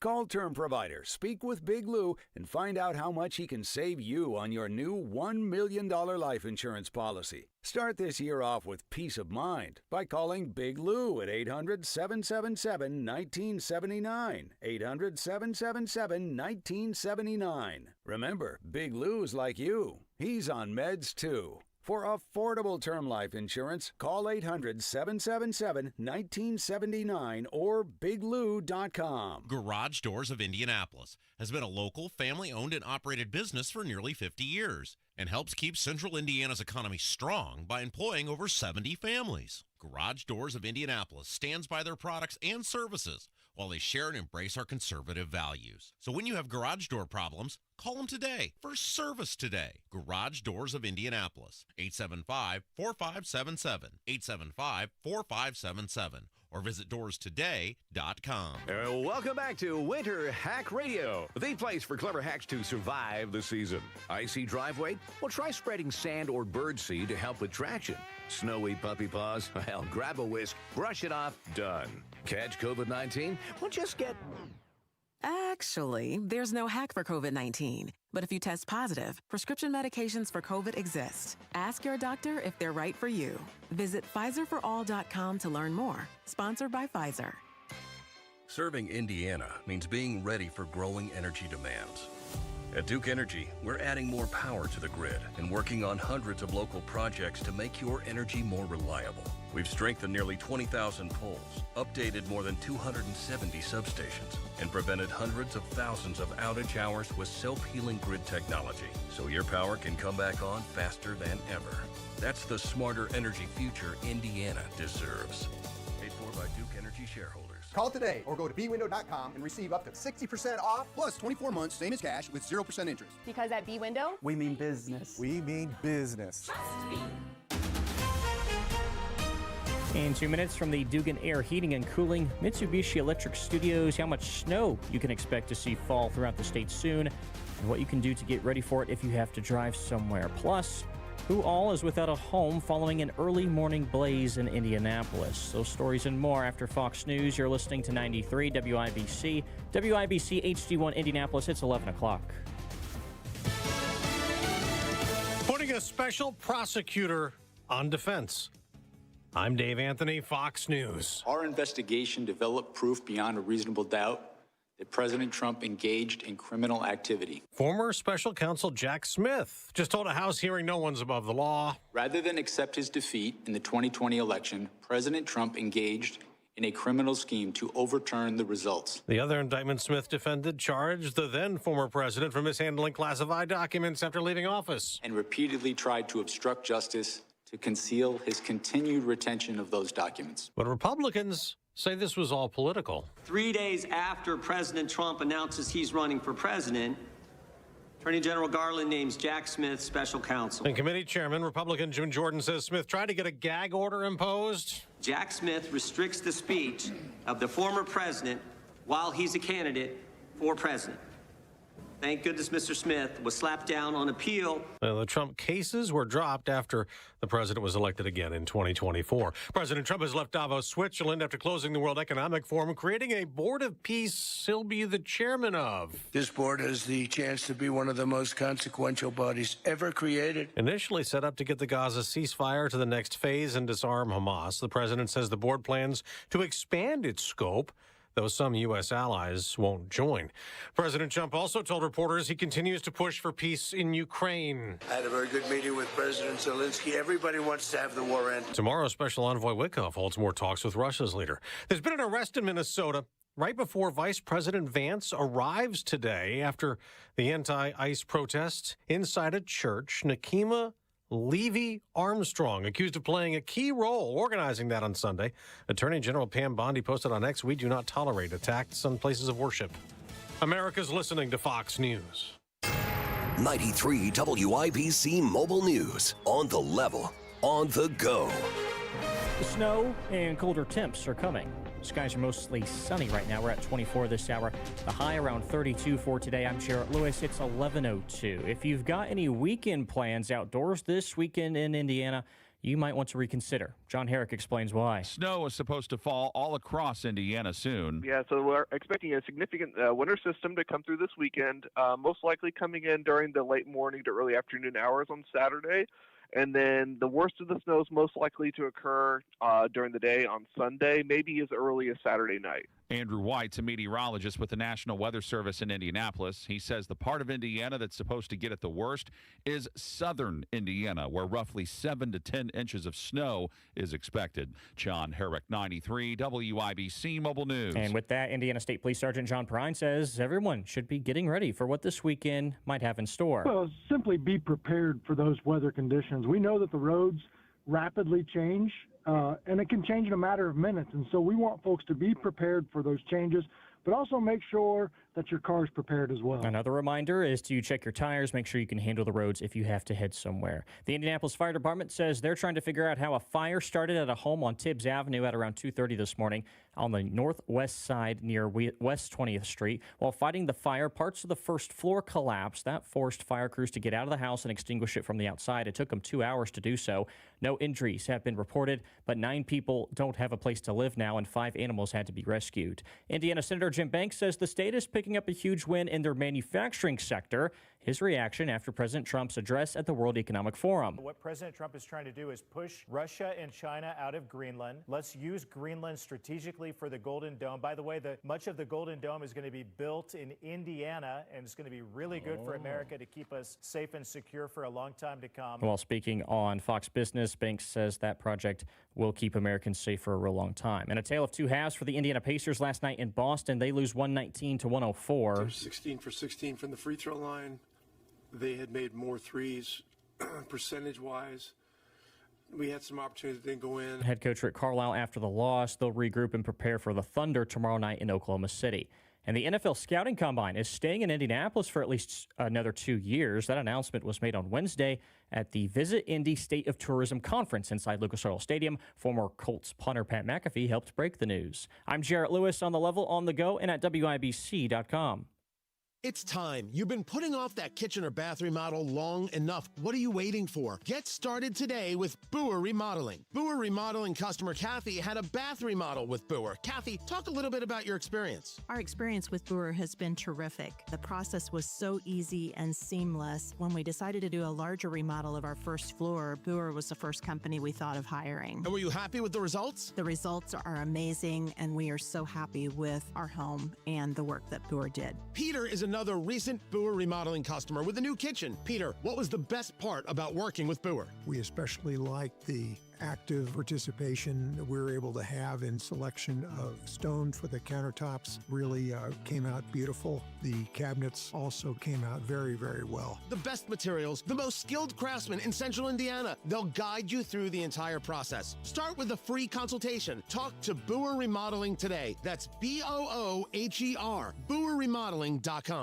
Call Term Provider, speak with Big Lou, and find out how much he can save you on your new $1 million life insurance policy. Start this year off with peace of mind by calling Big Lou at 800-777-1979. 800-777-1979. Remember, Big Lou's like you. He's on meds too. For affordable term life insurance, call 800-777-1979 or biglou.com. Garage Doors of Indianapolis has been a local, family-owned and operated business for nearly 50 years and helps keep Central Indiana's economy strong by employing over 70 families. Garage Doors of Indianapolis stands by their products and services while they share and embrace our conservative values. So when you have garage door problems, call them today for service today. Garage Doors of Indianapolis, 875-4577, 875-4577, or visit doorstoday.com. Welcome back to Winter Hack Radio, the place for clever hacks to survive the season. Icy driveway? Well, try spreading sand or birdseed to help with traction. Snowy puppy paws? Well, grab a whisk, brush it off, done. Catch COVID-19? Well, just get... Actually, there's no hack for COVID-19. But if you test positive, prescription medications for COVID exist. Ask your doctor if they're right for you. Visit PfizerForAll.com to learn more. Sponsored by Pfizer. Serving Indiana means being ready for growing energy demands. At Duke Energy, we're adding more power to the grid and working on hundreds of local projects to make your energy more reliable. We've strengthened nearly 20,000 poles, updated more than 270 substations, and prevented hundreds of thousands of outage hours with self-healing grid technology, so your power can come back on faster than ever. That's the smarter energy future Indiana deserves. Paid for by Duke Energy shareholders. Call today or go to bwindow.com and receive up to 60% off plus 24 months, same as cash, with 0% interest. Because at B-Window, we mean business. We mean business. In 2 minutes from the Dugan Air Heating and Cooling Mitsubishi Electric Studios, how much snow you can expect to see fall throughout the state soon, and what you can do to get ready for it if you have to drive somewhere. Plus, who all is without a home following an early morning blaze in Indianapolis. Those stories and more after Fox News. You're listening to 93 WIBC. WIBC HD1 Indianapolis. It's 11 o'clock. Putting a special prosecutor on defense. I'm Dave Anthony, Fox News. Our investigation developed proof beyond a reasonable doubt that President Trump engaged in criminal activity. Former special counsel Jack Smith just told a House hearing no one's above the law. Rather than accept his defeat in the 2020 election, President Trump engaged in a criminal scheme to overturn the results. The other indictment Smith defended charged the then former president for mishandling classified documents after leaving office. And repeatedly tried to obstruct justice to conceal his continued retention of those documents. But Republicans say this was all political. 3 days after President Trump announces he's running for president, Attorney General Garland names Jack Smith special counsel. And committee chairman, Republican Jim Jordan, says Smith tried to get a gag order imposed. Jack Smith restricts the speech of the former president while he's a candidate for president. Thank goodness Mr. Smith was slapped down on appeal. The Trump cases were dropped after the president was elected again in 2024. President Trump has left Davos, Switzerland after closing the World Economic Forum, creating a board of peace he'll be the chairman of. This board has the chance to be one of the most consequential bodies ever created. Initially set up to get the Gaza ceasefire to the next phase and disarm Hamas, the president says the board plans to expand its scope, though some U.S. allies won't join. President Trump also told reporters he continues to push for peace in Ukraine. I had a very good meeting with President Zelensky. Everybody wants to have the war end. Tomorrow, Special Envoy Wickoff holds more talks with Russia's leader. There's been an arrest in Minnesota right before Vice President Vance arrives today after the anti-ICE protests inside a church. Nakima Levy Armstrong, accused of playing a key role organizing that on Sunday. Attorney General Pam Bondi posted on X, "We do not tolerate attacks on places of worship." America's listening to Fox News. 93 WIBC Mobile News. On the level, on the go. The snow and colder temps are coming. Skies are mostly sunny right now. We're at 24 this hour. The high around 32 for today. I'm Jarrett Lewis. It's 11:02. If you've got any weekend plans outdoors this weekend in Indiana, you might want to reconsider. John Herrick explains why. Snow is supposed to fall all across Indiana soon. Yeah, so we're expecting a significant winter system to come through this weekend, most likely coming in during the late morning to early afternoon hours on Saturday. And then the worst of the snow is most likely to occur during the day on Sunday, maybe as early as Saturday night. Andrew White's a meteorologist with the National Weather Service in Indianapolis. He says the part of Indiana that's supposed to get it the worst is southern Indiana, where roughly 7 to 10 inches of snow is expected. John Herrick, 93 WIBC Mobile News. And with that, Indiana State Police Sergeant John Perrine says everyone should be getting ready for what this weekend might have in store. Well, simply be prepared for those weather conditions. We know that the roads rapidly change, and it can change in a matter of minutes. And so we want folks to be prepared for those changes, but also make sure that your car is prepared as well. Another reminder is to check your tires, make sure you can handle the roads if you have to head somewhere. The Indianapolis Fire Department says they're trying to figure out how a fire started at a home on Tibbs Avenue at around 2:30 this morning on the northwest side near West 20th Street. While fighting the fire, parts of the first floor collapsed. That forced fire crews to get out of the house and extinguish it from the outside. It took them 2 hours to do so. No injuries have been reported, but 9 people don't have a place to live now, and 5 animals had to be rescued. Indiana Senator Jim Banks says the state is picking up a huge win in their manufacturing sector. His reaction after President Trump's address at the World Economic Forum. What President Trump is trying to do is push Russia and China out of Greenland. Let's use Greenland strategically for the Golden Dome. By the way, much of the Golden Dome is going to be built in Indiana, and it's going to be really good for America to keep us safe and secure for a long time to come. While speaking on Fox Business, Banks says that project will keep Americans safe for a real long time. And a tale of two halves for the Indiana Pacers last night in Boston. They lose 119 to 104. They're 16 for 16 from the free throw line. They had made more threes percentage-wise. We had some opportunities that didn't go in. Head coach Rick Carlisle, after the loss, they'll regroup and prepare for the Thunder tomorrow night in Oklahoma City. And the NFL Scouting Combine is staying in Indianapolis for at least another 2 years. That announcement was made on Wednesday at the Visit Indy State of Tourism Conference inside Lucas Oil Stadium. Former Colts punter Pat McAfee helped break the news. I'm Jarrett Lewis on the level, on the go, and at WIBC.com. It's time. You've been putting off that kitchen or bath remodel long enough. What are you waiting for? Get started today with Boer Remodeling. Boer Remodeling customer Kathy had a bath remodel with Boer. Kathy, talk a little bit about your experience. Our experience with Boer has been terrific. The process was so easy and seamless. When we decided to do a larger remodel of our first floor, Boer was the first company we thought of hiring. And were you happy with the results? The results are amazing, and we are so happy with our home and the work that Boer did. Peter is another recent Boer Remodeling customer with a new kitchen. Peter, what was the best part about working with Boer? We especially liked the active participation that we were able to have in selection of stone for the countertops. Really came out beautiful. The cabinets also came out very, very well. The best materials, the most skilled craftsmen in Central Indiana. They'll guide you through the entire process. Start with a free consultation. Talk to Boer Remodeling today. That's BOOHER, BoerRemodeling.com.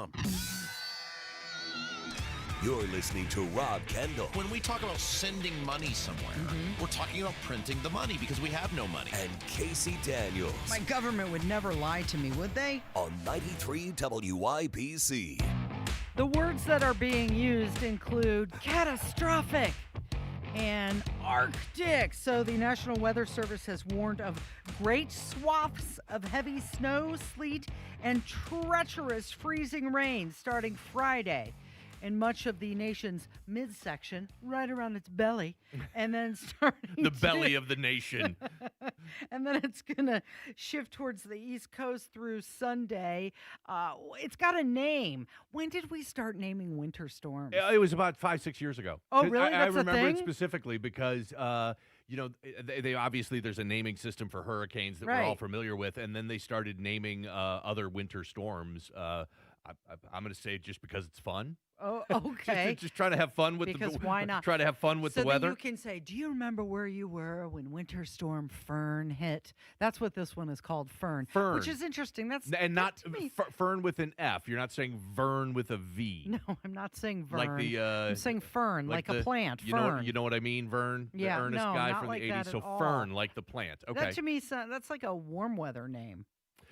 You're listening to Rob Kendall When we talk about sending money somewhere, we're talking about printing the money because we have no money. and Casey Daniels My government would never lie to me, would they? on 93 WIBC. The words that are being used include catastrophic and Arctic. So the National Weather Service has warned of great swaths of heavy snow, sleet, and treacherous freezing rain starting Friday in much of the nation's midsection, right around its belly, and then starting The belly of the nation. and then it's going to shift towards the East Coast through Sunday. It's got a name. When did we start naming winter storms? It was about 5-6 years ago. Oh, really? I That's a remember it thing? specifically because, they obviously there's a naming system for hurricanes that we're all Right. familiar with, and then they started naming other winter storms. I'm going to say just because it's fun. Oh, okay. just trying to have fun with Because the why not? Try to have fun with so the weather. Then you can say, do you remember where you were when Winter Storm Fern hit? That's what this one is called, Fern. Fern. Which is interesting. That's and not to me. Fern with an F. You're not saying Vern with a V. No, I'm not saying Vern. Like the I'm saying Fern, like a plant. You know what I mean, Vern? Yeah, the earnest no, guy not from like the that 80s. So at all. Fern, like the plant. Okay. That to me, that's like a warm weather name.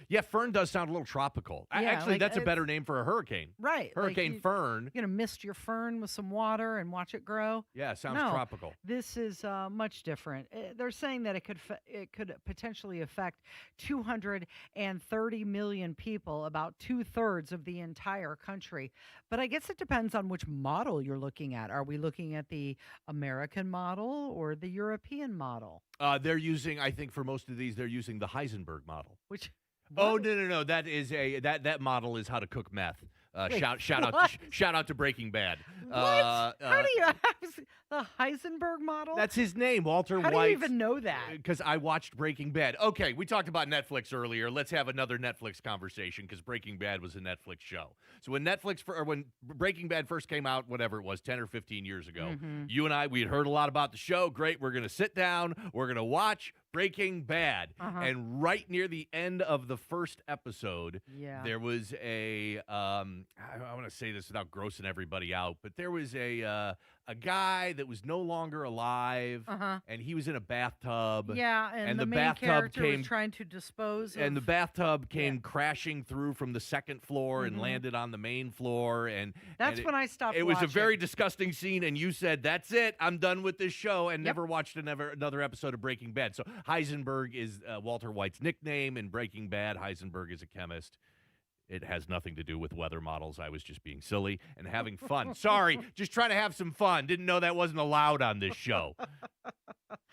Yeah, Fern does sound a little tropical. Yeah, Actually, like that's a it's- better name for a hurricane. Right. like Hurricane Fern. You're going to mist your fern with some water and watch it grow? Yeah, sounds No, tropical. This is much different. They're saying that it could potentially affect 230 million people, about 2/3 of the entire country. But I guess it depends on which model you're looking at. Are we looking at the American model or the European model? They're using, I think for most of these, they're using the Heisenberg model. Which Oh no! That is that model is how to cook meth. Wait, Shout what? out to Breaking Bad. What? How do you have the Heisenberg model? That's his name, Walter How White. do you even know that? Because I watched Breaking Bad. Okay, we talked about Netflix earlier. Let's have another Netflix conversation because Breaking Bad was a Netflix show. So when when Breaking Bad first came out, whatever it was, 10 or 15 years ago, you and I, we had heard a lot about the show. Great, we're going to sit down. We're going to watch Breaking Bad. And right near the end of the first episode, there was a, I want to say this without grossing everybody out, but there was a guy that was no longer alive, and he was in a bathtub. Yeah, and the main bathtub character came was trying to dispose and the of... bathtub came crashing through from the second floor and landed on the main floor. And That's when I stopped It was a watching. very disgusting scene, and you said, "That's it, I'm done with this show," and never watched another episode of Breaking Bad. So Heisenberg is Walter White's nickname in Breaking Bad. Heisenberg is a chemist. It has nothing to do with weather models. I was just being silly and having fun. Sorry, just trying to have some fun. Didn't know that wasn't allowed on this show.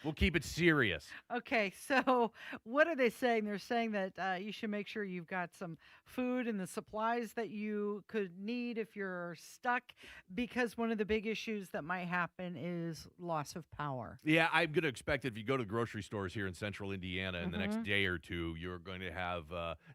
We'll keep it serious. Okay, so what are they saying? They're saying that you should make sure you've got some food and the supplies that you could need if you're stuck, because one of the big issues that might happen is loss of power. Yeah, I'm going to expect if you go to the grocery stores here in central Indiana in the next day or two, you're going to have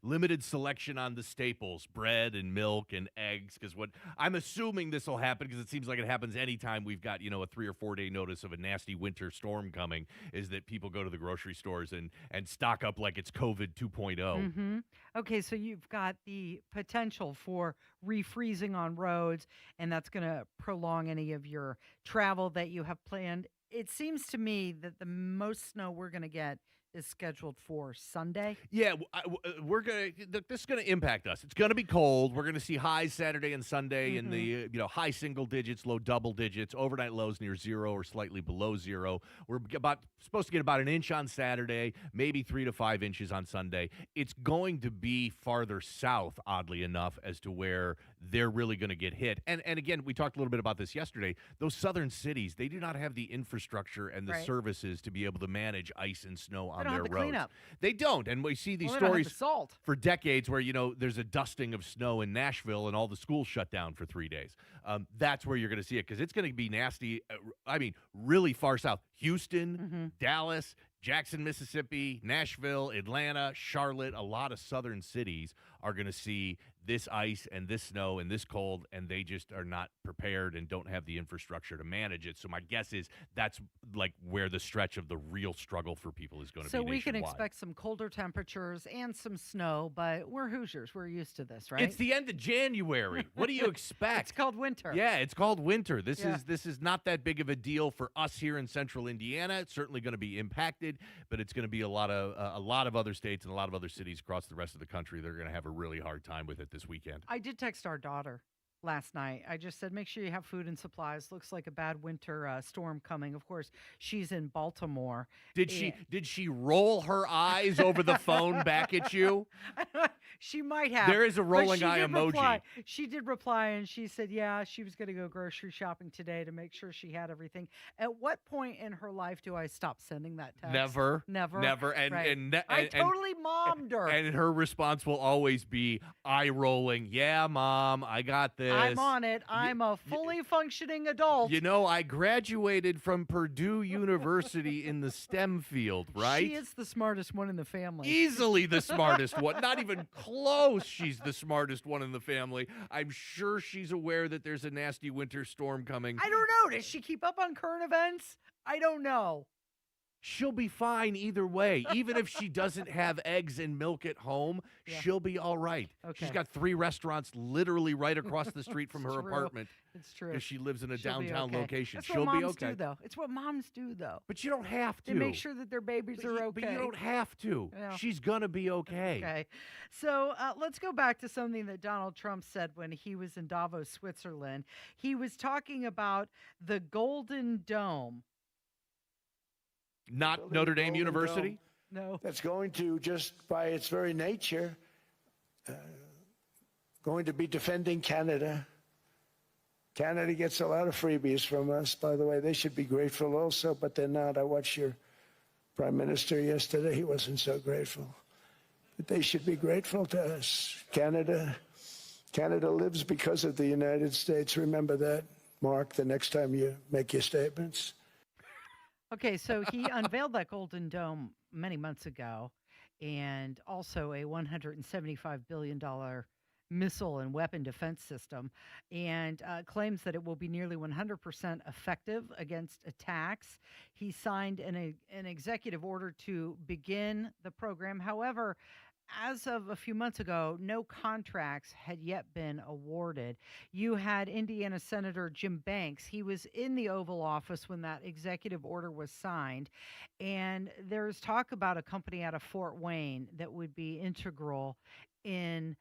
limited selection on the staples, bread and milk and eggs, because what I'm assuming this will happen, because it seems like it happens anytime we've got, a 3 or 4 day notice of a nasty winter storm coming, is that people go to the grocery stores and stock up like it's COVID 2.0. Okay, so you've got the potential for refreezing on roads, and that's going to prolong any of your travel that you have planned. It seems to me that the most snow we're going to get is scheduled for Sunday. Yeah, this is going to impact us. It's going to be cold. We're going to see highs Saturday and Sunday in the high single digits, low double digits, overnight lows near 0 or slightly below 0. We're supposed to get about an inch on Saturday, maybe 3 to 5 inches on Sunday. It's going to be farther south, oddly enough, as to where they're really going to get hit. And again, we talked a little bit about this yesterday. Those southern cities, they do not have the infrastructure and the services to be able to manage ice and snow on their roads. Cleanup. They don't. And we see these Well, they don't have stories the salt. for decades where, there's a dusting of snow in Nashville and all the schools shut down for 3 days. That's where you're going to see it, because it's going to be nasty. Really far south. Houston, Dallas, Jackson, Mississippi, Nashville, Atlanta, Charlotte, a lot of southern cities are going to see this ice and this snow and this cold, and they just are not prepared and don't have the infrastructure to manage it. So my guess is that's like where the stretch of the real struggle for people is going to be. So we can nationwide. expect some colder temperatures and some snow, but we're Hoosiers. We're used to this, right? It's the end of January. What do you expect? It's called winter. Yeah, it's called winter. This is not that big of a deal for us here in Central Indiana. It's certainly going to be impacted, but it's going to be a lot of other states and a lot of other cities across the rest of the country. They're going to have a really hard time with it this weekend. I did text our daughter last night. I just said, make sure you have food and supplies. Looks like a bad winter storm coming. Of course, she's in Baltimore. Did she roll her eyes over the phone back at you? She might have. There is a rolling eye emoji. She did reply, and she said, yeah, she was going to go grocery shopping today to make sure she had everything. At what point in her life do I stop sending that text? Never. And I totally mommed her. And her response will always be eye rolling. Yeah, Mom, I got this. I'm on it. I'm a fully functioning adult. You know, I graduated from Purdue University in the STEM field, right? She is the smartest one in the family. Easily the smartest one. Not even close. She's the smartest one in the family. I'm sure she's aware that there's a nasty winter storm coming. I don't know. Does she keep up on current events? I don't know. She'll be fine either way. Even if she doesn't have eggs and milk at home, she'll be all right. Okay. She's got 3 restaurants literally right across the street from her apartment. It's true. Because she lives in a She'll be downtown okay. location. That's She'll what be moms okay. do, though. It's what moms do, though. But you don't have to. They make sure that their babies are okay. But you don't have to. Yeah. She's going to be okay. Okay. So let's go back to something that Donald Trump said when he was in Davos, Switzerland. He was talking about the Golden Dome. Not Notre Dame University? No. That's going to, just by its very nature, going to be defending Canada. Canada gets a lot of freebies from us, by the way. They should be grateful also, but they're not. I watched your Prime Minister yesterday. He wasn't so grateful. But they should be grateful to us. Canada lives because of the United States. Remember that, Mark, the next time you make your statements. Okay, so he unveiled that Golden Dome many months ago, and also a $175 billion missile and weapon defense system, and claims that it will be nearly 100% effective against attacks. He signed an executive order to begin the program. However, as of a few months ago, no contracts had yet been awarded. You had Indiana Senator Jim Banks. He was in the Oval Office when that executive order was signed. And there's talk about a company out of Fort Wayne that would be integral in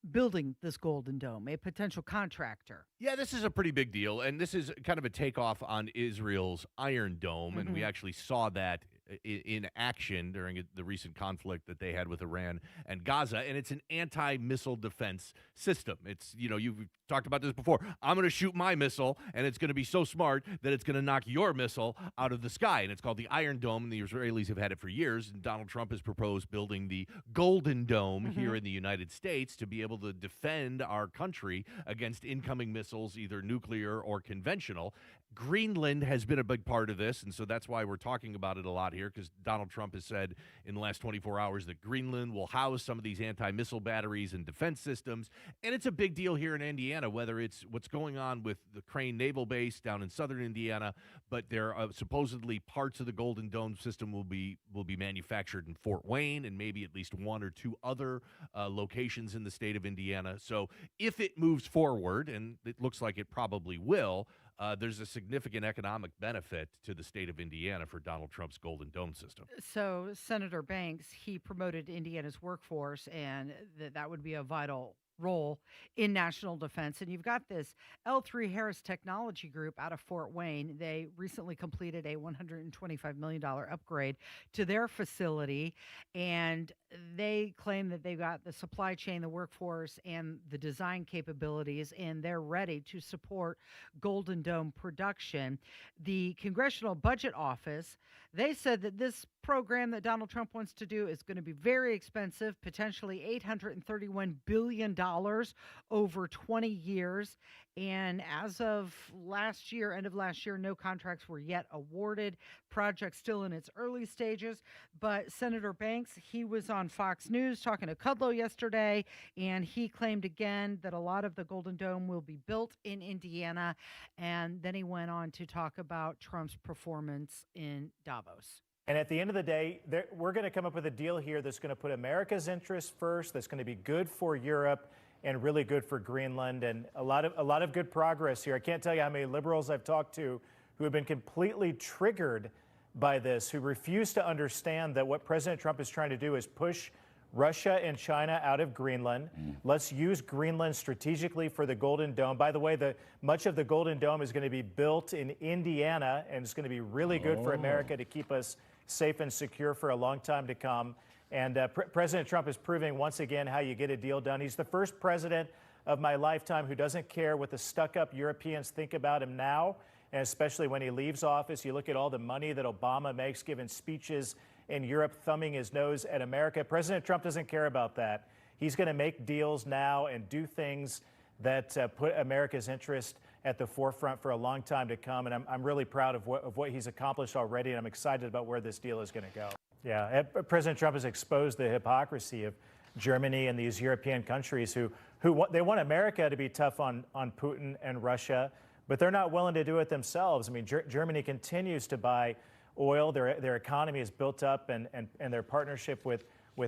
building this Golden Dome, a potential contractor. Yeah, this is a pretty big deal. And this is kind of a takeoff on Israel's Iron Dome. And we actually saw that in action during the recent conflict that they had with Iran and Gaza, and it's an anti-missile defense system. It's, you've talked about this before. I'm going to shoot my missile, and it's going to be so smart that it's going to knock your missile out of the sky, and it's called the Iron Dome, and the Israelis have had it for years, and Donald Trump has proposed building the Golden Dome here in the United States to be able to defend our country against incoming missiles, either nuclear or conventional. Greenland has been a big part of this, and so that's why we're talking about it a lot here, because Donald Trump has said in the last 24 hours that Greenland will house some of these anti-missile batteries and defense systems, and it's a big deal here in Indiana, whether it's what's going on with the Crane Naval Base down in southern Indiana, but there are supposedly parts of the Golden Dome system will be manufactured in Fort Wayne and maybe at least 1 or 2 other locations in the state of Indiana. So if it moves forward, and it looks like it probably will, there's a significant economic benefit to the state of Indiana for Donald Trump's Golden Dome system. So Senator Banks, he promoted Indiana's workforce, and that would be a vital role in national defense. And you've got this L3 Harris Technology Group out of Fort Wayne. They recently completed a $125 million upgrade to their facility, and they claim that they've got the supply chain, the workforce, and the design capabilities, and they're ready to support Golden Dome production. The Congressional Budget Office, They said that this program that Donald Trump wants to do is going to be very expensive, potentially $831 billion over 20 years. And as of last year, end of last year, no contracts were yet awarded. Project still in its early stages. But Senator Banks, he was on Fox News talking to Kudlow yesterday, and he claimed again that a lot of the Golden Dome will be built in Indiana. And then he went on to talk about Trump's performance in Davos. And at the end of the day, we're going to come up with a deal here that's going to put America's interests first, that's going to be good for Europe and really good for Greenland, and a lot of good progress here. I can't tell you how many liberals I've talked to who have been completely triggered by this, who refuse to understand that what President Trump is trying to do is push Russia and China out of Greenland. Let's use Greenland strategically for the Golden Dome. By the way, much of the Golden Dome is going to be built in Indiana, and it's going to be really good for America to keep us safe and secure for a long time to come. And President Trump is proving once again how you get a deal done. He's the first president of my lifetime who doesn't care what the stuck-up Europeans think about him now, and especially when he leaves office. You look at all the money that Obama makes giving speeches in Europe, thumbing his nose at America. President Trump doesn't care about that. He's going to make deals now and do things that put America's interest at the forefront for a long time to come. And I'm really proud of what he's accomplished already, and I'm excited about where this deal is going to go. Yeah, President Trump has exposed the hypocrisy of Germany and these European countries who they want America to be tough on Putin and Russia, but they're not willing to do it themselves. I mean, Germany continues to buy oil. Their economy is built up, and their partnership with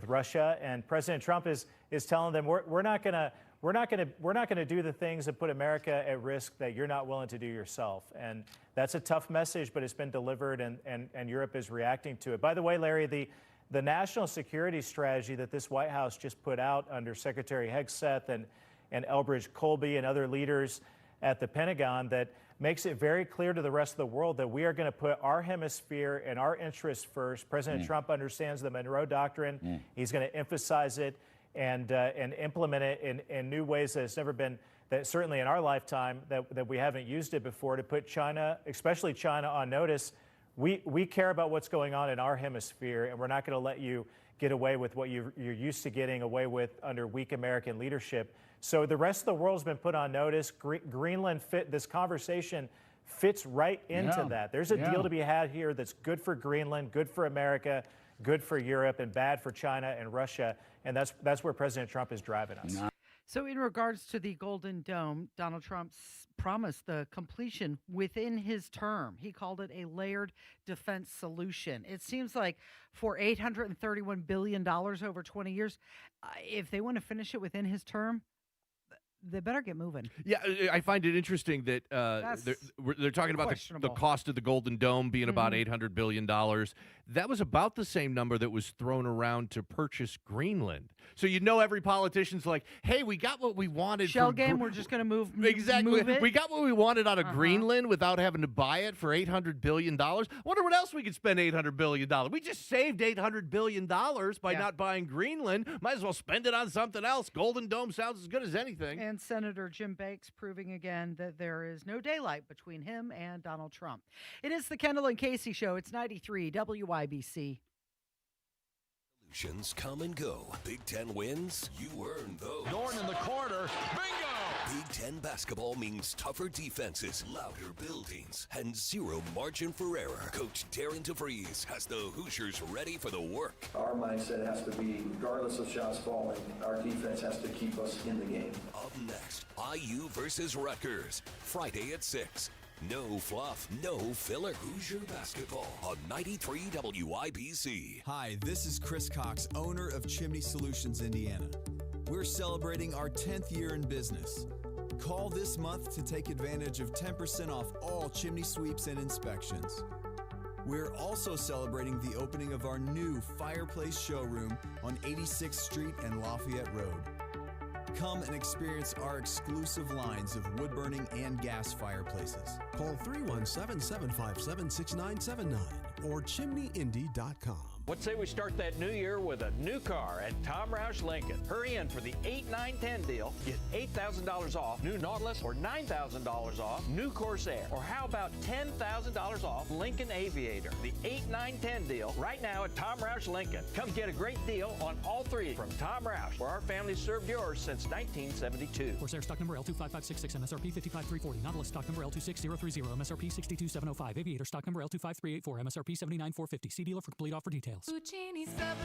Russia. And President Trump is telling them we're not going to do the things that put America at risk that you're not willing to do yourself. And that's a tough message, but it's been delivered, and Europe is reacting to it. By the way, Larry, the national security strategy that this White House just put out under Secretary Hegseth and Elbridge Colby and other leaders at the Pentagon that makes it very clear to the rest of the world that we are going to put our hemisphere and our interests first. President Trump understands the Monroe Doctrine. He's going to emphasize it and implement it in new ways that it's never been, that certainly in our lifetime, that we haven't used it before, to put China, especially China, on notice. We care about what's going on in our hemisphere, and we're not going to let you get away with what you're used to getting away with under weak American leadership. So the rest of the world's been put on notice. Greenland this conversation fits right into that. There's a deal to be had here that's good for Greenland, good for America, good for Europe, and bad for China and Russia. And that's where President Trump is driving us. So in regards to the Golden Dome, Donald Trump promised the completion within his term. He called it a layered defense solution. It seems like for $831 billion over 20 years, if they want to finish it within his term, they better get moving. Yeah, I find it interesting that they're talking about the cost of the Golden Dome being about $800 billion. That was about the same number that was thrown around to purchase Greenland. So every politician's like, hey, we got what we wanted. Shell game, we're just going to move Exactly. Move it. We got what we wanted out of Greenland without having to buy it for $800 billion. Wonder what else we could spend $800 billion. We just saved $800 billion by not buying Greenland. Might as well spend it on something else. Golden Dome sounds as good as anything. And Senator Jim Banks proving again that there is no daylight between him and Donald Trump. It is the Kendall and Casey Show. It's 93 WIBC. Solutions come and go. Big Ten wins, you earn those. Norton in the corner. Bingo! Big Ten basketball means tougher defenses, louder buildings, and zero margin for error. Coach Darren DeVries has the Hoosiers ready for the work. Our mindset has to be, regardless of shots falling, our defense has to keep us in the game. Up next, IU versus Rutgers, Friday at 6. No fluff, no filler. Hoosier basketball on 93 WIBC. Hi, this is Chris Cox, owner of Chimney Solutions, Indiana. We're celebrating our 10th year in business. Call this month to take advantage of 10% off all chimney sweeps and inspections. We're also celebrating the opening of our new fireplace showroom on 86th Street and Lafayette Road. Come and experience our exclusive lines of wood-burning and gas fireplaces. Call 317-757-6979 or chimneyindy.com. What say we start that new year with a new car at Tom Roush Lincoln? Hurry in for the 8, 9, 10 deal. Get $8,000 off new Nautilus or $9,000 off new Corsair. Or how about $10,000 off Lincoln Aviator? The 8, 9, 10 deal right now at Tom Roush Lincoln. Come get a great deal on all three from Tom Roush, where our family served yours since 1972. Corsair stock number L25566, MSRP 55340. Nautilus stock number L26030, MSRP 62705. Aviator stock number L25384, MSRP 79450. See dealer for complete offer details. Puccini's 7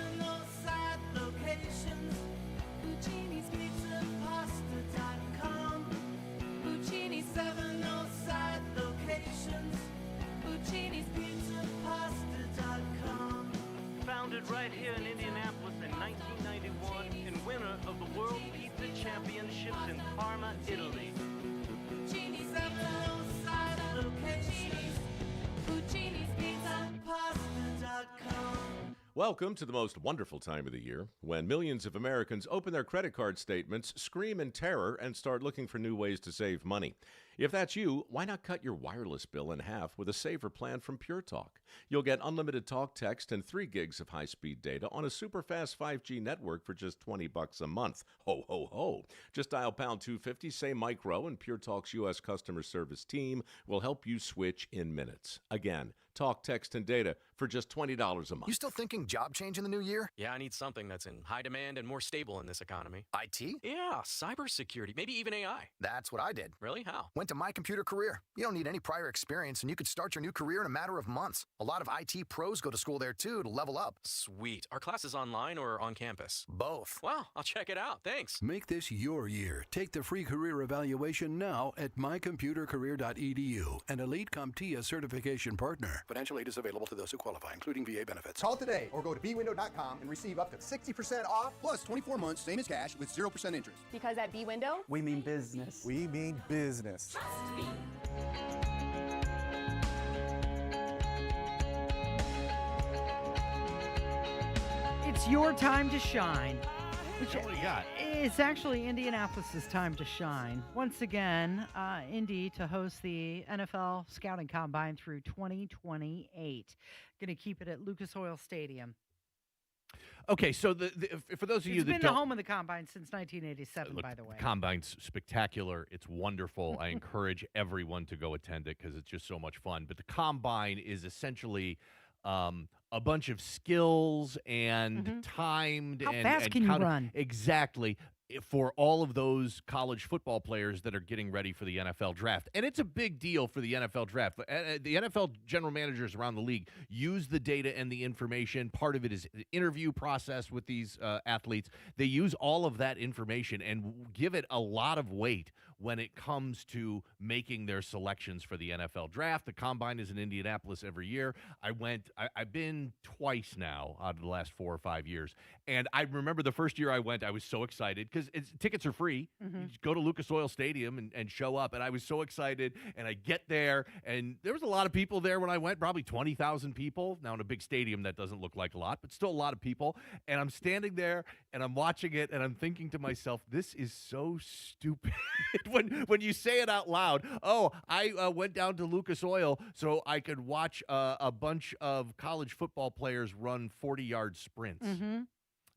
side locations. Puccini's Pizza Pasta.com. Puccini's 7 side locations. Puccini's Pizza Pasta.com. Founded right here in Indianapolis in 1991 and winner of the World Pizza Championships in Parma, Italy. Puccini's 7 side locations. Puccini's Pizza Pasta.com. Welcome to the most wonderful time of the year, when millions of Americans open their credit card statements, scream in terror, and start looking for new ways to save money. If that's you, why not cut your wireless bill in half with a saver plan from Pure Talk? You'll get unlimited talk, text, and 3 gigs of high-speed data on a super-fast 5G network for just $20 a month. Ho, ho, ho. Just dial pound 250, say micro, and Pure Talk's U.S. customer service team will help you switch in minutes. Again, talk, text, and data for just $20 a month. You still thinking job change in the new year? Yeah, I need something that's in high demand and more stable in this economy. IT? Yeah, cybersecurity, maybe even AI. That's what I did. Really? How? Went to My Computer Career. You don't need any prior experience, and you could start your new career in a matter of months. A lot of IT pros go to school there, too, to level up. Sweet. Are classes online or on campus? Both. Wow, I'll check it out. Thanks. Make this your year. Take the free career evaluation now at mycomputercareer.edu, an Elite CompTIA certification partner. Financial aid is available to those who qualify, including VA benefits. Call today or go to bwindow.com and receive up to 60% off plus 24 months, same as cash, with 0% interest. Because at B-Window, we mean business. We mean business. Trust me. It's your time to shine. Which what do you got? It's actually Indianapolis's time to shine. Once again, Indy to host the NFL Scouting Combine through 2028. Going to keep it at Lucas Oil Stadium. Okay, so for those of you that don't... It's been the home of the Combine since 1987, by the way. Combine's spectacular. It's wonderful. I encourage everyone to go attend it because it's just so much fun. But the Combine is essentially... a bunch of skills and timed How and fast can you run? Exactly, for all of those college football players that are getting ready for the NFL draft. And it's a big deal for the NFL draft. The NFL general managers around the league use the data and the information. Part of it is the interview process with these athletes. They use all of that information and give it a lot of weight when it comes to making their selections for the NFL draft. The Combine is in Indianapolis every year. I've been twice now out of the last 4 or 5 years. And I remember the first year I went, I was so excited because tickets are free. You just go to Lucas Oil Stadium and show up. And I was so excited. And I get there, and there was a lot of people there when I went, probably 20,000 people. Now, in a big stadium, that doesn't look like a lot, but still a lot of people. And I'm standing there, and I'm watching it, and I'm thinking to myself, this is so stupid. When you say it out loud, I went down to Lucas Oil so I could watch a bunch of college football players run 40-yard sprints.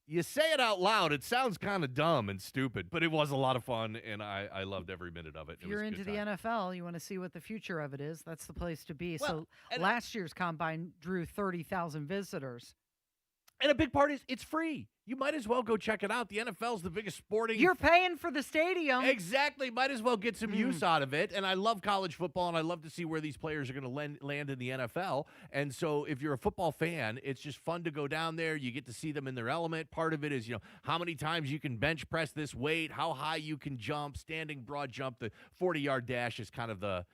You say it out loud, it sounds kind of dumb and stupid, but it was a lot of fun, and I loved every minute of it. If you're into the NFL, you want to see what the future of it is, that's the place to be. Well, so last year's Combine drew 30,000 visitors. And a big part is it's free. You might as well go check it out. The NFL's the biggest sporting... You're paying for the stadium. Exactly. Might as well get some use out of it. And I love college football, and I love to see where these players are going to land in the NFL. And so if you're a football fan, it's just fun to go down there. You get to see them in their element. Part of it is, how many times you can bench press this weight, how high you can jump, standing broad jump. The 40-yard dash is kind of the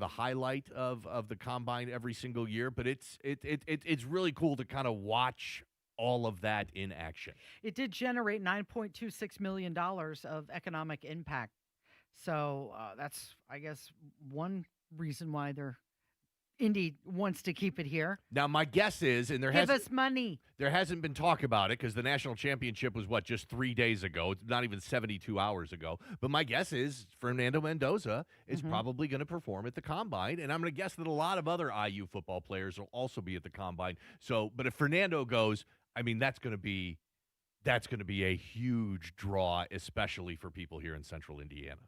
highlight of the Combine every single year. But it's really cool to kind of watch all of that in action. It did generate $9.26 million of economic impact. So that's, I guess, one reason why they're Indy wants to keep it here. Now, my guess is, and Give us money. There hasn't been talk about it because the national championship was, just 3 days ago? It's not even 72 hours ago. But my guess is Fernando Mendoza is probably going to perform at the Combine, and I'm going to guess that a lot of other IU football players will also be at the Combine. So, but if Fernando goes, I mean, that's going to be a huge draw, especially for people here in Central Indiana.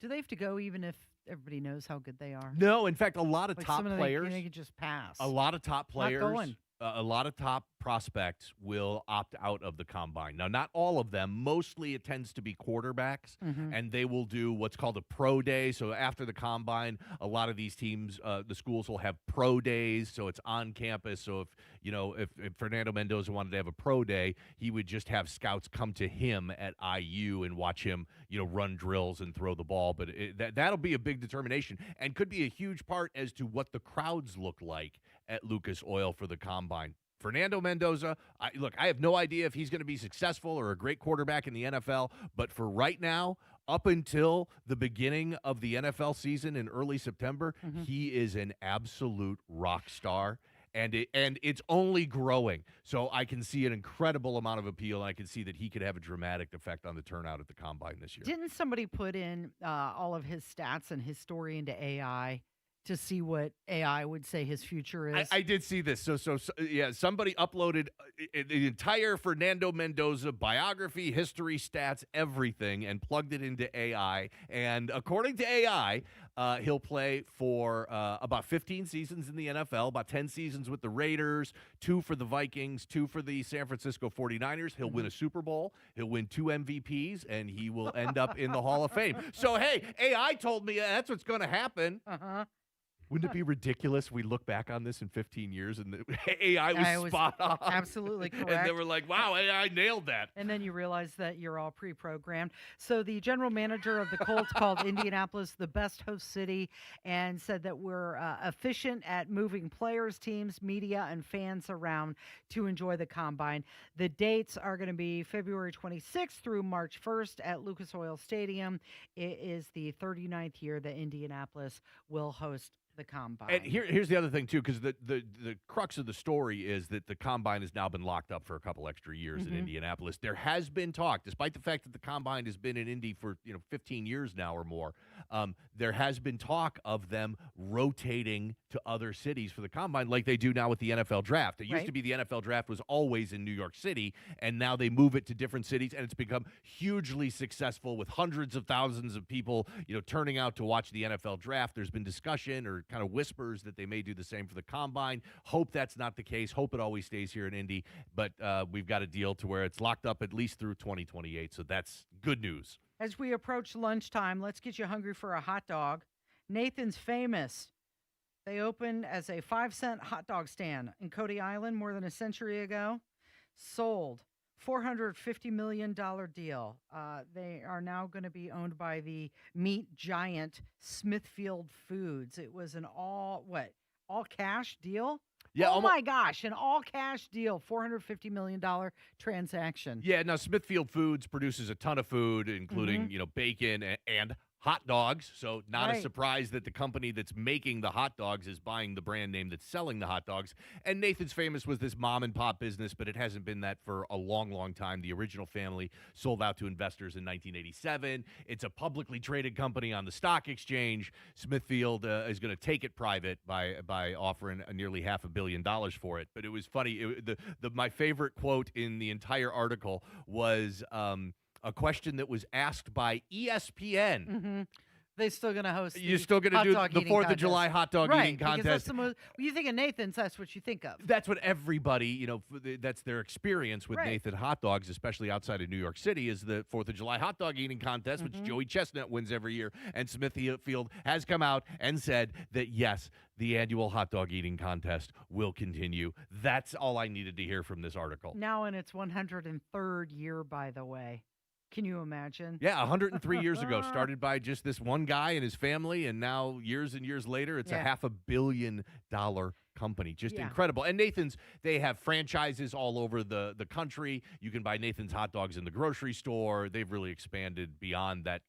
Do they have to go even if everybody knows how good they are? No, in fact, a lot of top players. They can just pass. A lot of top players. Not going. A lot of top prospects will opt out of the Combine. Now, not all of them. Mostly it tends to be quarterbacks, and they will do what's called a pro day. So after the Combine, a lot of these teams, the schools will have pro days, so it's on campus. So if Fernando Mendoza wanted to have a pro day, he would just have scouts come to him at IU and watch him, run drills and throw the ball. But that'll be a big determination and could be a huge part as to what the crowds look like at Lucas Oil for the Combine. Fernando Mendoza, I have no idea if he's going to be successful or a great quarterback in the NFL, but for right now, up until the beginning of the NFL season in early September, he is an absolute rock star. And it's only growing. So I can see an incredible amount of appeal, and I can see that he could have a dramatic effect on the turnout at the Combine this year. Didn't somebody put in all of his stats and his story into AI to see what AI would say his future is? I did see this. So yeah, somebody uploaded the entire Fernando Mendoza biography, history, stats, everything, and plugged it into AI. And according to AI, he'll play for about 15 seasons in the NFL, about 10 seasons with the Raiders, 2 for the Vikings, 2 for the San Francisco 49ers. He'll win a Super Bowl. He'll win 2 MVPs, and he will end up in the Hall of Fame. So, hey, AI told me that's what's going to happen. Wouldn't it be ridiculous if we look back on this in 15 years and the AI was spot on? Absolutely correct. And they were like, wow, AI nailed that. And then you realize that you're all pre-programmed. So the general manager of the Colts called Indianapolis the best host city and said that we're efficient at moving players, teams, media, and fans around to enjoy the Combine. The dates are going to be February 26th through March 1st at Lucas Oil Stadium. It is the 39th year that Indianapolis will host the Combine. And here's the other thing, too, because the crux of the story is that the Combine has now been locked up for a couple extra years in Indianapolis. There has been talk, despite the fact that the Combine has been in Indy for 15 years now or more, there has been talk of them rotating to other cities for the Combine like they do now with the NFL Draft. It used to be the NFL Draft was always in New York City, and now they move it to different cities, and it's become hugely successful with hundreds of thousands of people turning out to watch the NFL Draft. There's been discussion or kind of whispers that they may do the same for the Combine. Hope that's not the case. Hope it always stays here in Indy. But we've got a deal to where it's locked up at least through 2028. So that's good news. As we approach lunchtime, let's get you hungry for a hot dog. Nathan's Famous. They opened as a 5-cent hot dog stand in Cody Island more than a century ago. Sold. $450 million deal. They are now going to be owned by the meat giant Smithfield Foods. It was an all cash deal? Yeah. Oh my gosh, an all cash deal, $450 million transaction. Yeah. Now Smithfield Foods produces a ton of food, including bacon and hot dogs. So not a surprise that the company that's making the hot dogs is buying the brand name that's selling the hot dogs. And Nathan's Famous was this mom and pop business, but it hasn't been that for a long, long time. The original family sold out to investors in 1987. It's a publicly traded company on the stock exchange. Smithfield is going to take it private by offering nearly $500 million for it. But it was funny. My favorite quote in the entire article was a question that was asked by ESPN. They're still going to host. You're still going to do the 4th of July hot dog eating contest. That's the most, when you think of Nathan's, that's what you think of. That's what everybody, that's their experience with Nathan hot dogs, especially outside of New York City, is the 4th of July hot dog eating contest, which Joey Chestnut wins every year. And Smithfield has come out and said that, yes, the annual hot dog eating contest will continue. That's all I needed to hear from this article. Now in its 103rd year, by the way. Can you imagine? Yeah, 103 years ago, started by just this one guy and his family, and now years and years later, it's a $500 million company. Just incredible. And Nathan's, they have franchises all over the country. You can buy Nathan's hot dogs in the grocery store. They've really expanded beyond that,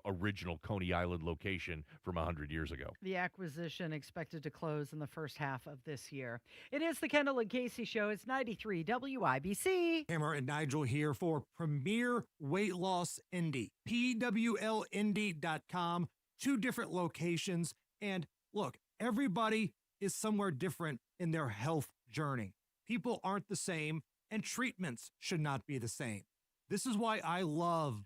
original Coney Island location from 100 years ago. The acquisition expected to close in the first half of this year. It is the Kendall and Casey Show. It's 93 WIBC. Hammer and Nigel here for Premier Weight Loss Indy. PWLindy.com. 2 different locations. And look, everybody is somewhere different in their health journey. People aren't the same, and treatments should not be the same. This is why I love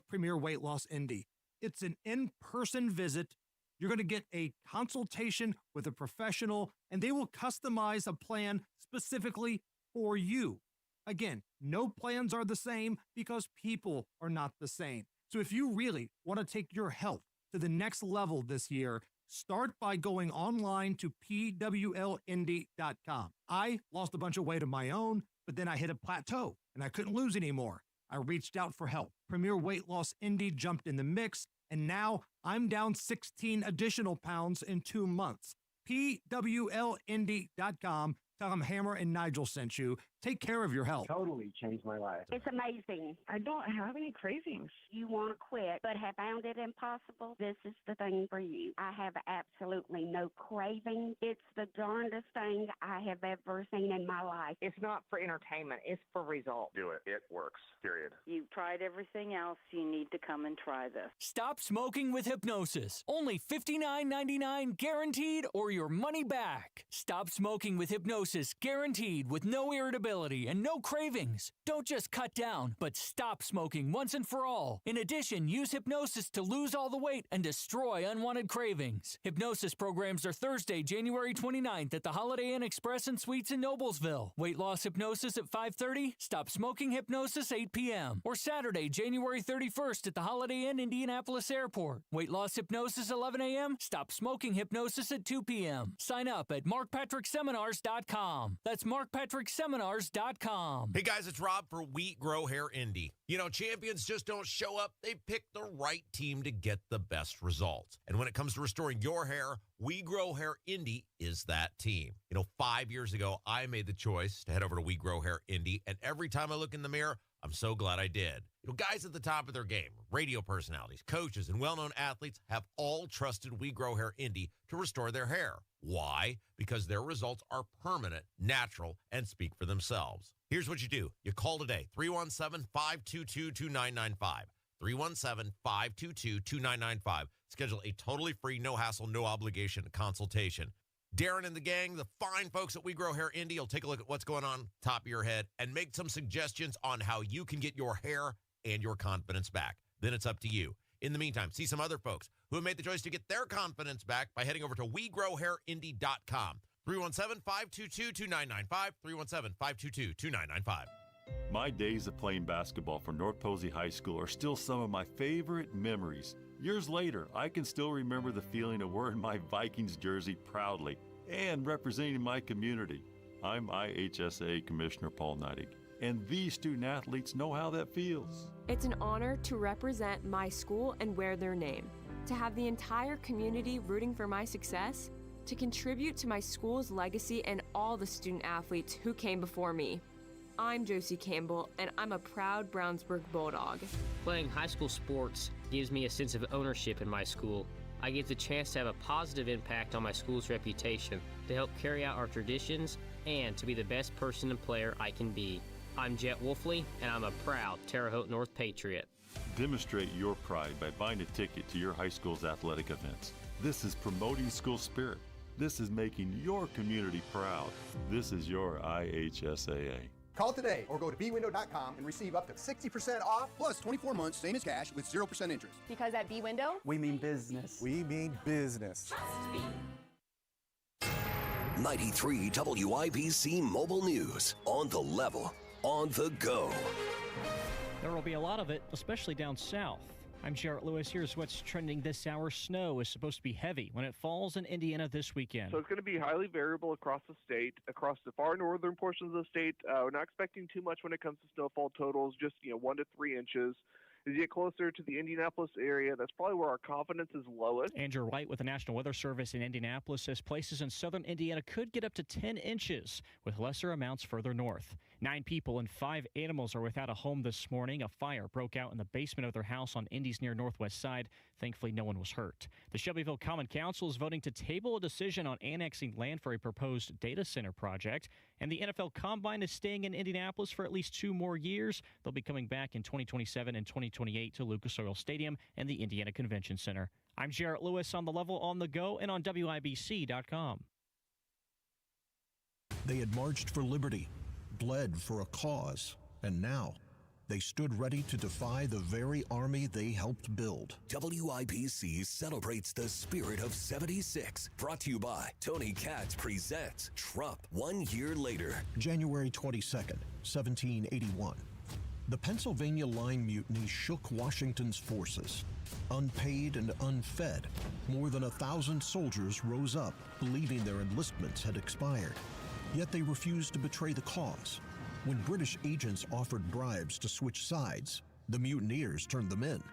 Premier Weight Loss Indy. It's an in-person visit. You're going to get a consultation with a professional, and they will customize a plan specifically for you. Again, no plans are the same because people are not the same. So if you really want to take your health to the next level this year, start by going online to PWLindy.com. I lost a bunch of weight of my own, but then I hit a plateau and I couldn't lose anymore. I reached out for help. Premier Weight Loss Indy jumped in the mix, and now I'm down 16 additional pounds in 2 months. PWLindy.com. Tell them Hammer and Nigel sent you. Take care of your health. Totally changed my life. It's amazing. I don't have any cravings. You want to quit, but have found it impossible? This is the thing for you. I have absolutely no craving. It's the darndest thing I have ever seen in my life. It's not for entertainment. It's for results. Do it. It works. Period. You've tried everything else. You need to come and try this. Stop smoking with hypnosis. Only $59.99 guaranteed or your money back. Stop smoking with hypnosis guaranteed with no irritability and no cravings. Don't just cut down, but stop smoking once and for all. In addition, use hypnosis to lose all the weight and destroy unwanted cravings. Hypnosis programs are Thursday, January 29th at the Holiday Inn Express and Suites in Noblesville. Weight loss hypnosis at 5:30, stop smoking hypnosis 8 p.m. Or Saturday, January 31st at the Holiday Inn Indianapolis Airport. Weight loss hypnosis 11 a.m., stop smoking hypnosis at 2 p.m. Sign up at markpatrickseminars.com. That's markpatrickseminars.com. Hey guys, it's Rob for Wheat Grow Hair Indy. Champions just don't show up. They pick the right team to get the best results. And when it comes to restoring your hair, We Grow Hair Indy is that team. 5 years ago, I made the choice to head over to We Grow Hair Indy, and every time I look in the mirror, I'm so glad I did. Guys at the top of their game, radio personalities, coaches, and well-known athletes have all trusted We Grow Hair Indy to restore their hair. Why? Because their results are permanent, natural, and speak for themselves. Here's what you do. You call today, 317-522-2995. 317-522-2995. Schedule a totally free, no-hassle, no-obligation consultation. Darren and the gang, the fine folks at We Grow Hair Indy, will take a look at what's going on top of your head and make some suggestions on how you can get your hair and your confidence back. Then it's up to you. In the meantime, see some other folks who have made the choice to get their confidence back by heading over to WeGrowHairIndy.com. 317-522-2995. 317-522-2995. My days of playing basketball for North Posey High School are still some of my favorite memories. Years later, I can still remember the feeling of wearing my Vikings jersey proudly and representing my community. I'm IHSA Commissioner Paul Neidig, and these student athletes know how that feels. It's an honor to represent my school and wear their name, to have the entire community rooting for my success, to contribute to my school's legacy and all the student athletes who came before me. I'm Josie Campbell, and I'm a proud Brownsburg Bulldog. Playing high school sports gives me a sense of ownership in my school. I get the chance to have a positive impact on my school's reputation, to help carry out our traditions, and to be the best person and player I can be. I'm Jet Wolfley, and I'm a proud Terre Haute North Patriot. Demonstrate your pride by buying a ticket to your high school's athletic events. This is promoting school spirit. This is making your community proud. This is your IHSAA. Call today or go to bwindow.com and receive up to 60% off plus 24 months, same as cash, with 0% interest. Because at B-Window, we mean business. We mean business. 93 WIBC Mobile News. On the level, on the go. There will be a lot of it, especially down south. I'm Jarrett Lewis. Here's what's trending this hour. Snow is supposed to be heavy when it falls in Indiana this weekend. So it's going to be highly variable across the state, across the far northern portions of the state. We're not expecting too much when it comes to snowfall totals, just 1 to 3 inches. As you get closer to the Indianapolis area, that's probably where our confidence is lowest. Andrew Wright with the National Weather Service in Indianapolis says places in southern Indiana could get up to 10 inches, with lesser amounts further north. 9 people and 5 animals are without a home this morning. A fire broke out in the basement of their house on Indy's near northwest side. Thankfully, no one was hurt. The Shelbyville Common Council is voting to table a decision on annexing land for a proposed data center project. And the NFL Combine is staying in Indianapolis for at least 2 more years. They'll be coming back in 2027 and 2028 to Lucas Oil Stadium and the Indiana Convention Center. I'm Jarrett Lewis on The Level on the Go and on WIBC.com. They had marched for liberty, bled for a cause, and now they stood ready to defy the very army they helped build. WIBC celebrates the spirit of 76. Brought to you by Tony Katz presents Trump 1 year later. January 22nd, 1781. The Pennsylvania Line Mutiny shook Washington's forces. Unpaid and unfed, more than 1,000 soldiers rose up, believing their enlistments had expired. Yet they refused to betray the cause. When British agents offered bribes to switch sides, the mutineers turned them in.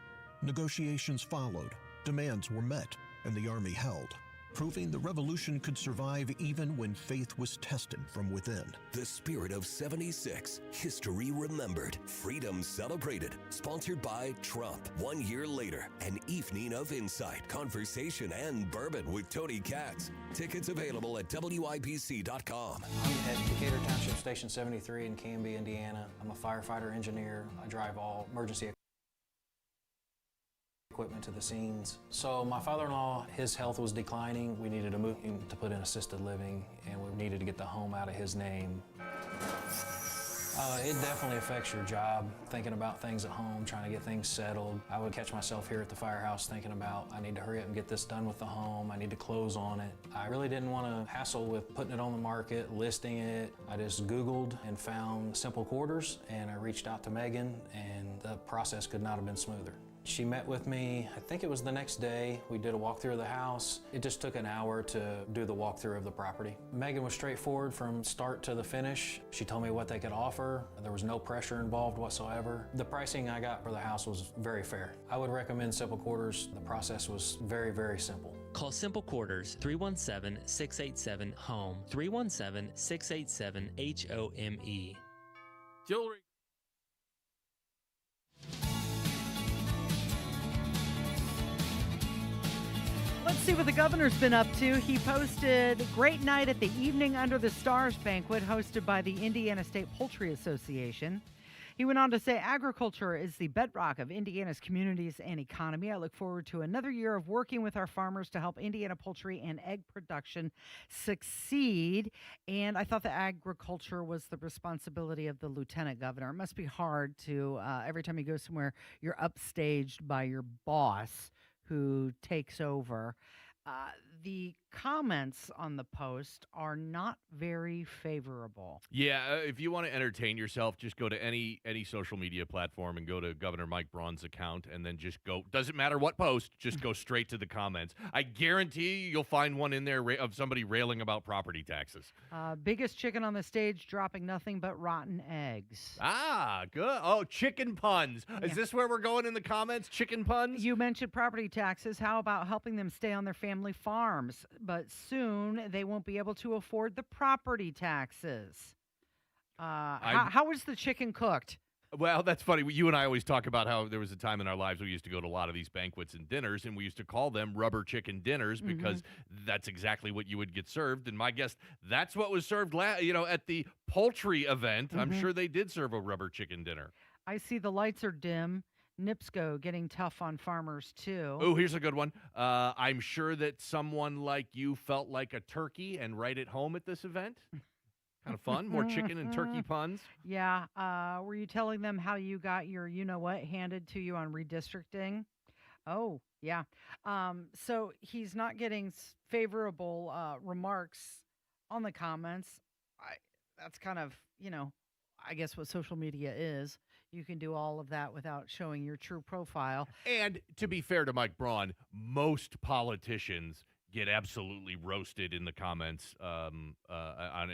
Negotiations followed, demands were met, and the army held, proving the revolution could survive even when faith was tested from within. The spirit of 76. History remembered. Freedom celebrated. Sponsored by Trump. 1 year later, an evening of insight, conversation, and bourbon with Tony Katz. Tickets available at WIBC.com. I'm at Decatur Township Station 73 in Canby, Indiana. I'm a firefighter engineer. I drive all emergency equipment to the scenes. So my father-in-law, his health was declining. We needed to move him to put in assisted living, and we needed to get the home out of his name. It definitely affects your job, thinking about things at home, trying to get things settled. I would catch myself here at the firehouse thinking about, I need to hurry up and get this done with the home. I need to close on it. I really didn't want to hassle with putting it on the market, listing it. I just Googled and found simple quarters, and I reached out to Megan, and the process could not have been smoother. She met with me, I think it was the next day. We did a walkthrough of the house. It just took an hour to do the walkthrough of the property. Megan was straightforward from start to the finish. She told me what they could offer. There was no pressure involved whatsoever. The pricing I got for the house was very fair. I would recommend Simple Quarters. The process was very, very simple. Call Simple Quarters 317-687-HOME, 317-687-HOME. Jewelry. Let's see what the governor's been up to. He posted great night at the Evening Under the Stars banquet hosted by the Indiana State Poultry Association. He went on to say, agriculture is the bedrock of Indiana's communities and economy. I look forward to another year of working with our farmers to help Indiana poultry and egg production succeed. And I thought that agriculture was the responsibility of the lieutenant governor. It must be hard to, every time you go somewhere, you're upstaged by your boss who takes over. The comments on the post are not very favorable. Yeah, if you want to entertain yourself, just go to any social media platform and go to Governor Mike Braun's account and then just go. Doesn't matter what post, just go straight to the comments. I guarantee you'll find one in there of somebody railing about property taxes. Biggest chicken on the stage dropping nothing but rotten eggs. Ah, good. Oh, chicken puns. Yeah. Is this where we're going in the comments? Chicken puns? You mentioned property taxes. How about helping them stay on their family farms? But soon they won't be able to afford the property taxes. How is the chicken cooked? Well, that's funny. You and I always talk about how there was a time in our lives we used to go to a lot of these banquets and dinners, and we used to call them rubber chicken dinners because that's exactly what you would get served. And my guess, that's what was served at the poultry event. I'm sure they did serve a rubber chicken dinner. I see the lights are dim. NIPSCO getting tough on farmers, too. Oh, here's a good one. I'm sure that someone like you felt like a turkey and right at home at this event. Kind of fun. More chicken and turkey puns. Yeah. Were you telling them how you got your you-know-what handed to you on redistricting? Oh, yeah. So he's not getting favorable remarks on the comments. That's kind of, I guess what social media is. You can do all of that without showing your true profile. And to be fair to Mike Braun, most politicians get absolutely roasted in the comments on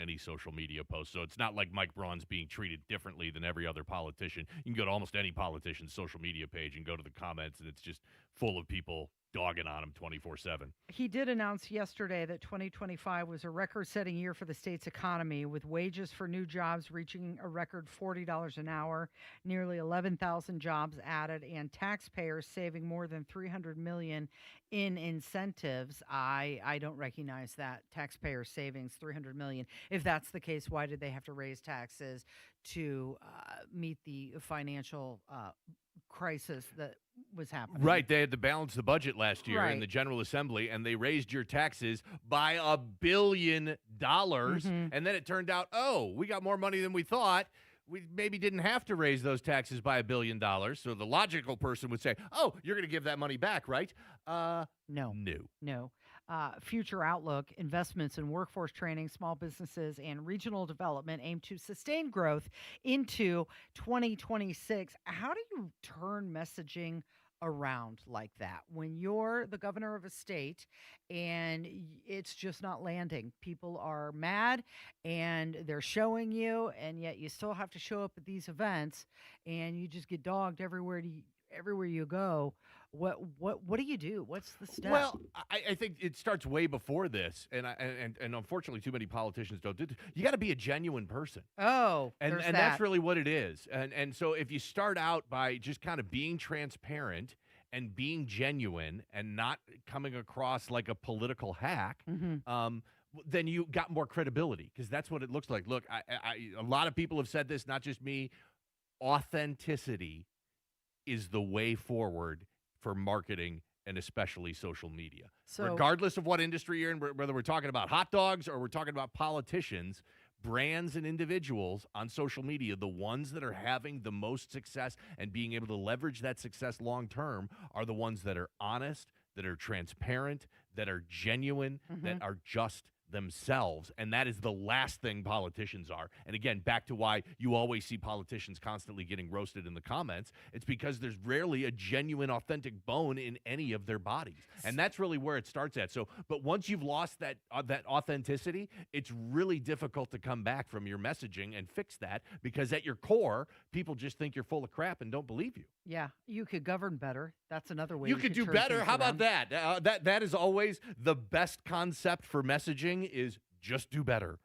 any social media post. So it's not like Mike Braun's being treated differently than every other politician. You can go to almost any politician's social media page and go to the comments, and it's just full of people dogging on him 24/7. He did announce yesterday that 2025 was a record-setting year for the state's economy, with wages for new jobs reaching a record $40 an hour, nearly 11,000 jobs added, and taxpayers saving more than $300 million in incentives. I don't recognize that taxpayer savings, $300 million. If that's the case, why did they have to raise taxes to meet the financial crisis that was happening? Right. They had to balance the budget last year in Right. the General Assembly, and they raised your taxes by $1 billion. And then it turned out, oh, we got more money than we thought. We maybe didn't have to raise those taxes by $1 billion. So the logical person would say, oh, you're going to give that money back, right? No. No. Future outlook, investments in workforce training, small businesses, and regional development aim to sustain growth into 2026. How do you turn messaging around like that when you're the governor of a state and it's just not landing? People are mad and they're showing you, and yet you still have to show up at these events and you just get dogged everywhere you go. What do you do? What's the step? Well, I think it starts way before this, and unfortunately, too many politicians don't do this. You got to be a genuine person. Oh, and there's that's that. really what it is. And so if you start out by just kind of being transparent and being genuine and not coming across like a political hack, then you got more credibility, because that's what it looks like. Look, a lot of people have said this, not just me. Authenticity is the way forward for marketing, and especially social media. So, regardless of what industry you're in, whether we're talking about hot dogs or we're talking about politicians, brands and individuals on social media, the ones that are having the most success and being able to leverage that success long term are the ones that are honest, that are transparent, that are genuine, that are just themselves. And that is the last thing politicians are. And again, back to why you always see politicians constantly getting roasted in the comments. It's because there's rarely a genuine, authentic bone in any of their bodies. And that's really where it starts at. So, but once you've lost that authenticity, it's really difficult to come back from your messaging and fix that, because at your core, people just think you're full of crap and don't believe you. yeah, you could govern better. That's another way You could do turn better. things How about around. that? That is always the best concept for messaging, is just do better.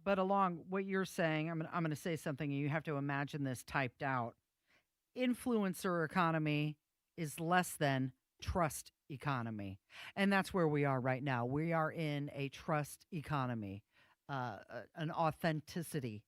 But along what you're saying, I'm going to say something, and you have to imagine this typed out. Influencer economy is less than trust economy, and that's where we are right now. We are in a trust economy, an authenticity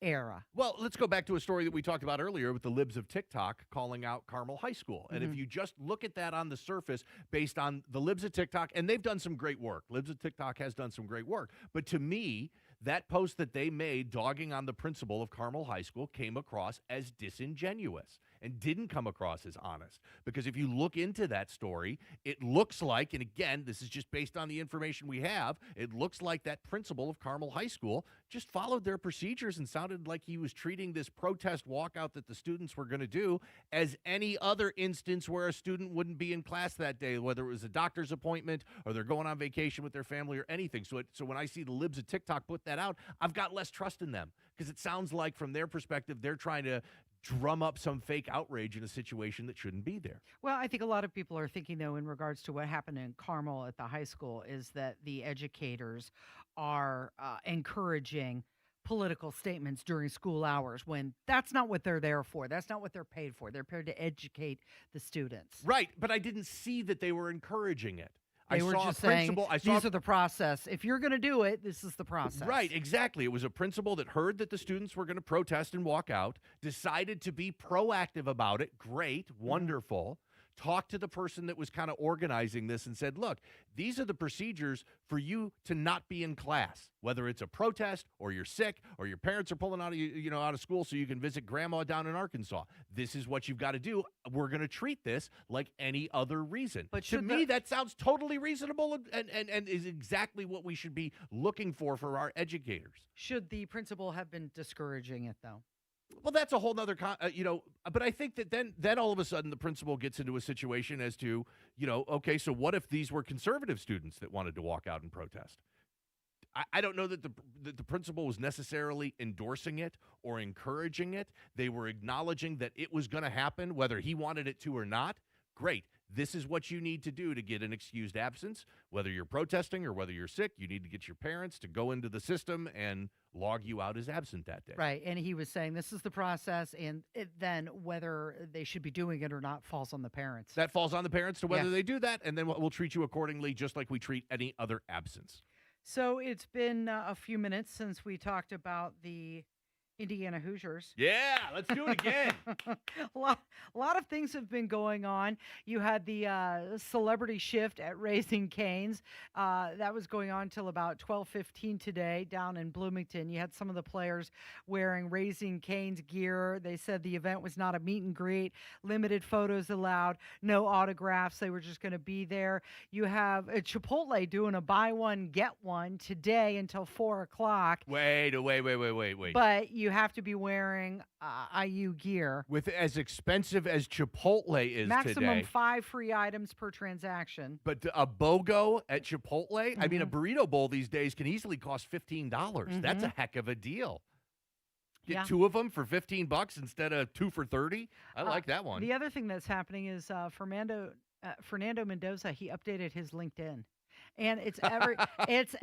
era. Well, let's go back to a story that we talked about earlier with the libs of TikTok calling out Carmel High School. And if you just look at that on the surface based on the libs of TikTok, and they've done some great work. Libs of TikTok has done some great work. But to me, that post that they made dogging on the principal of Carmel High School came across as disingenuous and didn't come across as honest. Because if you look into that story, it looks like, and again, this is just based on the information we have, it looks like that principal of Carmel High School just followed their procedures and sounded like he was treating this protest walkout that the students were going to do as any other instance where a student wouldn't be in class that day, whether it was a doctor's appointment or they're going on vacation with their family or anything. So when I see the libs of TikTok put that out, I've got less trust in them, because it sounds like from their perspective, they're trying to drum up some fake outrage in a situation that shouldn't be there. Well, I think a lot of people are thinking, though, in regards to what happened in Carmel at the high school, is that the educators are encouraging political statements during school hours, when that's not what they're there for. That's not what they're paid for. They're paid to educate the students. Right, but I didn't see that they were encouraging it. They were just saying, these are the process. If you're going to do it, this is the process. Right, exactly. It was a principal that heard that the students were going to protest and walk out, decided to be proactive about it. Great, wonderful. Talked to the person that was kind of organizing this and said, look, these are the procedures for you to not be in class, whether it's a protest or you're sick or your parents are pulling out of out of school so you can visit grandma down in Arkansas. This is what you've got to do. We're going to treat this like any other reason. But to me, that sounds totally reasonable and is exactly what we should be looking for our educators. Should the principal have been discouraging it, though? Well, that's a whole nother, but I think that then all of a sudden the principal gets into a situation as to, okay, so what if these were conservative students that wanted to walk out and protest? I don't know that the principal was necessarily endorsing it or encouraging it. They were acknowledging that it was going to happen, whether he wanted it to or not. Great. This is what you need to do to get an excused absence. Whether you're protesting or whether you're sick, you need to get your parents to go into the system and log you out as absent that day. Right. And he was saying this is the process, and then whether they should be doing it or not falls on the parents. That falls on the parents to whether they do that, and then we'll treat you accordingly, just like we treat any other absence. So it's been a few minutes since we talked about the Indiana Hoosiers. Yeah, let's do it again. A lot of things have been going on. You had the celebrity shift at Raising Cane's. That was going on till about 12:15 today down in Bloomington. You had some of the players wearing Raising Cane's gear. They said the event was not a meet and greet, limited photos allowed, no autographs. They were just going to be there. You have Chipotle doing a buy one, get one today until 4 o'clock. Wait. But you have to be wearing IU gear. With as expensive as Chipotle is Maximum today. 5 free items per transaction. But a BOGO at Chipotle, I mean, a burrito bowl these days can easily cost $15. That's a heck of a deal. Get 2 of them for $15 instead of 2 for $30. I like that one. The other thing that's happening is Fernando Mendoza, he updated his LinkedIn. And it's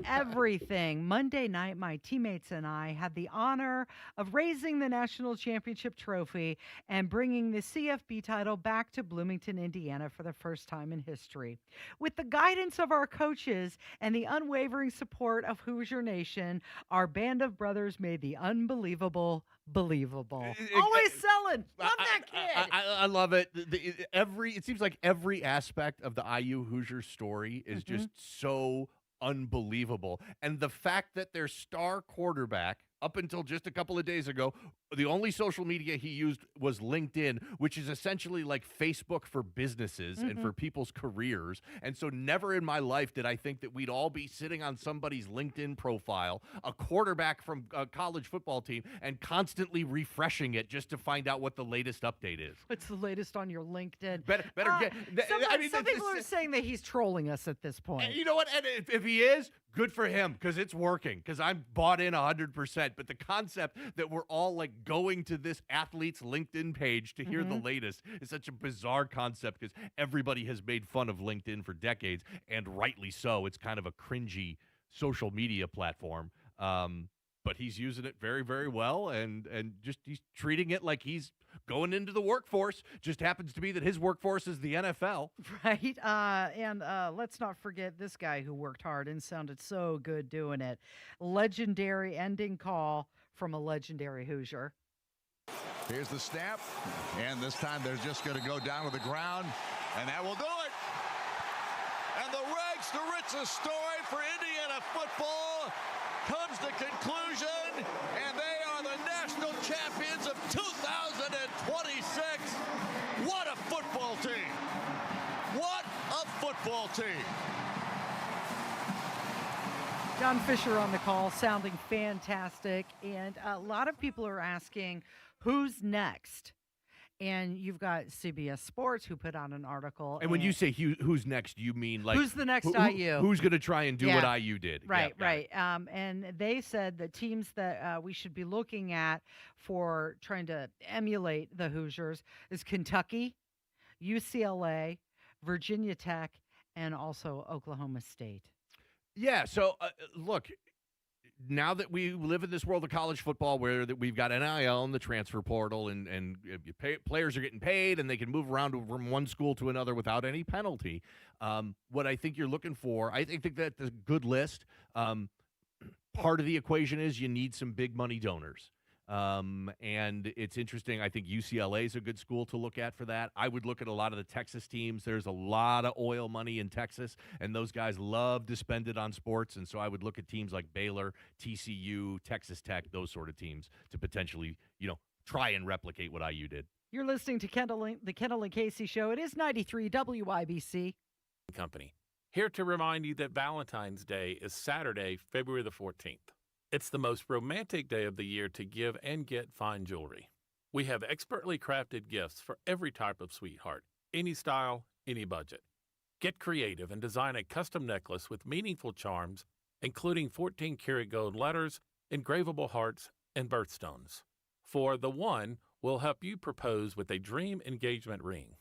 everything. Monday night, my teammates and I had the honor of raising the national championship trophy and bringing the CFB title back to Bloomington, Indiana for the first time in history. With the guidance of our coaches and the unwavering support of Hoosier Nation, our band of brothers made the unbelievable believable. Always selling. Love that kid. I love it. It seems like every aspect of the IU Hoosier story is just so unbelievable. And the fact that their star quarterback, up until just a couple of days ago, the only social media he used was LinkedIn, which is essentially like Facebook for businesses and for people's careers. And so never in my life did I think that we'd all be sitting on somebody's LinkedIn profile, a quarterback from a college football team, and constantly refreshing it just to find out what the latest update is. What's the latest on your LinkedIn? Better get. Some people are saying that he's trolling us at this point. And you know what? And if he is, good for him, because it's working, because I'm bought in 100%. But the concept that we're all like going to this athlete's LinkedIn page to hear the latest is such a bizarre concept, because everybody has made fun of LinkedIn for decades, and rightly so. It's kind of a cringy social media platform. But he's using it very, very well, and just he's treating it like he's going into the workforce. Just happens to be that his workforce is the NFL. Right. And let's not forget this guy who worked hard and sounded so good doing it. Legendary ending call from a legendary Hoosier. Here's the snap, and this time they're just going to go down to the ground, and that will do it. And the rags to riches story for Indiana football comes to conclusion, and they are the national champions of 2026. What a football team! What a football team! John Fisher on the call, sounding fantastic. And a lot of people are asking, who's next? And you've got CBS Sports who put out an article. And when you say who's next, you mean like who's the next IU? Who's going to try and do what IU did? Right, right. And they said the teams that we should be looking at for trying to emulate the Hoosiers is Kentucky, UCLA, Virginia Tech, and also Oklahoma State. Yeah, so look, now that we live in this world of college football where we've got NIL and the transfer portal and players are getting paid and they can move around from one school to another without any penalty, what I think you're looking for, I think that's a good list. Part of the equation is you need some big money donors. And it's interesting. I think UCLA is a good school to look at for that. I would look at a lot of the Texas teams. There's a lot of oil money in Texas, and those guys love to spend it on sports. And so I would look at teams like Baylor, TCU, Texas Tech, those sort of teams to potentially, try and replicate what IU did. You're listening to the Kendall and Casey Show. It is 93 WIBC. Company. Here to remind you that Valentine's Day is Saturday, February the 14th. It's the most romantic day of the year to give and get fine jewelry. We have expertly crafted gifts for every type of sweetheart, any style, any budget. Get creative and design a custom necklace with meaningful charms, including 14-karat gold letters, engravable hearts, and birthstones. For the one, we'll help you propose with a dream engagement ring.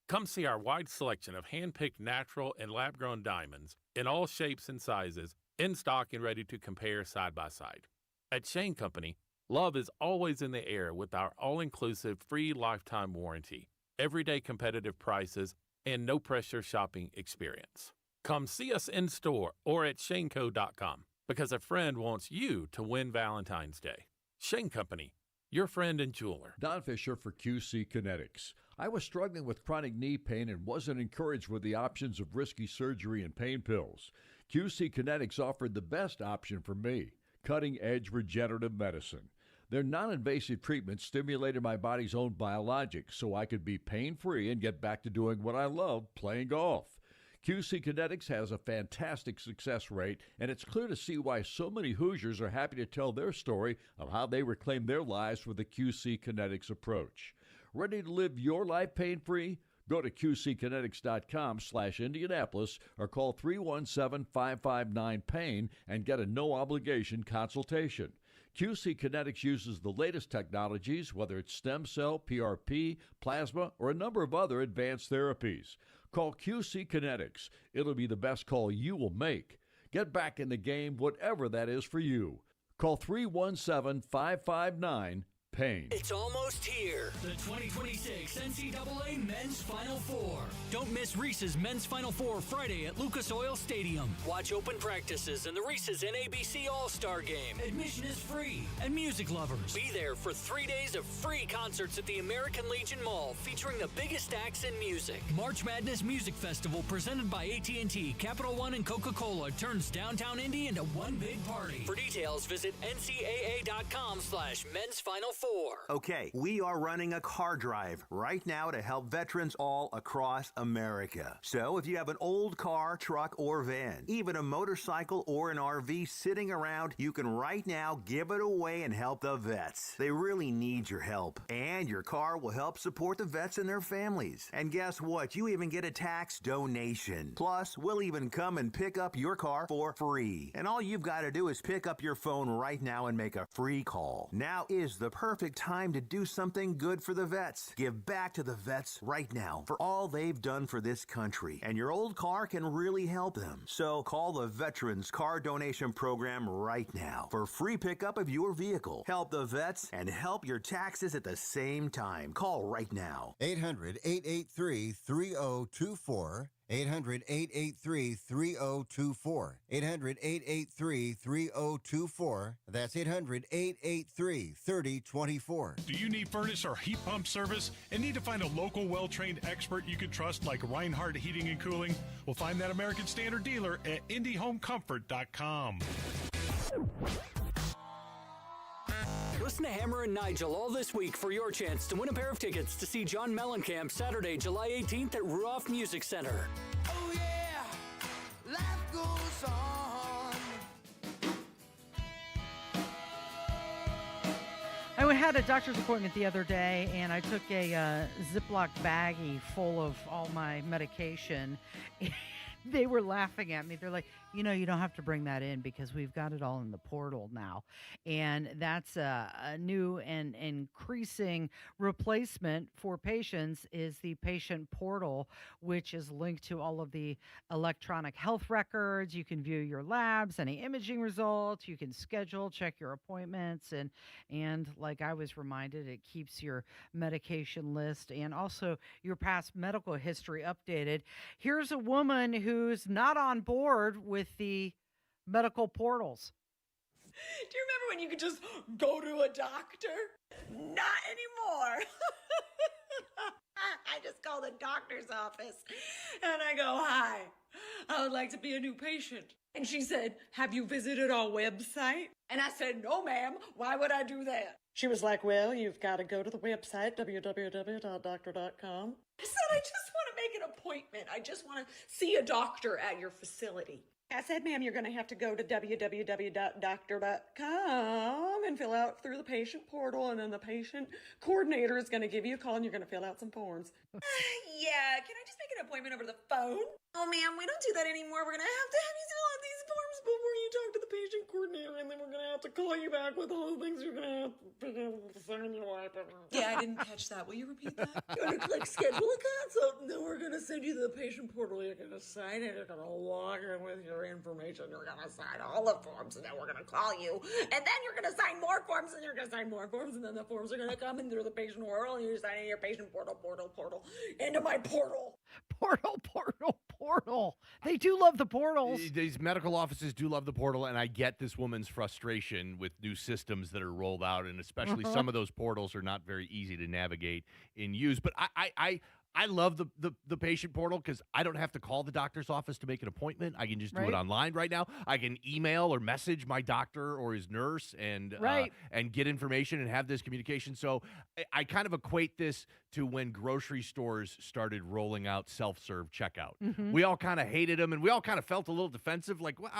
Come see our wide selection of hand-picked natural and lab-grown diamonds in all shapes and sizes, in stock and ready to compare side by side. At Shane Company, love is always in the air with our all-inclusive free lifetime warranty, everyday competitive prices, and no-pressure shopping experience. Come see us in store or at shaneco.com because a friend wants you to win Valentine's Day. Shane Company, your friend and jeweler. Don Fisher for QC Kinetics. I was struggling with chronic knee pain and wasn't encouraged with the options of risky surgery and pain pills. QC Kinetics offered the best option for me, cutting-edge regenerative medicine. Their non-invasive treatment stimulated my body's own biologics so I could be pain-free and get back to doing what I love, playing golf. QC Kinetics has a fantastic success rate, and it's clear to see why so many Hoosiers are happy to tell their story of how they reclaim their lives with the QC Kinetics approach. Ready to live your life pain-free? Go to qckinetics.com/Indianapolis or call 317-559-PAIN and get a no-obligation consultation. QC Kinetics uses the latest technologies, whether it's stem cell, PRP, plasma, or a number of other advanced therapies. Call QC Kinetics. It'll be the best call you will make. Get back in the game, whatever that is for you. Call 317-559-PAIN. It's almost here. The 2026 NCAA Men's Final Four. Don't miss Reese's Men's Final Four Friday at Lucas Oil Stadium. Watch open practices and the Reese's NABC All-Star Game. Admission is free. And music lovers, be there for 3 days of free concerts at the American Legion Mall featuring the biggest acts in music. March Madness Music Festival presented by AT&T, Capital One, and Coca-Cola turns downtown Indy into one big party. For details, visit ncaa.com/Men's Final Four. Okay, we are running a car drive right now to help veterans all across America. So if you have an old car, truck, or van, even a motorcycle or an RV sitting around, you can right now give it away and help the vets. They really need your help. And your car will help support the vets and their families. And guess what? You even get a tax donation. Plus, we'll even come and pick up your car for free. And all you've got to do is pick up your phone right now and make a free call. Now is the perfect time to do something good for the vets. Give back to the vets right now for all they've done for this country. And your old car can really help them. So call the Veterans Car Donation Program right now for free pickup of your vehicle. Help the vets and help your taxes at the same time. Call right now. 800-883-3024. 800-883-3024. 800-883-3024. That's 800-883-3024. Do you need furnace or heat pump service and need to find a local well-trained expert you can trust like Reinhardt Heating and Cooling? Well, find that American Standard dealer at IndyHomeComfort.com. Listen to Hammer and Nigel all this week for your chance to win a pair of tickets to see John Mellencamp Saturday, July 18th at Ruoff Music Center. Oh yeah, life goes on. I had a doctor's appointment the other day, and I took a Ziploc baggie full of all my medication. They were laughing at me. They're like, you don't have to bring that in because we've got it all in the portal now. And that's a new and increasing replacement for patients is the patient portal, which is linked to all of the electronic health records. You can view your labs, any imaging results. You can schedule, check your appointments. And like I was reminded, it keeps your medication list and also your past medical history updated. Here's a woman who's not on board with the medical portals. Do you remember when you could just go to a doctor? Not anymore. I just call the doctor's office and I go, hi, I would like to be a new patient. And she said, have you visited our website? And I said, no, ma'am. Why would I do that? She was like, well, you've got to go to the website, www.doctor.com. I said, I just want to make an appointment. I just want to see a doctor at your facility. I said, ma'am, you're going to have to go to www.doctor.com and fill out through the patient portal, and then the patient coordinator is going to give you a call, and you're going to fill out some forms. Yeah, can I just make an appointment over the phone? Oh, ma'am, we don't do that anymore. We're going to have you fill out these forms before you talk to the patient coordinator, and then we're going to have to call you back with all the things you're going to have to sign your wife. Yeah, I didn't catch that. Will you repeat that? You're going to click schedule a consult, and then we're going to send you to the patient portal. You're going to sign it. You're going to log in with your information. You're going to sign all the forms, and then we're going to call you. And then you're going to sign more forms, and you're going to sign more forms, and then the forms are going to come in through the patient portal, and you're signing your patient portal into my portal. Portal. They do love the portals. These medical offices do love the portal, and I get this woman's frustration with new systems that are rolled out, and especially some of those portals are not very easy to navigate and use. But I love the patient portal because I don't have to call the doctor's office to make an appointment. I can just do it online right now. I can email or message my doctor or his nurse and get information and have this communication. So I kind of equate this to when grocery stores started rolling out self-serve checkout. We all kind of hated them, and we all kind of felt a little defensive. Like, well,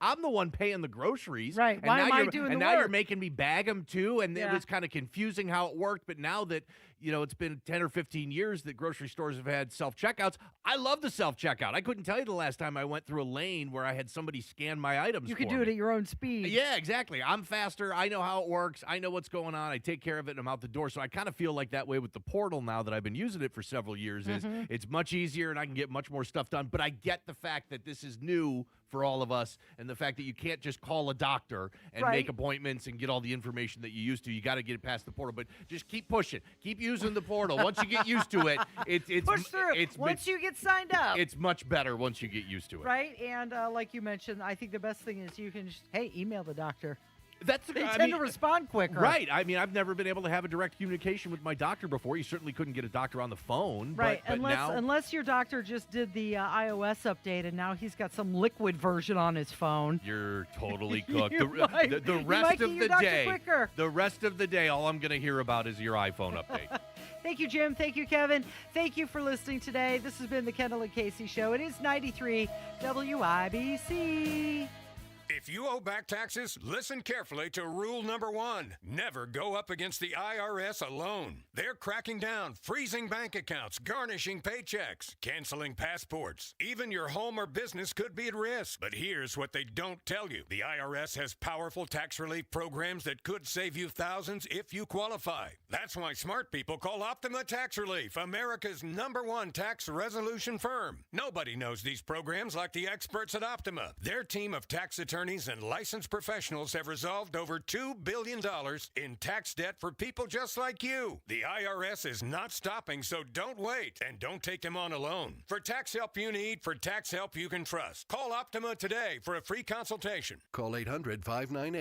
I'm the one paying the groceries, right? And why now am I doing the work? And now you're making me bag them too. And it was kind of confusing how it worked. But now that it's been 10 or 15 years that grocery stores have had self-checkouts. I love the self-checkout. I couldn't tell you the last time I went through a lane where I had somebody scan my items. You could do it at your own speed. Yeah, exactly. I'm faster. I know how it works. I know what's going on. I take care of it, and I'm out the door. So I kind of feel like that way with the portal now that I've been using it for several years. It's much easier, and I can get much more stuff done. But I get the fact that this is new for all of us, and the fact that you can't just call a doctor and make appointments and get all the information that you used to. You got to get it past the portal. But just keep pushing. Keep using the portal. Once you get used to it, it's push through. Once you get signed up, it's much better once you get used to it. Right, and like you mentioned, I think the best thing is you can just, email the doctor. They tend to respond quicker. Right. I mean, I've never been able to have a direct communication with my doctor before. You certainly couldn't get a doctor on the phone. Right, but unless your doctor just did the iOS update and now he's got some liquid version on his phone. You're totally cooked. The rest of the day, all I'm going to hear about is your iPhone update. Thank you, Jim. Thank you, Kevin. Thank you for listening today. This has been the Kendall and Casey Show. It is 93 WIBC. If you owe back taxes, listen carefully to rule number 1. Never go up against the IRS alone. They're cracking down, freezing bank accounts, garnishing paychecks, canceling passports. Even your home or business could be at risk. But here's what they don't tell you. The IRS has powerful tax relief programs that could save you thousands if you qualify. That's why smart people call Optima Tax Relief, America's #1 tax resolution firm. Nobody knows these programs like the experts at Optima. Their team of tax attorneys and licensed professionals have resolved over $2 billion in tax debt for people just like you. The IRS is not stopping, so don't wait, and don't take them on alone. For tax help you need, for tax help you can trust, call Optima today for a free consultation. Call 800-598